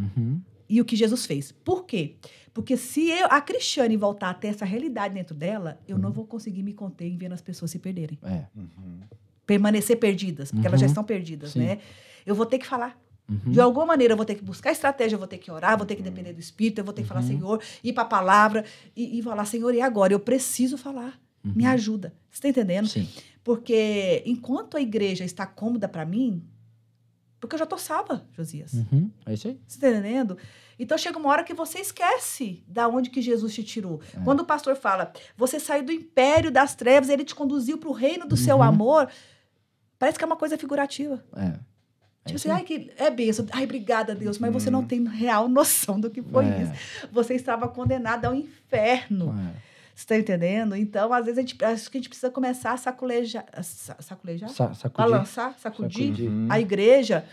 e o que Jesus fez. Por quê? Porque se a Cristiane voltar a ter essa realidade dentro dela, eu não vou conseguir me conter em vendo as pessoas se perderem. Permanecer perdidas, porque elas já estão perdidas, né? Eu vou ter que falar. De alguma maneira, eu vou ter que buscar estratégia, eu vou ter que orar, vou ter que depender do Espírito, eu vou ter que falar, Senhor, ir para a palavra e falar, Senhor, e agora? Eu preciso falar. Me ajuda. Você está entendendo? Sim. Porque enquanto a igreja está cômoda para mim, Porque eu já tô salva, Josias. É isso aí. Você tá entendendo? Então chega uma hora que você esquece da onde que Jesus te tirou. Quando o pastor fala, você saiu do império das trevas, ele te conduziu para o reino do seu amor, parece que é uma coisa figurativa. Tipo assim, ai, que é bênção. Ai, obrigada, Deus. Mas você não tem real noção do que foi isso. Você estava condenado ao inferno. Você está entendendo? Então, às vezes, acho que a gente precisa começar a saculejar? Balançar, sacudir a igreja,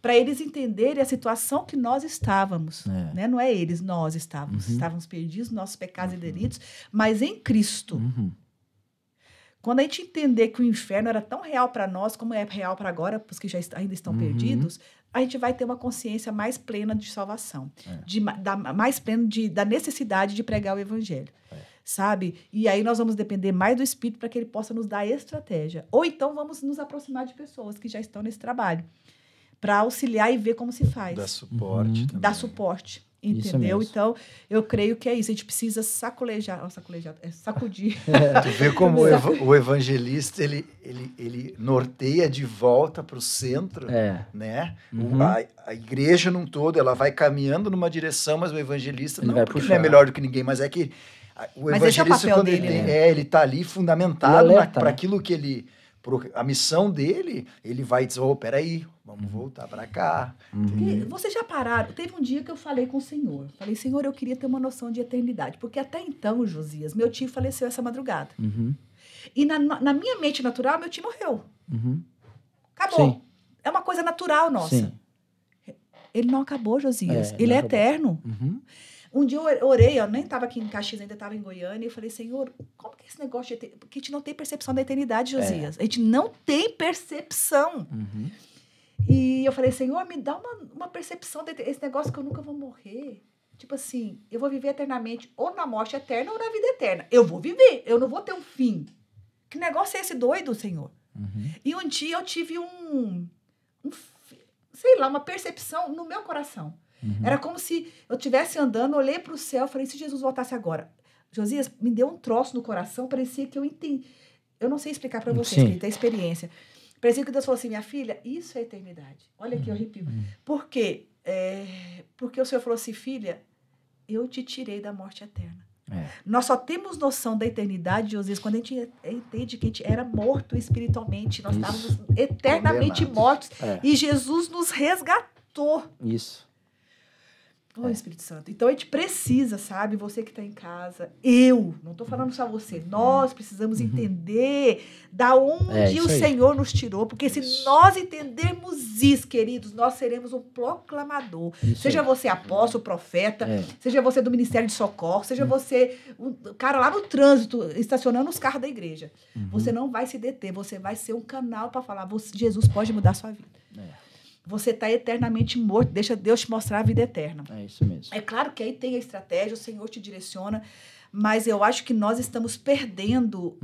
para eles entenderem a situação que nós estávamos. Né? Não é eles, nós estávamos. Estávamos perdidos, nossos pecados e delitos, mas em Cristo. Quando a gente entender que o inferno era tão real para nós como é real para agora, para os que ainda estão perdidos, a gente vai ter uma consciência mais plena de salvação, mais plena da necessidade de pregar o evangelho. Sabe? E aí nós vamos depender mais do Espírito para que ele possa nos dar estratégia. Ou então vamos nos aproximar de pessoas que já estão nesse trabalho, para auxiliar e ver como se faz. Dar suporte também. Dar suporte. Entendeu? Então, eu creio que é isso. A gente precisa sacudir. Tu vê como o evangelista, ele norteia de volta para o centro, né? A igreja num todo, ela vai caminhando numa direção, mas o evangelista não é melhor do que ninguém, mas é que o evangelista, quando ele está ali fundamentado para aquilo que ele... A missão dele, ele vai dizer, peraí, vamos voltar para cá. Vocês já pararam? Teve um dia que eu falei com o Senhor. Falei, Senhor, eu queria ter uma noção de eternidade. Porque até então, Josias, meu tio faleceu essa madrugada. E na minha mente natural, meu tio morreu. Acabou. Sim. É uma coisa natural nossa. Sim. Ele não acabou, Josias. Ele é eterno. Um dia eu orei, eu nem estava aqui em Caxias, ainda estava em Goiânia, e eu falei, Senhor, como que é esse negócio de porque a gente não tem percepção da eternidade, Josias. A gente não tem percepção. E eu falei, Senhor, me dá uma percepção desse negócio que eu nunca vou morrer. Tipo assim, eu vou viver eternamente, ou na morte eterna, ou na vida eterna. Eu vou viver, eu não vou ter um fim. Que negócio é esse doido, Senhor? E um dia eu tive uma percepção no meu coração. Era como se eu estivesse andando, olhei para o céu e falei, se Jesus voltasse agora. Josias, me deu um troço no coração, parecia que eu entendi. Eu não sei explicar para vocês, que tem experiência. Parecia que Deus falou assim, minha filha, isso é eternidade. Olha aqui, eu arrepio. Por quê? Porque o Senhor falou assim, filha, eu te tirei da morte eterna. Nós só temos noção da eternidade, Josias, quando a gente entende que a gente era morto espiritualmente. Nós estávamos eternamente mortos. E Jesus nos resgatou. Isso. Espírito Santo. Então, a gente precisa, sabe? Você que está em casa, não estou falando só você, nós precisamos entender da onde o Senhor nos tirou, porque se nós entendermos isso, queridos, nós seremos um proclamador. Seja você apóstolo, profeta, seja você do Ministério de Socorro, seja você o cara lá no trânsito, estacionando os carros da igreja. Você não vai se deter, você vai ser um canal para falar, Jesus pode mudar a sua vida. Você está eternamente morto. Deixa Deus te mostrar a vida eterna. É isso mesmo. É claro que aí tem a estratégia, o Senhor te direciona, mas eu acho que nós estamos perdendo...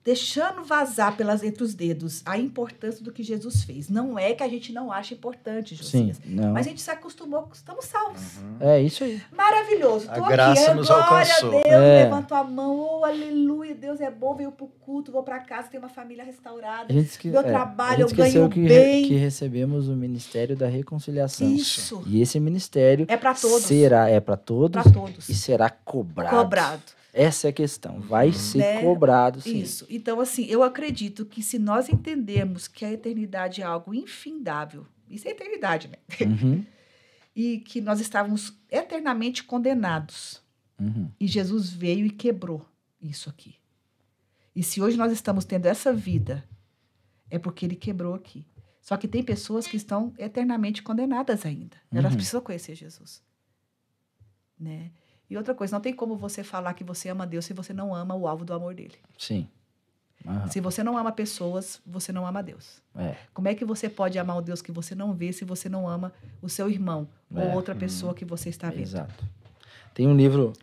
deixando vazar entre os dedos a importância do que Jesus fez. Não é que a gente não acha importante, Josias. Mas a gente se acostumou, estamos salvos. É isso aí. Maravilhoso. A graça nos alcançou. Glória a Deus, levanto a mão, aleluia, Deus é bom, veio pro culto, vou para casa, tenho uma família restaurada, meu trabalho, eu ganho bem. Que recebemos o Ministério da Reconciliação. Isso. E esse ministério é para todos. É para todos. E será cobrado. Essa é a questão. Vai ser cobrado, sim. Isso. Então, assim, eu acredito que se nós entendermos que a eternidade é algo infindável, isso é eternidade, né? E que nós estávamos eternamente condenados. E Jesus veio e quebrou isso aqui. E se hoje nós estamos tendo essa vida, é porque ele quebrou aqui. Só que tem pessoas que estão eternamente condenadas ainda. Elas precisam conhecer Jesus. Né? E outra coisa, não tem como você falar que você ama Deus se você não ama o alvo do amor dele. Sim. Se você não ama pessoas, você não ama Deus. Como é que você pode amar o Deus que você não vê se você não ama o seu irmão ou outra pessoa que você está vendo? Exato. Tem um livro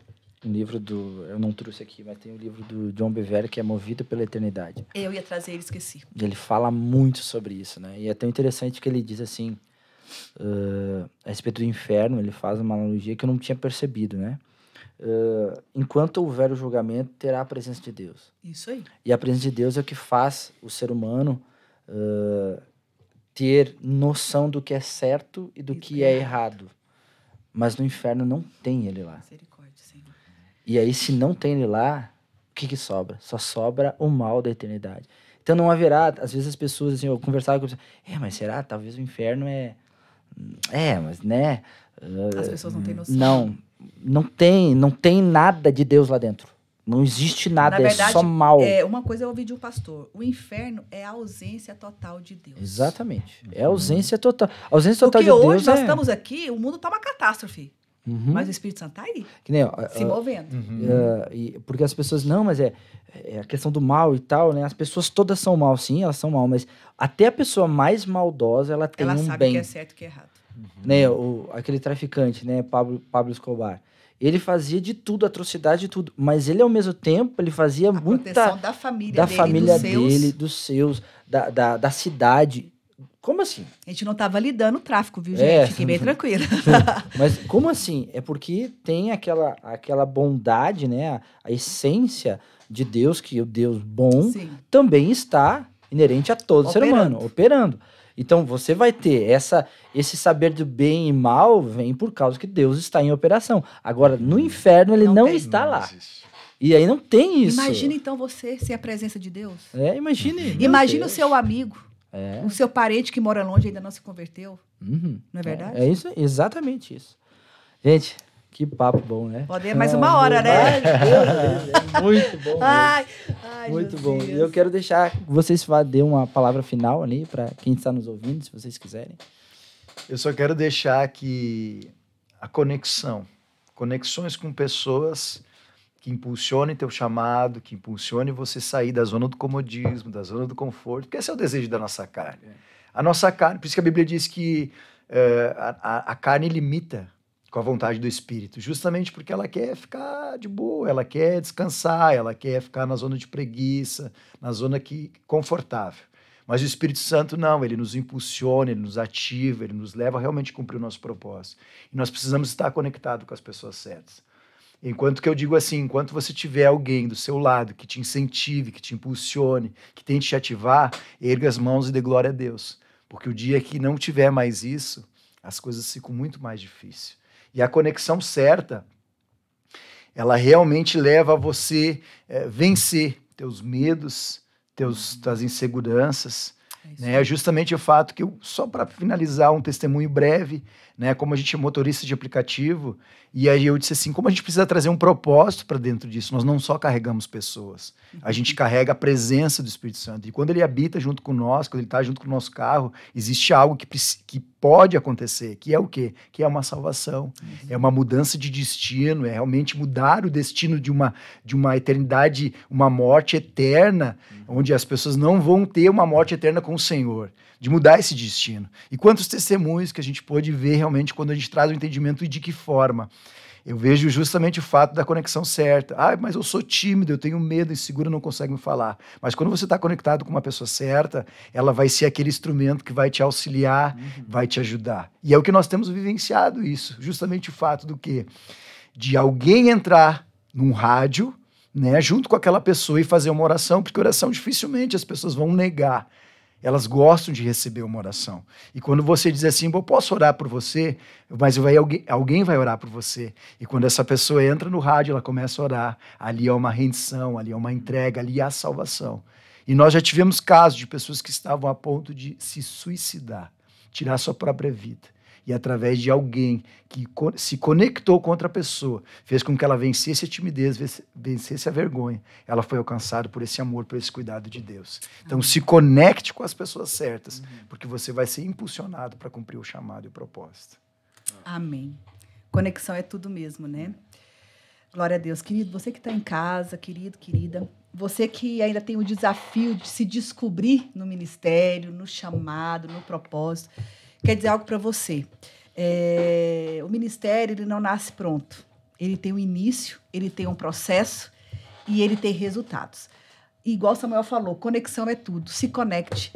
eu não trouxe aqui, mas tem um livro do John Bevere que é Movido pela Eternidade. Eu ia trazer ele, esqueci. Ele fala muito sobre isso, né? E é tão interessante que ele diz assim, a respeito do inferno, ele faz uma analogia que eu não tinha percebido, né? enquanto houver o julgamento, terá a presença de Deus. Isso aí. E a presença de Deus é o que faz o ser humano ter noção do que é certo e do que é errado. Mas no inferno não tem ele lá. Misericórdia, Senhor. E aí, se não tem ele lá, o que sobra? Só sobra o mal da eternidade. Então não haverá, às vezes as pessoas, assim, eu conversava com pessoas, mas será? Talvez o inferno mas né? As pessoas não têm noção. Não tem nada de Deus lá dentro. Não existe nada, Na verdade, é só mal. Uma coisa eu ouvi de um pastor, o inferno é a ausência total de Deus. Exatamente. É a ausência total. A ausência total Porque de Deus hoje nós estamos aqui, o mundo está uma catástrofe. Mas o Espírito Santo está aí, que nem, se movendo. Porque as pessoas, mas é a questão do mal e tal, né? As pessoas todas são mal, sim, elas são mal, mas até a pessoa mais maldosa, ela tem um bem. Ela sabe o que é certo e o que é errado. Né? Aquele traficante, né? Pablo Escobar. Ele fazia de tudo, atrocidade de tudo, mas ele, ao mesmo tempo, ele fazia muita... proteção da família dele, dos seus, da cidade. Como assim? A gente não estava lidando o tráfico, viu, gente? Fiquem bem tranquila. Mas como assim? É porque tem aquela bondade, né? A essência de Deus, que o Deus bom, também está inerente a todo ser humano, operando. Então, você vai ter esse saber do bem e mal, vem por causa que Deus está em operação. Agora, no inferno, ele não está lá. E aí não tem isso. Imagina, então, você ser a presença de Deus. Imagine. Imagina o seu amigo, o seu parente que mora longe e ainda não se converteu. Não é verdade? É isso, exatamente isso. Gente, que papo bom, né? Pode ir mais uma hora, né? É muito bom. Ai, muito bom. E eu quero deixar que vocês dêem uma palavra final ali para quem está nos ouvindo, se vocês quiserem. Eu só quero deixar que a conexões com pessoas que impulsionem teu chamado, que impulsionem você sair da zona do comodismo, da zona do conforto, porque esse é o desejo da nossa carne. A nossa carne, por isso que a Bíblia diz que a carne limita com a vontade do Espírito, justamente porque ela quer ficar de boa, ela quer descansar, ela quer ficar na zona de preguiça, na zona confortável. Mas o Espírito Santo não, ele nos impulsiona, ele nos ativa, ele nos leva a realmente cumprir o nosso propósito. E nós precisamos estar conectados com as pessoas certas. Enquanto que eu digo assim, enquanto você tiver alguém do seu lado que te incentive, que te impulsione, que tente te ativar, erga as mãos e dê glória a Deus. Porque o dia que não tiver mais isso, as coisas ficam muito mais difíceis. E a conexão certa, ela realmente leva a você vencer teus medos, tuas inseguranças. Né? Justamente o fato que, só para finalizar um testemunho breve, né? Como a gente é motorista de aplicativo, e aí eu disse assim, como a gente precisa trazer um propósito para dentro disso, nós não só carregamos pessoas, a gente carrega a presença do Espírito Santo. E quando ele habita junto conosco, quando ele está junto com o nosso carro, existe algo que pode acontecer, que é o quê? Que é uma salvação, é uma mudança de destino, é realmente mudar o destino de uma eternidade, uma morte eterna, onde as pessoas não vão ter uma morte eterna com o Senhor, de mudar esse destino. E quantos testemunhos que a gente pôde ver realmente quando a gente traz o entendimento e de que forma. Eu vejo justamente o fato da conexão certa. Mas eu sou tímido, eu tenho medo, inseguro, não consigo me falar. Mas quando você está conectado com uma pessoa certa, ela vai ser aquele instrumento que vai te auxiliar, vai te ajudar. E é o que nós temos vivenciado isso. Justamente o fato do quê? De alguém entrar num rádio, né, junto com aquela pessoa e fazer uma oração, porque oração dificilmente as pessoas vão negar. Elas gostam de receber uma oração. E quando você diz assim, eu posso orar por você, mas alguém vai orar por você. E quando essa pessoa entra no rádio, ela começa a orar. Ali é uma rendição, ali é uma entrega, ali é a salvação. E nós já tivemos casos de pessoas que estavam a ponto de se suicidar, tirar sua própria vida. E através de alguém que se conectou com outra pessoa, fez com que ela vencesse a timidez, vencesse a vergonha, ela foi alcançada por esse amor, por esse cuidado de Deus. Então, se conecte com as pessoas certas, porque você vai ser impulsionado para cumprir o chamado e o propósito. Amém. Conexão é tudo mesmo, né? Glória a Deus. Querido, você que está em casa, querido, querida, você que ainda tem o desafio de se descobrir no ministério, no chamado, no propósito, quer dizer algo para você. O ministério, ele não nasce pronto. Ele tem um início, ele tem um processo e ele tem resultados. E igual Samuel falou, conexão é tudo. Se conecte.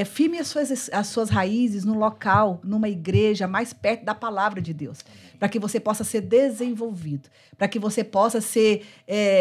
firme as suas raízes no local, numa igreja, mais perto da palavra de Deus, para que você possa ser desenvolvido, para que você possa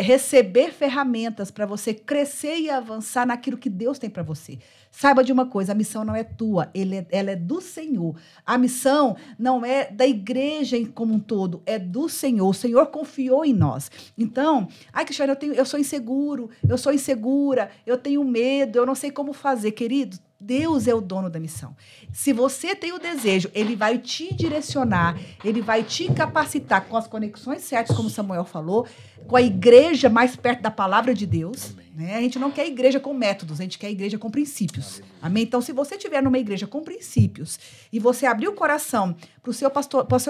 receber ferramentas para você crescer e avançar naquilo que Deus tem para você. Saiba de uma coisa, a missão não é tua, ela é do Senhor. A missão não é da igreja como um todo, é do Senhor. O Senhor confiou em nós. Então, Cristiane, eu sou inseguro, eu sou insegura, eu tenho medo, eu não sei como fazer. Querido, Deus é o dono da missão. Se você tem o desejo, Ele vai te direcionar, Ele vai te capacitar com as conexões certas, como Samuel falou, com a igreja mais perto da palavra de Deus. Né? A gente não quer igreja com métodos, a gente quer igreja com princípios. Amém? Então, se você estiver numa igreja com princípios e você abrir o coração para o seu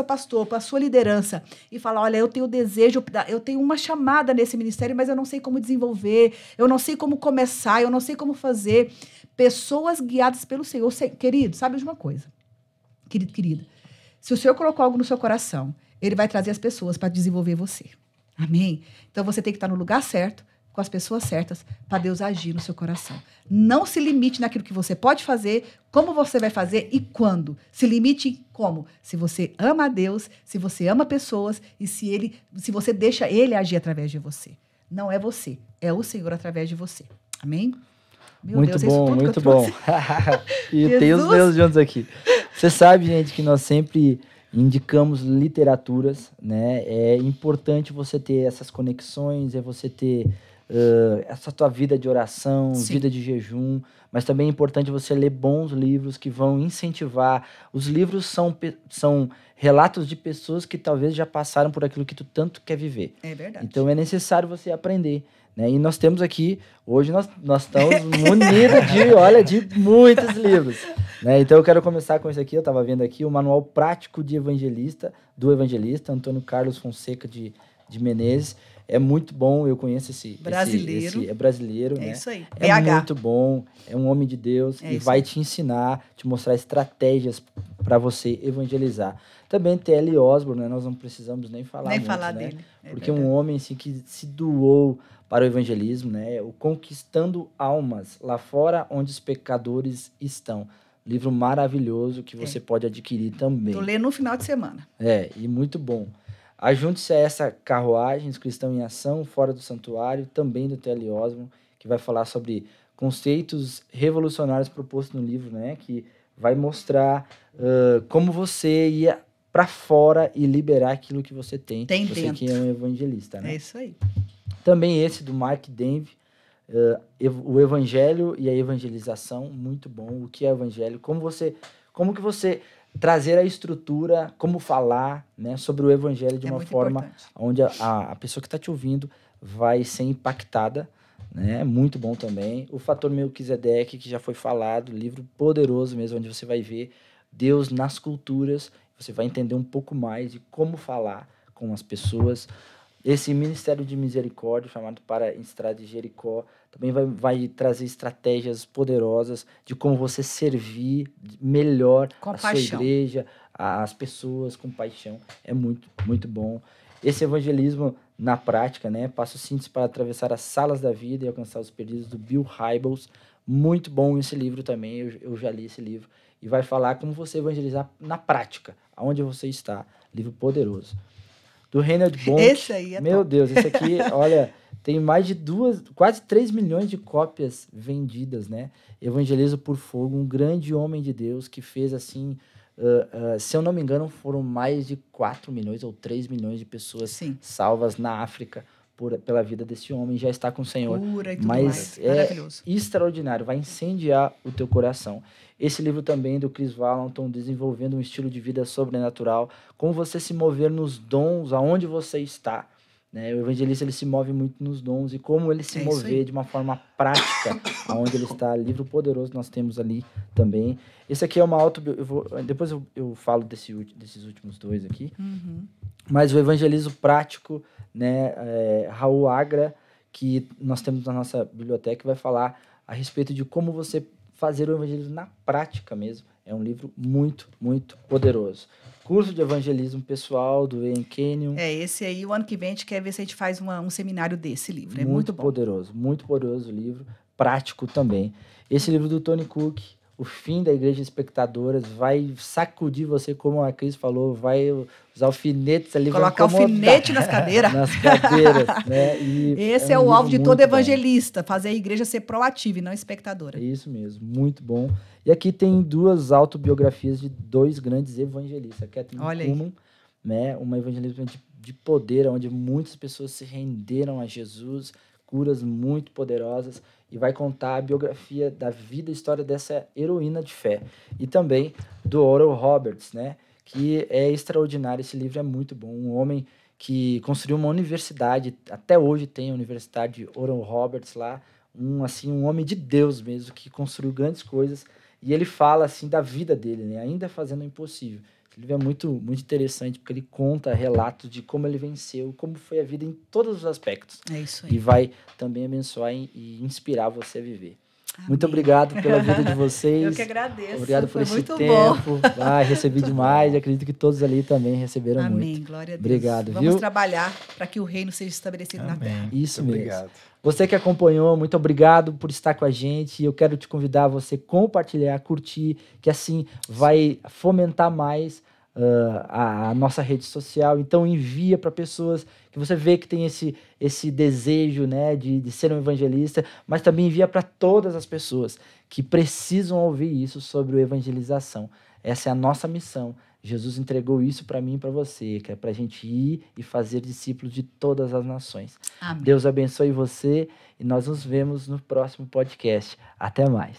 pastor, para a sua liderança e falar, olha, eu tenho desejo, eu tenho uma chamada nesse ministério, mas eu não sei como desenvolver, eu não sei como começar, eu não sei como fazer. Pessoas guiadas pelo Senhor. Querido, sabe de uma coisa? Querida, se o Senhor colocou algo no seu coração, Ele vai trazer as pessoas para desenvolver você. Amém? Então, você tem que estar no lugar certo, com as pessoas certas, para Deus agir no seu coração. Não se limite naquilo que você pode fazer, como você vai fazer e quando. Se limite em como? Se você ama a Deus, se você ama pessoas e se você deixa Ele agir através de você. Não é você, é o Senhor através de você. Amém? Meu muito Deus, bom, muito bom. E tem os meus juntos aqui. Você sabe, gente, que nós sempre indicamos literaturas, né? É importante você ter essas conexões, você ter essa tua vida de oração, sim, vida de jejum, mas também é importante você ler bons livros que vão incentivar. Os livros são relatos de pessoas que talvez já passaram por aquilo que tu tanto quer viver. É verdade. Então é necessário você aprender. Né? E nós temos aqui, hoje nós estamos munidos de muitos livros. Né? Então eu quero começar com isso aqui, eu estava vendo aqui, o Manual Prático do Evangelista, Antônio Carlos Fonseca de Menezes. É muito bom, eu conheço esse... Brasileiro. É brasileiro, né? Isso aí. É muito bom, é um homem de Deus e vai te ensinar, te mostrar estratégias para você evangelizar. Também T.L. Osborne, né? Nós não precisamos nem falar muito, dele. Porque é um homem assim, que se doou para o evangelismo, né? O Conquistando Almas, lá fora onde os pecadores estão. Livro maravilhoso que você pode adquirir também. Tô lendo no final de semana. E muito bom. Ajunte-se a essa carruagem, Cristão em Ação, Fora do Santuário, também do T.L. Osborne, que vai falar sobre conceitos revolucionários propostos no livro, né? Que vai mostrar como você ia para fora e liberar aquilo que você tem. Você dentro. Que é um evangelista, né? É isso aí. Também esse do Mark Dever, o Evangelho e a Evangelização, muito bom. O que é Evangelho? Como que você trazer a estrutura, como falar, né, sobre o Evangelho de uma forma importante, onde a pessoa que está te ouvindo vai ser impactada, né? Muito bom também. O Fator Melquisedeque, que já foi falado, livro poderoso mesmo, onde você vai ver Deus nas culturas, você vai entender um pouco mais de como falar com as pessoas. Esse Ministério de Misericórdia, chamado Para Estrada de Jericó, também vai trazer estratégias poderosas de como você servir melhor a sua igreja, as pessoas com paixão. É muito, muito bom. Esse Evangelismo na Prática, né? Passo simples para atravessar as salas da vida e alcançar os perdidos, do Bill Hybels. Muito bom esse livro também, eu já li esse livro. E vai falar como você evangelizar na prática, aonde você está. Livro poderoso. Do Reinhard Bonk. Esse aí Meu top. Deus, esse aqui, olha, tem mais de quase 3 milhões de cópias vendidas, né? Evangelizo por Fogo, um grande homem de Deus que fez assim, se eu não me engano, foram mais de 4 milhões ou 3 milhões de pessoas salvas na África pela vida desse homem, já está com o Senhor. Cura e tudo mais. Maravilhoso. Extraordinário, vai incendiar o teu coração. Esse livro também do Chris Valentin, Desenvolvendo um Estilo de Vida Sobrenatural, como você se mover nos dons, aonde você está. Né? O evangelista ele se move muito nos dons e como ele se mover de uma forma prática aonde ele está. Livro poderoso nós temos ali também. Esse aqui é uma depois eu falo desses últimos dois aqui. Uhum. Mas o evangelismo prático, né? Raul Agra, que nós temos na nossa biblioteca, vai falar a respeito de como você fazer o evangelismo na prática mesmo. É um livro muito, muito poderoso. Curso de Evangelismo Pessoal, do Ian Kenyon. Esse aí, o ano que vem, a gente quer ver se a gente faz um seminário desse livro. Muito bom. Muito poderoso o livro. Prático também. Esse livro do Tony Cook, o fim da igreja espectadoras, vai sacudir você, como a Cris falou, vai os alfinetes ali. Colocar alfinete nas cadeiras. Nas cadeiras, né? E esse é o alvo de todo evangelista, fazer a igreja ser proativa e não espectadora. É isso mesmo, muito bom. E aqui tem 2 autobiografias de 2 grandes evangelistas. Catherine Kuhlman, né? Uma evangelista de poder, onde muitas pessoas se renderam a Jesus, curas muito poderosas, e vai contar a biografia da vida e história dessa heroína de fé. E também do Oral Roberts, né? Que é extraordinário, esse livro é muito bom. Um homem que construiu uma universidade, até hoje tem a Universidade Oral Roberts lá, um homem de Deus mesmo, que construiu grandes coisas, e ele fala assim da vida dele, né? Ainda fazendo o impossível. Esse livro é muito, muito interessante, porque ele conta relatos de como ele venceu, como foi a vida em todos os aspectos. É isso aí. E vai também abençoar e inspirar você a viver. Amém. Muito obrigado pela vida de vocês. Eu que agradeço. Obrigado por esse muito tempo. Recebi demais. Acredito que todos ali também receberam muito. Amém. Glória a Deus. Obrigado, Vamos trabalhar para que o reino seja estabelecido na terra. Isso muito mesmo. Obrigado. Você que acompanhou, muito obrigado por estar com a gente. Eu quero te convidar a você compartilhar, curtir, que assim vai fomentar mais a nossa rede social. Então envia para pessoas que você vê que tem esse desejo, né, de ser um evangelista, mas também envia para todas as pessoas que precisam ouvir isso sobre evangelização. Essa é a nossa missão. Jesus entregou isso para mim e para você, que é para a gente ir e fazer discípulos de todas as nações. Amém. Deus abençoe você e nós nos vemos no próximo podcast. Até mais.